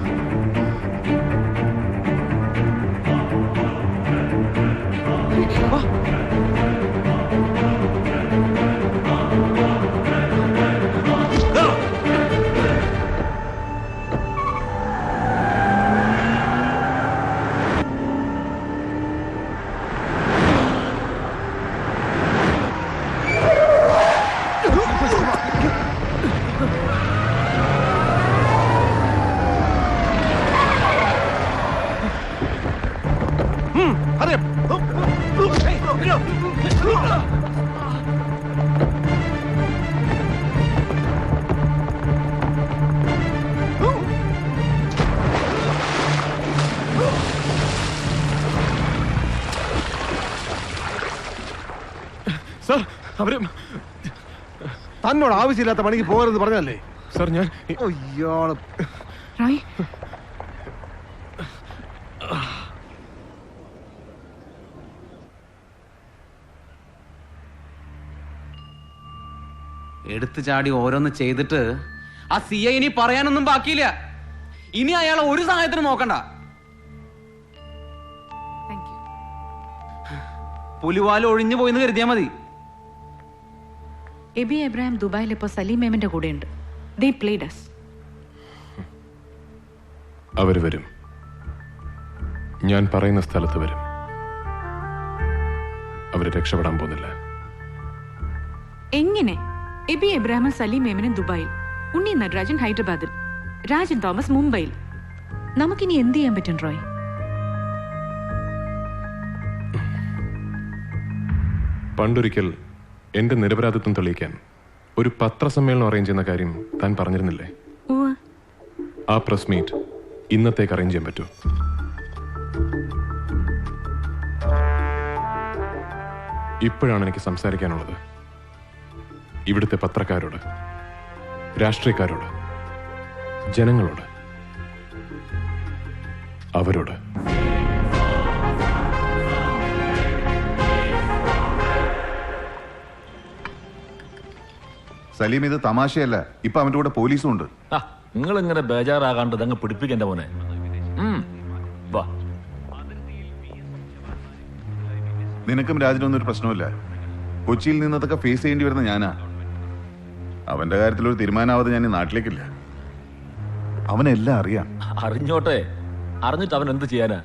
S16: സർ, അവര്
S18: തന്നോട് ആവശ്യമില്ലാത്ത പണിക്ക് പോകരുത് പറഞ്ഞല്ലേ?
S16: സർ, ഞാൻ
S18: ഇയാള്
S4: റോയ്,
S17: എടുത്തു ചാടി ഓരോന്ന് ചെയ്തിട്ട് ആ സിഐ ഇനി പറയാനൊന്നും ബാക്കിയില്ല. ഇനി അയാളെ ഒരു സഹായത്തിന് നോക്കണ്ട. പുലിവാല് ഒഴിഞ്ഞു പോയിന്ന് കരുതിയാ മതി.
S4: എബി എബ്രഹാം ദുബായിൽ ഇപ്പോൾ സലീം മേമന്റെ കൂടെയുണ്ട്. They played us.
S16: അവര് വരും. ഞാൻ പറയുന്ന സ്ഥലത്ത് വരും. അവര് രക്ഷപ്പെടാൻ പോകുന്നില്ല.
S4: എങ്ങനെ? എബി എബ്രഹാമും സലീം മേമനും ദുബായിൽ, ഉണ്ണി നടരാജൻ ഹൈദരാബാദിൽ, രാജൻ തോമസ് മുംബൈയിൽ. നമുക്കിനി എന്ത് ചെയ്യാൻ പറ്റും റോയ്?
S16: പണ്ടൊരിക്കൽ എന്റെ നിരപരാധിത്വം തെളിയിക്കാൻ ഒരു പത്രസമ്മേളനം അറേഞ്ച് ചെയ്യുന്ന കാര്യം താൻ പറഞ്ഞിരുന്നില്ലേ? ആ പ്രസ് മീറ്റ് ഇന്നത്തേക്ക് അറേഞ്ച് ചെയ്യാൻ പറ്റൂ? ഇപ്പോഴാണ് എനിക്ക് സംസാരിക്കാനുള്ളത്. ഇവിടുത്തെ പത്രക്കാരോട്, രാഷ്ട്രീയക്കാരോട്, ജനങ്ങളോട്, അവരോട്.
S7: സലീം, ഇത് തമാശയല്ല. ഇപ്പൊ അവന്റെ കൂടെ പോലീസും ഉണ്ട്.
S22: നിങ്ങൾ ഇങ്ങനെ ബേജാറാകാണ്ട് അങ്ങ് പിടിപ്പിക്കണ്ട മോനെ. വാ.
S7: നിനക്കും രാജനൊന്നും ഒരു പ്രശ്നമില്ല. കൊച്ചിയിൽ നിന്നതൊക്കെ ഫേസ് ചെയ്യേണ്ടി വരുന്ന ഞാനാ. അവന്റെ കാര്യത്തിൽ ഒരു തീരുമാനമാവാതെ ഞാൻ ഈ നാട്ടിലേക്കില്ല. അവനെല്ലാം അറിയാം.
S22: അറിഞ്ഞോട്ടെ. അറിഞ്ഞിട്ട് അവൻ എന്ത് ചെയ്യാനാ?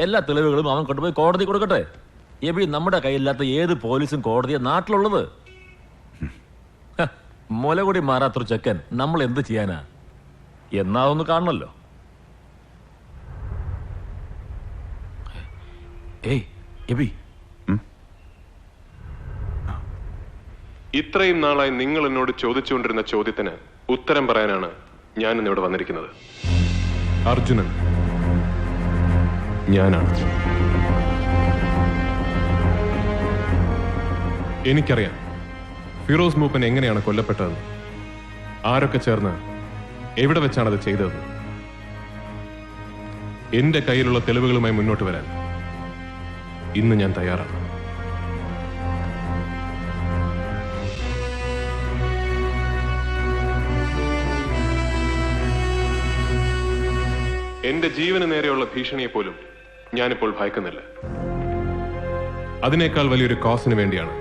S22: എല്ലാ തെളിവുകളും അവൻ കൊണ്ടുപോയി കോടതി കൊടുക്കട്ടെ. എബി, നമ്മുടെ കയ്യില്ലാത്ത ഏത് പോലീസും കോടതിയെ നാട്ടിലുള്ളത്? മുലകൂടി മാറാത്തൊരു ചെക്കൻ നമ്മൾ എന്ത് ചെയ്യാനാ? എന്നാ ഒന്ന് കാണണല്ലോ. ഏയ് എബി,
S16: ഇത്രയും നാളായി നിങ്ങൾ എന്നോട് ചോദിച്ചുകൊണ്ടിരുന്ന ചോദ്യത്തിന് ഉത്തരം പറയാനാണ് ഞാൻ ഇന്നിവിടെ വന്നിരിക്കുന്നത്. അർജുനൻ ഞാനാണ്. എനിക്കറിയാം ഫിറോസ് മൂപ്പൻ എങ്ങനെയാണ് കൊല്ലപ്പെട്ടതെന്ന്, ആരൊക്കെ ചേർന്ന് എവിടെ വെച്ചാണത് ചെയ്തതെന്ന്. എന്റെ കയ്യിലുള്ള തെളിവുകളുമായി മുന്നോട്ട് വരാൻ ഇന്ന് ഞാൻ തയ്യാറാണ്. എന്റെ ജീവന് നേരെയുള്ള ഭീഷണിയെ പോലും ഞാനിപ്പോൾ ഭയക്കുന്നില്ല. അതിനേക്കാൾ വലിയൊരു കോസിന് വേണ്ടിയാണ്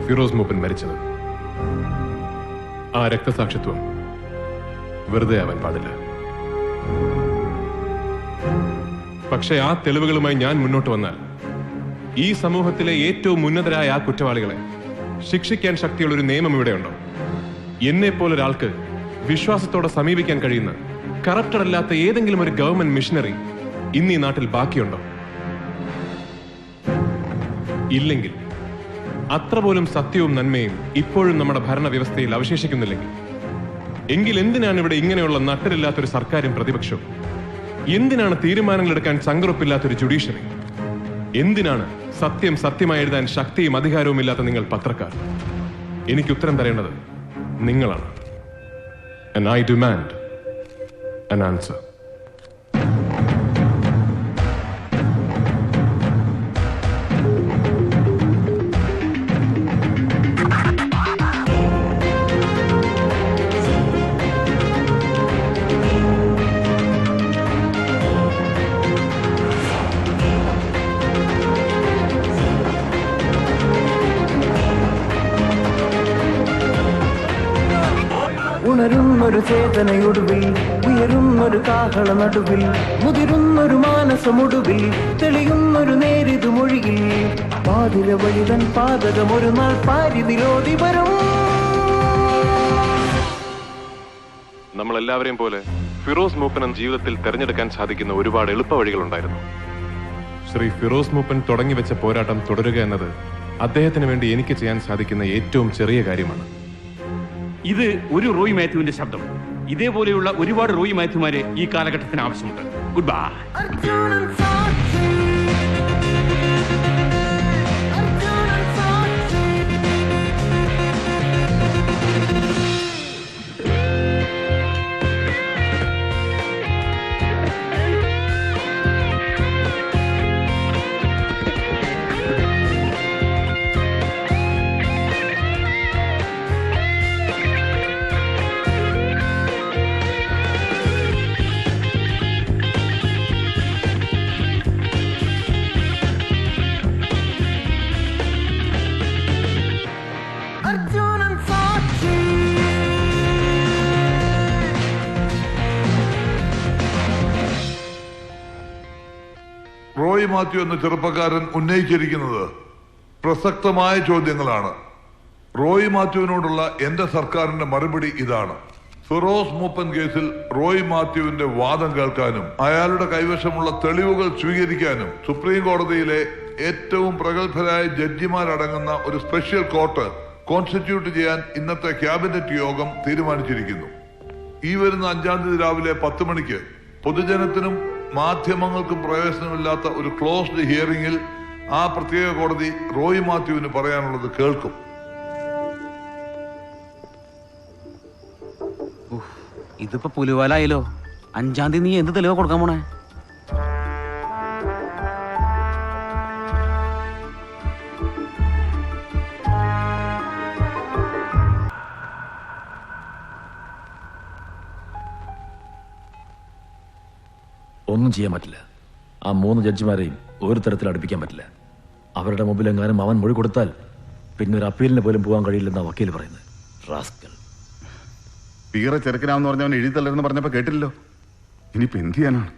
S16: ഫിറോസ് മൂപ്പൻ മരിച്ചത്. ആ രക്തസാക്ഷിത്വം വെറുതെ ആവാൻ പാടില്ല. പക്ഷെ ആ തെളിവുകളുമായി ഞാൻ മുന്നോട്ട് വന്നാൽ ഈ സമൂഹത്തിലെ ഏറ്റവും ഉന്നതരായ ആ കുറ്റവാളികളെ ശിക്ഷിക്കാൻ ശക്തിയുള്ള ഒരു നിയമം ഇവിടെയുണ്ടോ? എന്നെ പോലൊരാൾക്ക് വിശ്വാസത്തോടെ സമീപിക്കാൻ കഴിയുന്ന കറപ്റ്റഡ് അല്ലാത്ത ഏതെങ്കിലും ഒരു ഗവൺമെന്റ് മിഷനറി ഇന്ന് ഈ നാട്ടിൽ ബാക്കിയുണ്ടോ? ഇല്ലെങ്കിൽ, അത്ര പോലും സത്യവും നന്മയും ഇപ്പോഴും നമ്മുടെ ഭരണവ്യവസ്ഥയിൽ അവശേഷിക്കുന്നില്ലെങ്കിൽ, എങ്കിൽ എന്തിനാണ് ഇവിടെ ഇങ്ങനെയുള്ള നട്ടരില്ലാത്തൊരു സർക്കാരും പ്രതിപക്ഷവും? എന്തിനാണ് തീരുമാനങ്ങൾ എടുക്കാൻ ചങ്കുറപ്പില്ലാത്തൊരു ജുഡീഷ്യറി? എന്തിനാണ് സത്യം സത്യമായി എഴുതാൻ ശക്തിയും അധികാരവും ഇല്ലാത്ത നിങ്ങൾ പത്രക്കാർ? എനിക്ക് ഉത്തരം തരേണ്ടത് നിങ്ങളാണ്. And I demand an answer.
S23: ഉണരുന്നൊരു ചേതനയൊടുവിൽ, ഉയരുന്നൊരു കാഹള നടുവിൽ, മുതിരുന്നൊരു മാനസമൊടുവിൽ, തെളിയുന്നൊരു നേരിതു മൊഴിയിൽ, പാതിര വഴിതൻ പാതകമൊരു നാൾ പാരിതിലോടി വരും.
S16: നമ്മളെല്ലാവരെയും പോലെ ഫിറോസ് മൂപ്പനും ജീവിതത്തിൽ തെരഞ്ഞെടുക്കാൻ സാധിക്കുന്ന ഒരുപാട് എളുപ്പ വഴികളുണ്ടായിരുന്നു. ശ്രീ ഫിറോസ് മൂപ്പൻ തുടങ്ങി വെച്ച പോരാട്ടം തുടരുക എന്നത് അദ്ദേഹത്തിന് വേണ്ടി എനിക്ക് ചെയ്യാൻ സാധിക്കുന്ന ഏറ്റവും ചെറിയ കാര്യമാണ്.
S24: ഇത് ഒരു റോയ് മാത്യുവിന്റെ ശബ്ദം. ഇതേപോലെയുള്ള ഒരുപാട് റോയ് മാത്യുമാരെ ഈ കാലഘട്ടത്തിന് ആവശ്യമുണ്ട്. Good bye.
S25: റോയ് മാത്യു എന്ന ചെറുപ്പക്കാരൻ ഉന്നയിച്ചിരിക്കുന്നത് പ്രസക്തമായ ചോദ്യങ്ങളാണ്. റോയ് മാത്യുവിനോടുള്ള എന്റെ സർക്കാരിന്റെ മറുപടി ഇതാണ്. ഫിറോസ് മൂപ്പൻ കേസിൽ റോയ് മാത്യുവിന്റെ വാദം കേൾക്കാനും അയാളുടെ കൈവശമുള്ള തെളിവുകൾ സ്വീകരിക്കാനും സുപ്രീം കോടതിയിലെ ഏറ്റവും പ്രഗത്ഭരായ ജഡ്ജിമാരടങ്ങുന്ന ഒരു സ്പെഷ്യൽ കോർട്ട് കോൺസ്റ്റിറ്റ്യൂട്ട് ചെയ്യാൻ ഇന്നത്തെ ക്യാബിനറ്റ് യോഗം തീരുമാനിച്ചിരിക്കുന്നു. ഈ വരുന്ന 5-ാം തീയതി രാവിലെ 10 മണിക്ക് പൊതുജനത്തിനും മാധ്യമങ്ങൾക്കും പ്രവേശനമില്ലാത്ത ഒരു ക്ലോസ്ഡ് ഹിയറിംഗിൽ ആ പ്രത്യേക കോടതി റോയ് മാത്യുവിന് പറയാനുള്ളത് കേൾക്കും.
S17: ഇതിപ്പോ പുലിവാലായല്ലോ. 5-ാം തീയതി നീ എന്ത് തെളിവ് കൊടുക്കാൻ പോണേ?
S22: ഒന്നും ചെയ്യാൻ പറ്റില്ല. ആ 3 ജഡ്ജിമാരെയും ഒരു തരത്തിൽ അടുപ്പിക്കാൻ പറ്റില്ല. അവരുടെ മുമ്പിലെങ്ങാനും അവൻ മൊഴി കൊടുത്താൽ പിന്നെ ഒരു അപ്പീലിന് പോലും പോകാൻ കഴിയില്ലെന്നാ വക്കീൽ പറയുന്നത്. റാസ്കൽ.
S7: തീരെ ചെറുക്കനാന്ന് പറഞ്ഞവൻ എഴുതി തള്ളരുന്ന് പറഞ്ഞപ്പോ കേട്ടില്ലല്ലോ. ഇനിയിപ്പോ എന്ത് ചെയ്യാനാണ്?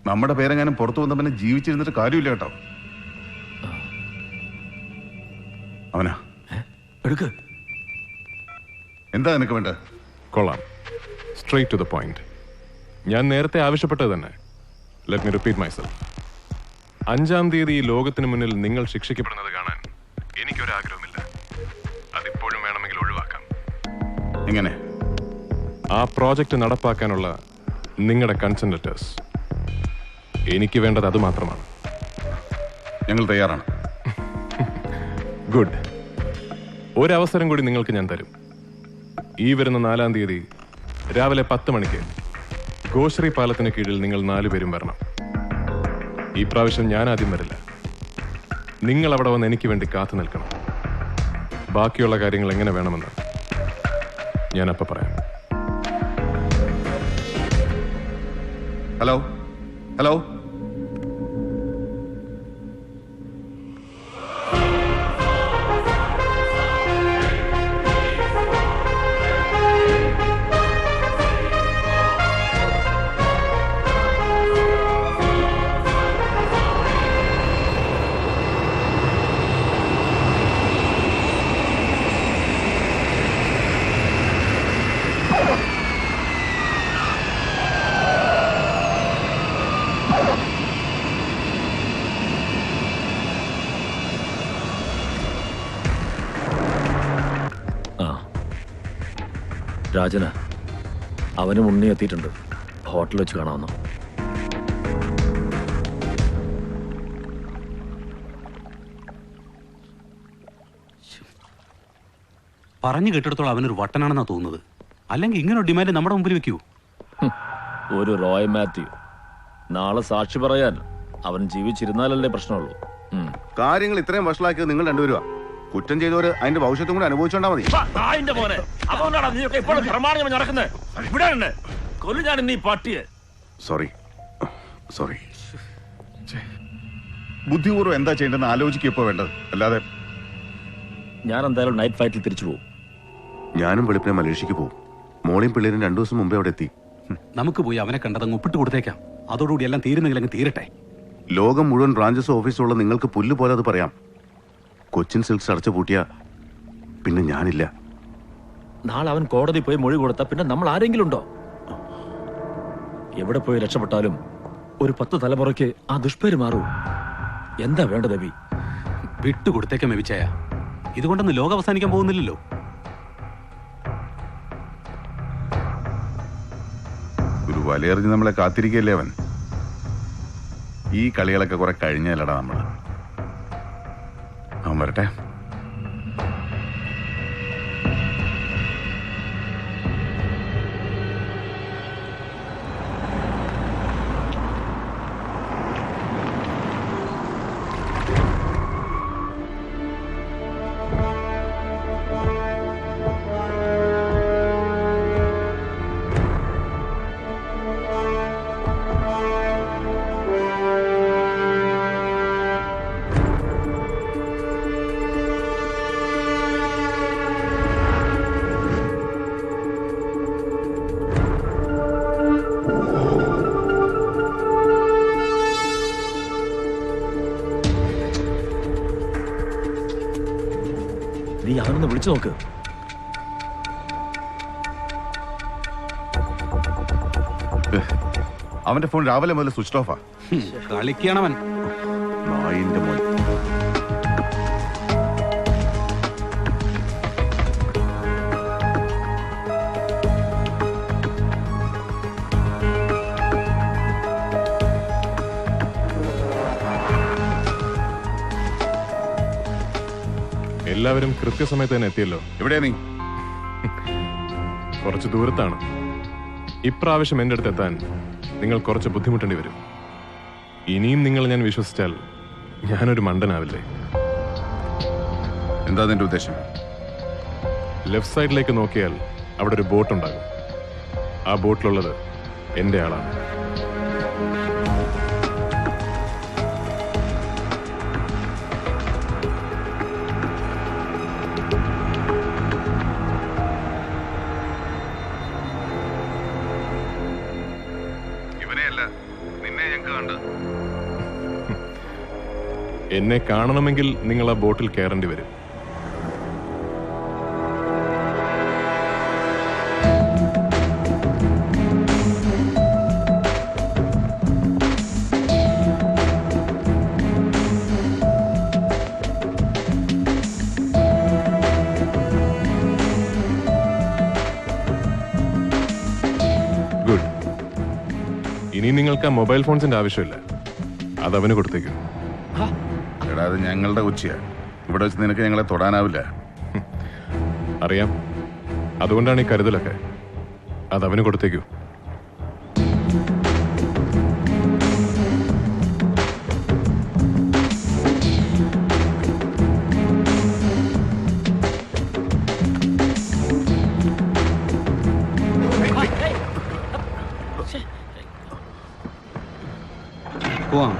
S7: നമ്മുടെ പേരെങ്ങാനും പുറത്തു വന്ന പിന്നെ ജീവിച്ചിരുന്നിട്ട് കാര്യമില്ല കേട്ടോ. അവനാ
S22: എടുക്ക്.
S7: എന്താ നിനക്ക് വേണ്ട?
S16: കൊള്ളാം. Straight to the point. ഞാൻ നേരത്തെ ആവശ്യപ്പെട്ടത് തന്നെ. Let me repeat myself. 5-ാം തീയതി ഈ ലോകത്തിന് മുന്നിൽ നിങ്ങൾ ശിക്ഷിക്കപ്പെടുന്നത് കാണാൻ എനിക്കൊരാഗ്രഹമില്ല. അതിപ്പോഴും വേണമെങ്കിൽ ഒഴിവാക്കാം.
S7: എങ്ങനെ?
S16: ആ പ്രോജക്റ്റ് നടപ്പാക്കാനുള്ള നിങ്ങളുടെ കൺസെന്റ് ലെറ്റേഴ്സ്. എനിക്ക് വേണ്ടത് അത് മാത്രമാണ്.
S7: ഞങ്ങൾ തയ്യാറാണ്.
S16: ഗുഡ്. ഒരവസരം കൂടി നിങ്ങൾക്ക് ഞാൻ തരും. ഈ വരുന്ന 4-ാം തീയതി രാവിലെ 10 മണിക്ക് ഗോശ്രീ പാലത്തിന് കീഴിൽ നിങ്ങൾ 4 പേരും വരണം. ഈ പ്രാവശ്യം ഞാൻ ആദ്യം വരില്ല. നിങ്ങൾ അവിടെ വന്ന് എനിക്ക് വേണ്ടി കാത്തു നിൽക്കണം. ബാക്കിയുള്ള കാര്യങ്ങൾ എങ്ങനെ വേണമെന്ന് ഞാൻ അപ്പൊ പറയാം.
S7: Hello hello.
S22: രാജന അവനും ഉണ്ണി എത്തിയിട്ടുണ്ട്. ഹോട്ടലിൽ വെച്ച് കാണാമെന്നോ?
S1: പറഞ്ഞു കേട്ടിടത്തോളം അവനൊരു വട്ടനാണെന്നാ തോന്നുന്നത്. അല്ലെങ്കിൽ ഇങ്ങനെ ഡിമാൻഡ് നമ്മുടെ മുമ്പിൽ വെക്കൂ?
S22: ഒരു റോയ് മാത്യു നാളെ സാക്ഷി പറയാൻ അവൻ ജീവിച്ചിരുന്നാലല്ലേ പ്രശ്നമുള്ളൂ.
S7: കാര്യങ്ങൾ ഇത്രയും വഷളാക്കിയത് നിങ്ങൾ രണ്ടുപേരുവാ. കുറ്റം ചെയ്തവര് അതിന്റെ ഭവിഷ്യത്തും കൂടെ അനുഭവിച്ചോണ്ടാ മതി. Sorry sorry. ബുദ്ധിപൂർവ്വം എന്താ ചെയ്യേണ്ടതെന്ന് ആലോചിക്കുക ഇപ്പോ വേണ്ടത്. അല്ലാതെ
S22: ഞാൻ എന്തായാലും നൈറ്റ് ഫ്ലൈറ്റിൽ തിരിച്ചു പോകും.
S7: ഞാനും വെളുപ്പിനെ മലേഷ്യക്ക് പോകും. മോളിയും പിള്ളേരും 2 ദിവസം മുമ്പേ അവിടെ എത്തി.
S1: നമുക്ക് പോയി അവനെ കണ്ടതങ്ങ് ഒപ്പിട്ട് കൊടുത്തേക്കാം. അതോടുകൂടി എല്ലാം തീരുന്നെങ്കിൽ അങ്ങ് തീരട്ടെ.
S7: ലോകം മുഴുവൻ ബ്രാഞ്ചസും ഓഫീസുള്ള നിങ്ങൾക്ക് പുല്ല് പോലെ അത് പറയാം. കൊച്ചിൻ സിൽക്സ് അടച്ചു പൂട്ടിയ പിന്നെ ഞാനില്ല.
S22: നാളെ അവൻ കോടതി പോയി മൊഴി കൊടുത്താൽ പിന്നെ നമ്മൾ ആരെങ്കിലും ഉണ്ടോ? എവിടെ പോയി രക്ഷപ്പെട്ടാലും ഒരു 10 തലമുറയ്ക്ക് ആ ദുഷ്പേര് മാറൂ. എന്താ വേണ്ട രവി?
S1: വിട്ടുകൊടുത്തേക്കാം മെവിച്ചായ. ഇതുകൊണ്ടൊന്നും ലോകം അവസാനിക്കാൻ പോകുന്നില്ലല്ലോ.
S7: ഒരു വലയെറിഞ്ഞ് നമ്മളെ കാത്തിരിക്കല്ലേ അവൻ. ഈ കളികളൊക്കെ കുറെ കഴിഞ്ഞല്ലടാ നമ്മള്. അവൻ വരട്ടെ.
S22: നീ അവനൊന്ന് വിളിച്ചു നോക്ക്.
S7: അവന്റെ ഫോൺ രാവിലെ മുതൽ സ്വിച്ച് ഓഫാ.
S1: കളിക്കണവൻ.
S7: നായിന്റെ മോൻ.
S16: എല്ലാവരും കൃത്യസമയത്ത് തന്നെ എത്തിയല്ലോ.
S7: എവിടെയാ നീ?
S16: കുറച്ച് ദൂരത്താണ്. ഇപ്രാവശ്യം എൻ്റെ അടുത്ത് എത്താൻ നിങ്ങൾ കുറച്ച് ബുദ്ധിമുട്ടേണ്ടി വരും. ഇനിയും നിങ്ങൾ ഞാൻ വിശ്വസിച്ചാൽ ഞാനൊരു മണ്ടനാവില്ലേ?
S7: എന്താ നിന്റെ ഉദ്ദേശം?
S16: ലെഫ്റ്റ് സൈഡിലേക്ക് നോക്കിയാൽ അവിടെ ഒരു ബോട്ട് ഉണ്ടാകും. ആ ബോട്ടിലുള്ളത് എൻ്റെ ആളാണ്.
S13: ഇവനെയല്ല, നിന്നെ ഞങ്ങൾക്ക് കണ്ട്.
S16: എന്നെ കാണണമെങ്കിൽ നിങ്ങൾ ആ ബോട്ടിൽ കയറേണ്ടി വരും. ഗുഡ്. ഇനി നിങ്ങൾക്ക് ആ മൊബൈൽ ഫോൺസിന്റെ ആവശ്യമില്ല. അത് അവന് കൊടുത്തേക്കും.
S7: എടാ, അത് ഞങ്ങളുടെ കൊച്ചിയാ. ഇവിടെ വെച്ച് നിനക്ക് ഞങ്ങളെ തൊടാനാവില്ല.
S16: അറിയാം. അതുകൊണ്ടാണ് ഈ കരുതലൊക്കെ. അത് അവന് കൊടുത്തേക്കൂ.
S17: പോവാം.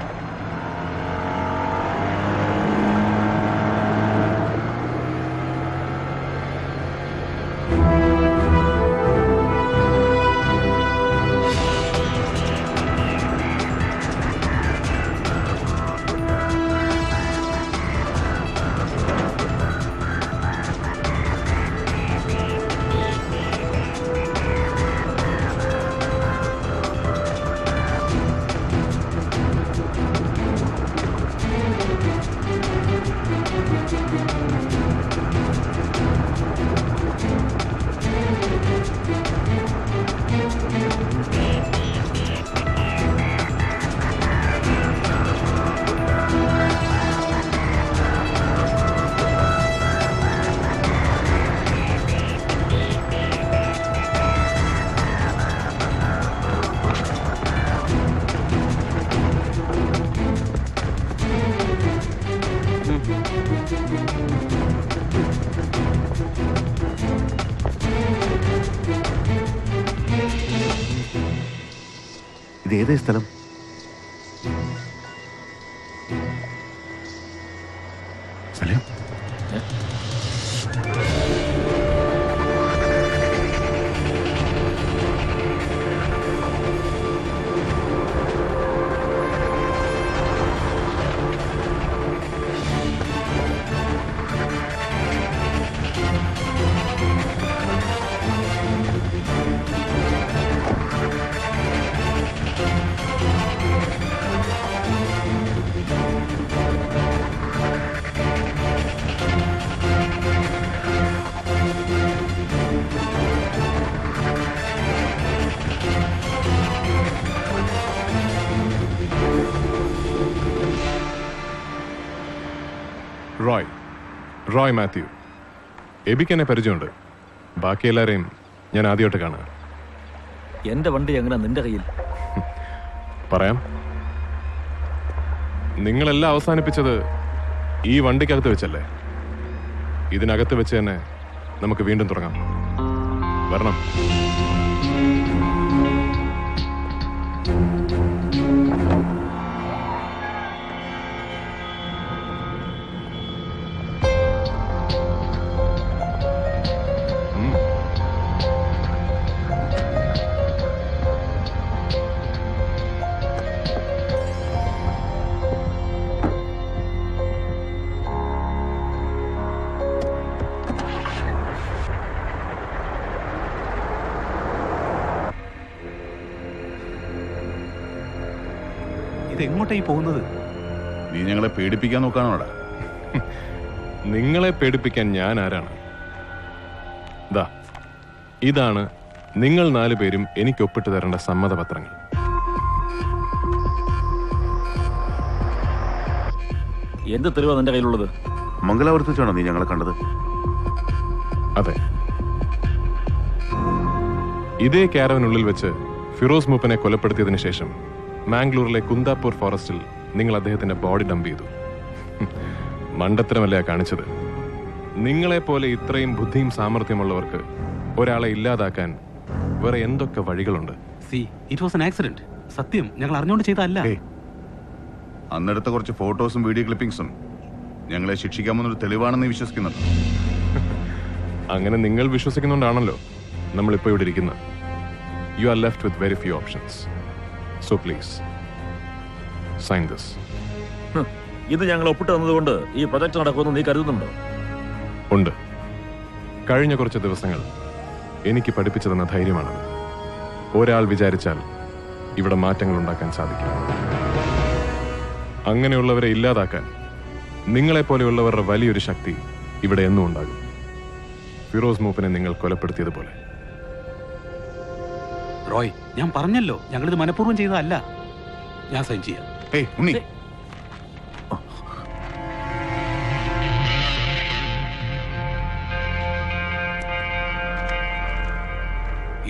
S7: ഇത് ഏതേ സ്ഥലം? സലീം,
S16: റോയ് മാത്യു. എബിക്ക് എന്നെ പരിചയമുണ്ട്. ബാക്കി എല്ലാവരെയും ഞാൻ ആദ്യമായിട്ട് കാണുക.
S22: എന്റെ വണ്ടി എങ്ങനെ നിന്റെ കയ്യിൽ?
S16: പറയാം. നിങ്ങളെല്ലാം അവസാനിപ്പിച്ചത് ഈ വണ്ടിക്കകത്ത് വെച്ചല്ലേ? ഇതിനകത്ത് വെച്ച് തന്നെ നമുക്ക് വീണ്ടും തുടങ്ങാം. വരണം.
S1: ഇതെങ്ങോട്ടായി പോകുന്നത്?
S7: നീ ഞങ്ങളെ പേടിപ്പിക്കാൻ നോക്കാണോടാ?
S16: നിങ്ങളെ പേടിപ്പിക്കാൻ ഞാൻ ആരാണ്? ഇതാണ് നിങ്ങൾ 4 പേരും എനിക്ക് ഒപ്പിട്ട് തരേണ്ട സമ്മതപത്രങ്ങൾ.
S22: എന്ത് തെളിവാ നിന്റെ കയ്യിലുള്ളത്?
S7: മംഗലാപുരത്ത് വെച്ചാണോ നീ ഞങ്ങളെ കണ്ടത്?
S16: അതെ. ഇതേ ക്യാരവനുള്ളിൽ വെച്ച് ഫിറോസ് മൂപ്പനെ കൊലപ്പെടുത്തിയതിനു ശേഷം മാംഗ്ലൂരിലെ കുന്താപൂർ ഫോറസ്റ്റിൽ നിങ്ങൾ അദ്ദേഹത്തിന്റെ ബോഡി ഡംപ് ചെയ്തു. മണ്ടത്തരമല്ല കാണിച്ചത്. നിങ്ങളെപ്പോലെ ഇത്രയും ബുദ്ധിയും സാമർഥ്യമുള്ളവർക്ക് ഒരാളെ ഇല്ലാതാക്കാൻ വേറെ എന്തൊക്കെ വഴികളുണ്ട്?
S1: It was an accident. സത്യം, ഞങ്ങൾ അറിഞ്ഞുകൊണ്ട് ചെയ്തതല്ല.
S7: അന്നെടുത്ത കുറച്ച് ഫോട്ടോസും വീഡിയോ ക്ലിപ്പിംഗ്സും ഞങ്ങളെ ശിക്ഷിക്കാമെന്നൊരു തെളിവാണെന്ന് വിശ്വസിക്കുന്നുണ്ട്.
S16: അങ്ങനെ നിങ്ങൾ വിശ്വസിക്കുന്നുണ്ടാണല്ലോ നമ്മളിപ്പോ ഇവിടെ ഇരിക്കുന്നത്. You are left with very few options. So please sign this.
S22: ഇത് ഞങ്ങൾ ഒപ്പിട്ട് തന്നതുകൊണ്ട് ഈ പ്രൊജക്ട് നടക്കുമെന്ന് നീ കരുതുന്നുണ്ടോ?
S16: ഉണ്ട്. കഴിഞ്ഞ കുറച്ച് ദിവസങ്ങൾ എനിക്ക് പഠിപ്പിച്ചു തന്ന ധൈര്യമാണത്. ഒരാൾ വിചാരിച്ചാൽ ഇവിടെ മാറ്റങ്ങൾ ഉണ്ടാക്കാൻ സാധിക്കും. അങ്ങനെയുള്ളവരെ ഇല്ലാതാക്കാൻ നിങ്ങളെപ്പോലെയുള്ളവരുടെ വലിയൊരു ശക്തി ഇവിടെ എന്നും ഉണ്ടാകും. ഫിറോസ് മൂപ്പനെ നിങ്ങൾ കൊലപ്പെടുത്തിയതുപോലെ.
S1: റോയ്, ഞാൻ പറഞ്ഞല്ലോ ഞങ്ങളിത് മനഃപൂർവ്വം ചെയ്തതല്ല. ഞാൻ സൈൻ ചെയ്യാം.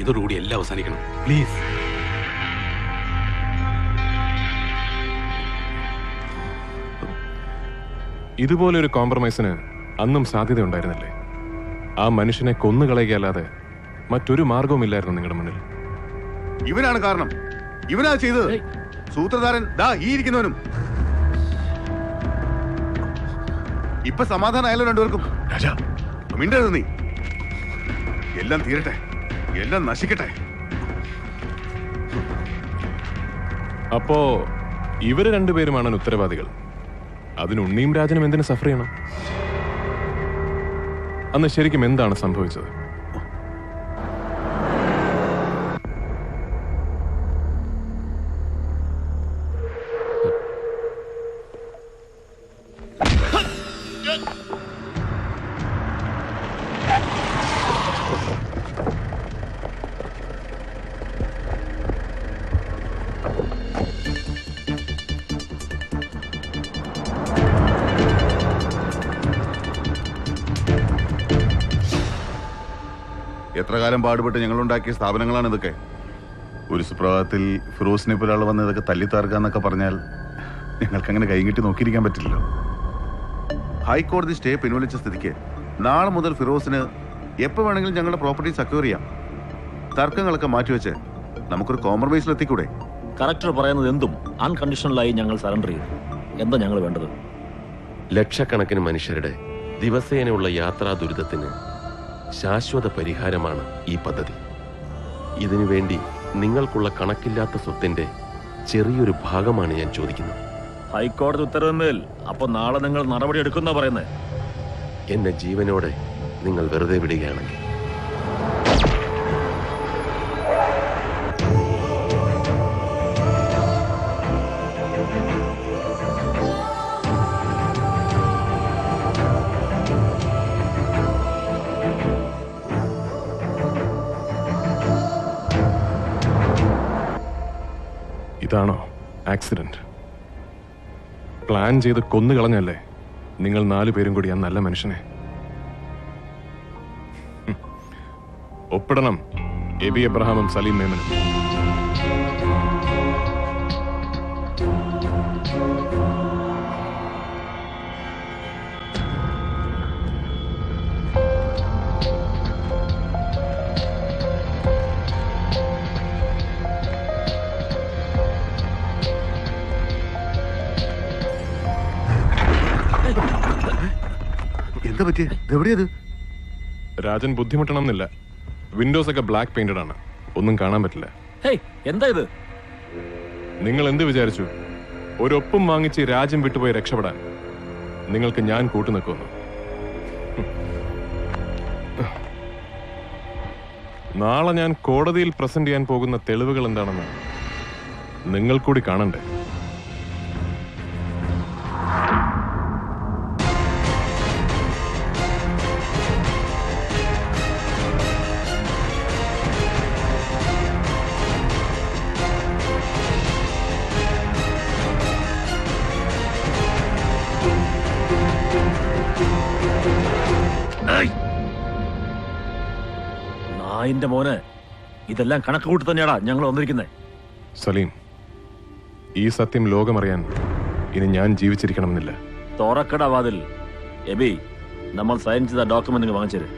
S1: ഇതോടുകൂടി എല്ലാം അവസാനിക്കണം പ്ലീസ്.
S16: ഇതുപോലെ ഒരു കോംപ്രമൈസിന് അന്നും സാധ്യതയുണ്ടായിരുന്നില്ലേ? ആ മനുഷ്യനെ കൊന്നുകളയുകയല്ലാതെ മറ്റൊരു മാർഗവുമില്ലായിരുന്നു നിങ്ങളുടെ മുന്നിൽ.
S7: ഇവനാണ് കാരണം. ഇവനാ ചെയ്തത്. സൂത്രധാരൻ ദാ ഈ ഇരിക്കുന്നവനും. ഇപ്പൊ സമാധാനമായല്ലോ രണ്ടുപേർക്കും. രാജാ മിണ്ടരുത് നീ. എല്ലാം തീരട്ടെ, എല്ലാം നശിക്കട്ടെ.
S16: അപ്പോ ഇവര് രണ്ടുപേരുമാണ് ഉത്തരവാദികൾ. അതിന് ഉണ്ണിയും രാജനും എന്തിനു സഫർ ചെയ്യണം? അന്ന് ശരിക്കും എന്താണ് സംഭവിച്ചത്?
S7: എത്ര കാലം പാടുപെട്ട് ഞങ്ങളുണ്ടാക്കിയ സ്ഥാപനങ്ങളാണ് ഇതൊക്കെ. ഒരു സുപ്രഭാതത്തിൽ ഫിറോസിനെ പോലെ ഒരാൾ വന്ന് ഇതൊക്കെ തല്ലിത്താർക്കാന്നൊക്കെ പറഞ്ഞാൽ ഞങ്ങൾക്ക് അങ്ങനെ കൈകിട്ടി നോക്കിയിരിക്കാൻ പറ്റില്ലല്ലോ. ഹൈക്കോടതി സ്റ്റേ പിൻവലിച്ച സ്ഥിതിക്ക് നാളെ മുതൽ ഫിറോസിന് എപ്പോൾ വേണമെങ്കിലും ഞങ്ങളുടെ പ്രോപ്പർട്ടി സെക്യൂർ ചെയ്യാം. തർക്കങ്ങളൊക്കെ മാറ്റിവെച്ച് നമുക്കൊരു കോംപ്രമൈസിൽ എത്തിക്കൂടെ?
S22: കറക്ടർ പറയുന്നത് എന്തും അൺകണ്ടീഷണലായി ഞങ്ങൾ സറണ്ടർ ചെയ്യും. എന്താ ഞങ്ങൾ വേണ്ടത്?
S2: ലക്ഷക്കണക്കിന് മനുഷ്യരുടെ ദിവസേനയുള്ള യാത്രാ ദുരിതത്തിന് ശാശ്വത പരിഹാരമാണ് ഈ പദ്ധതി. ഇതിനുവേണ്ടി നിങ്ങൾക്കുള്ള കണക്കില്ലാത്ത സ്വത്തിന്റെ ചെറിയൊരു ഭാഗമാണ് ഞാൻ ചോദിക്കുന്നത്.
S22: ഹൈക്കോടതി ഉത്തരവിന്മേൽ അപ്പൊ നാളെ നിങ്ങൾ നടപടി എടുക്കുന്ന പറയുന്നത്?
S2: എന്നെ ജീവനോടെ നിങ്ങൾ വെറുതെ വിടുകയാണെങ്കിൽ
S16: ഇതാണോ ആക്സിഡന്റ്? പ്ലാൻ ചെയ്ത് കൊന്നുകളഞ്ഞല്ലേ നിങ്ങൾ 4 പേരും കൂടി ആ നല്ല മനുഷ്യനെ? ഒപ്പിടണം എബി എബ്രഹാമും സലീം മേമനും.
S7: എന്താ പറ്റിയ? എവിടെയത്?
S16: രാജൻ ബുദ്ധിമുട്ടണം എന്നില്ല. വിൻഡോസ് ഒക്കെ ബ്ലാക്ക് പെയിന്റഡ് ആണ്, ഒന്നും കാണാൻ പറ്റില്ല.
S22: എന്താ ഇത്?
S16: നിങ്ങൾ എന്ത് വിചാരിച്ചു? ഒരൊപ്പം വാങ്ങിച്ച് രാജ്യം വിട്ടുപോയി രക്ഷപ്പെടാൻ നിങ്ങൾക്ക് ഞാൻ കൂട്ടുനിൽക്കുന്നു? നാളെ ഞാൻ കോടതിയിൽ പ്രസന്റ് ചെയ്യാൻ പോകുന്ന തെളിവുകൾ എന്താണെന്ന് നിങ്ങൾ കൂടി കാണണ്ടേ?
S22: നായിന്റെ മോനെ, ഇതെല്ലാം കണക്ക് കൂട്ടി തന്നെയാടാ ഞങ്ങൾ വന്നിരിക്കുന്നത്.
S16: സലീം, ഈ സത്യം ലോകമറിയാൻ ഇനി ഞാൻ ജീവിച്ചിരിക്കണമെന്നില്ല.
S22: തുറക്കട വാതിൽ. എബി, നമ്മൾ സൈൻ ചെയ്ത ഡോക്യുമെന്റ് വാങ്ങിച്ചേര്.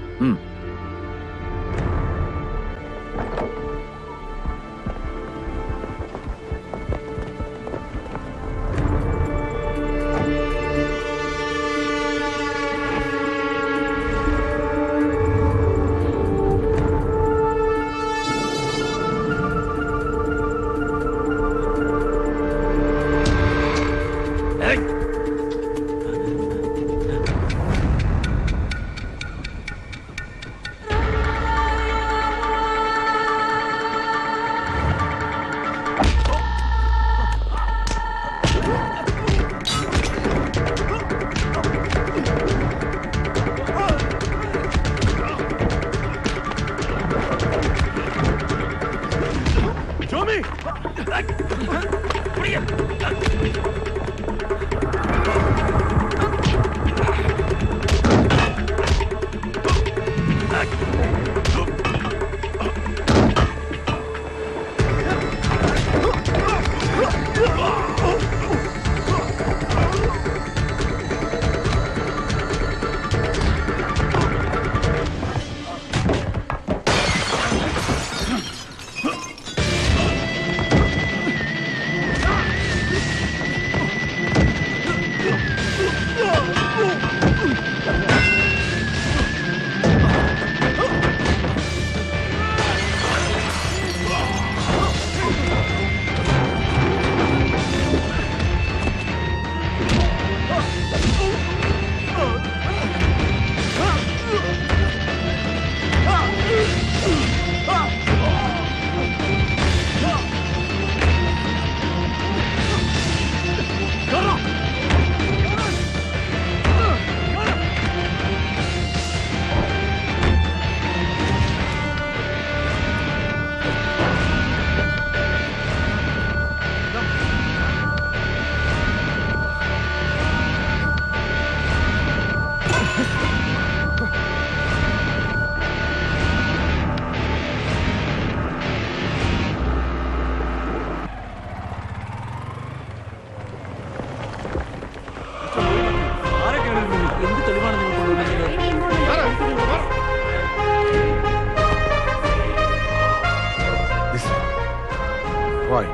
S20: Roy,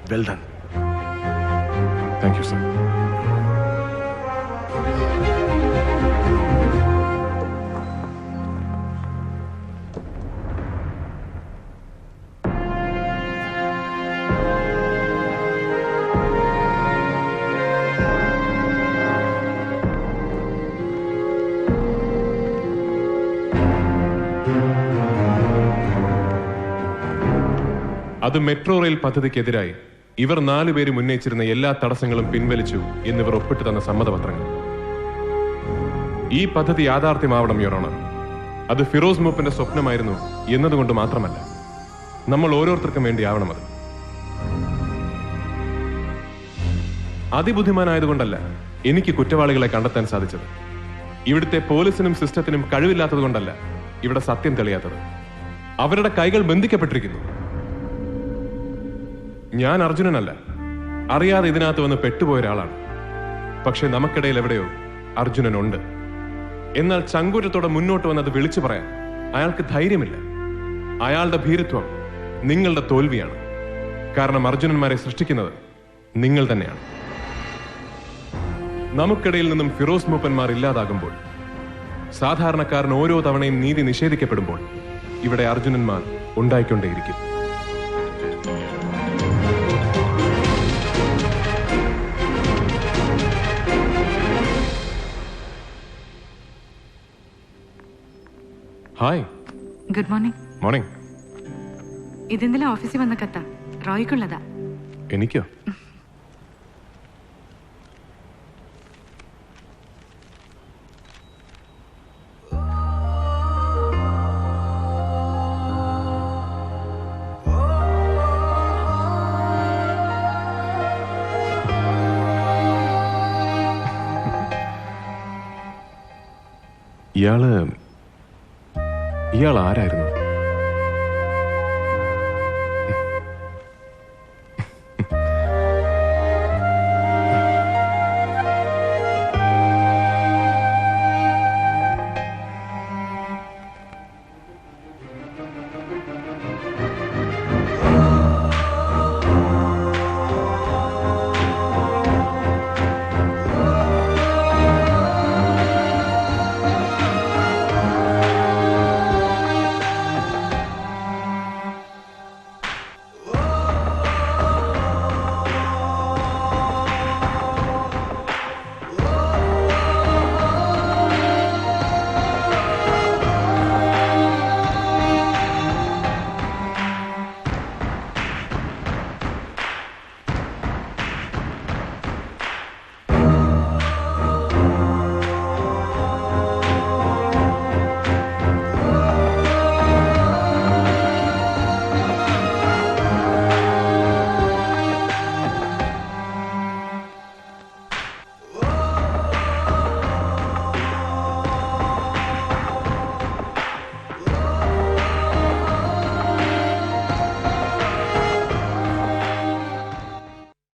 S20: well done.
S16: Thank you, sir. അത് മെട്രോ റെയിൽ പദ്ധതിക്കെതിരായി ഇവർ 4 പേരും ഉന്നയിച്ചിരുന്ന എല്ലാ തടസ്സങ്ങളും പിൻവലിച്ചു എന്നിവർ ഒപ്പിട്ട് തന്ന സമ്മതപത്രങ്ങൾ. ഈ പദ്ധതി യാഥാർത്ഥ്യമാവണം യുവർ ഓണർ. അത് ഫിറോസ് മൂപ്പന്റെ സ്വപ്നമായിരുന്നു എന്നതുകൊണ്ട് മാത്രമല്ല, നമ്മൾ ഓരോരുത്തർക്കും വേണ്ടി ആവണം അത്. അതിബുദ്ധിമാനായതുകൊണ്ടല്ല എനിക്ക് കുറ്റവാളികളെ കണ്ടെത്താൻ സാധിച്ചത്. ഇവിടുത്തെ പോലീസിനും സിസ്റ്റത്തിനും കഴിവില്ലാത്തത് കൊണ്ടല്ല ഇവിടെ സത്യം തെളിയാത്തത്. അവരുടെ കൈകൾ ബന്ധിക്കപ്പെട്ടിരിക്കുന്നു. ഞാൻ അർജുനനല്ല, അറിയാതെ ഇതിനകത്ത് വന്ന് പെട്ടുപോയ ഒരാളാണ്. പക്ഷെ നമുക്കിടയിൽ എവിടെയോ അർജുനനുണ്ട്. എന്നാൽ ചങ്കൂറ്റത്തോടെ മുന്നോട്ട് വന്നത് വിളിച്ചു പറയാൻ അയാൾക്ക് ധൈര്യമില്ല. അയാളുടെ ഭീരുത്വം നിങ്ങളുടെ തോൽവിയാണ്. കാരണം അർജുനന്മാരെ സൃഷ്ടിക്കുന്നത് നിങ്ങൾ തന്നെയാണ്. നമുക്കിടയിൽ നിന്നും ഫിറോസ് മൂപ്പന്മാർ ഇല്ലാതാകുമ്പോൾ, സാധാരണക്കാരൻ ഓരോ തവണയും നീതി നിഷേധിക്കപ്പെടുമ്പോൾ ഇവിടെ അർജുനന്മാർ ഉണ്ടായിക്കൊണ്ടേയിരിക്കും. ഹായ്.
S4: Good morning.
S16: മോർണിംഗ്.
S4: ഇതെന്തെങ്കിലും ഓഫീസിൽ വന്ന കത്താ? റോയ്ക്കുള്ളതാ.
S16: എനിക്കോ? ഇയാള് ഇയാൾ ആരായിരുന്നു?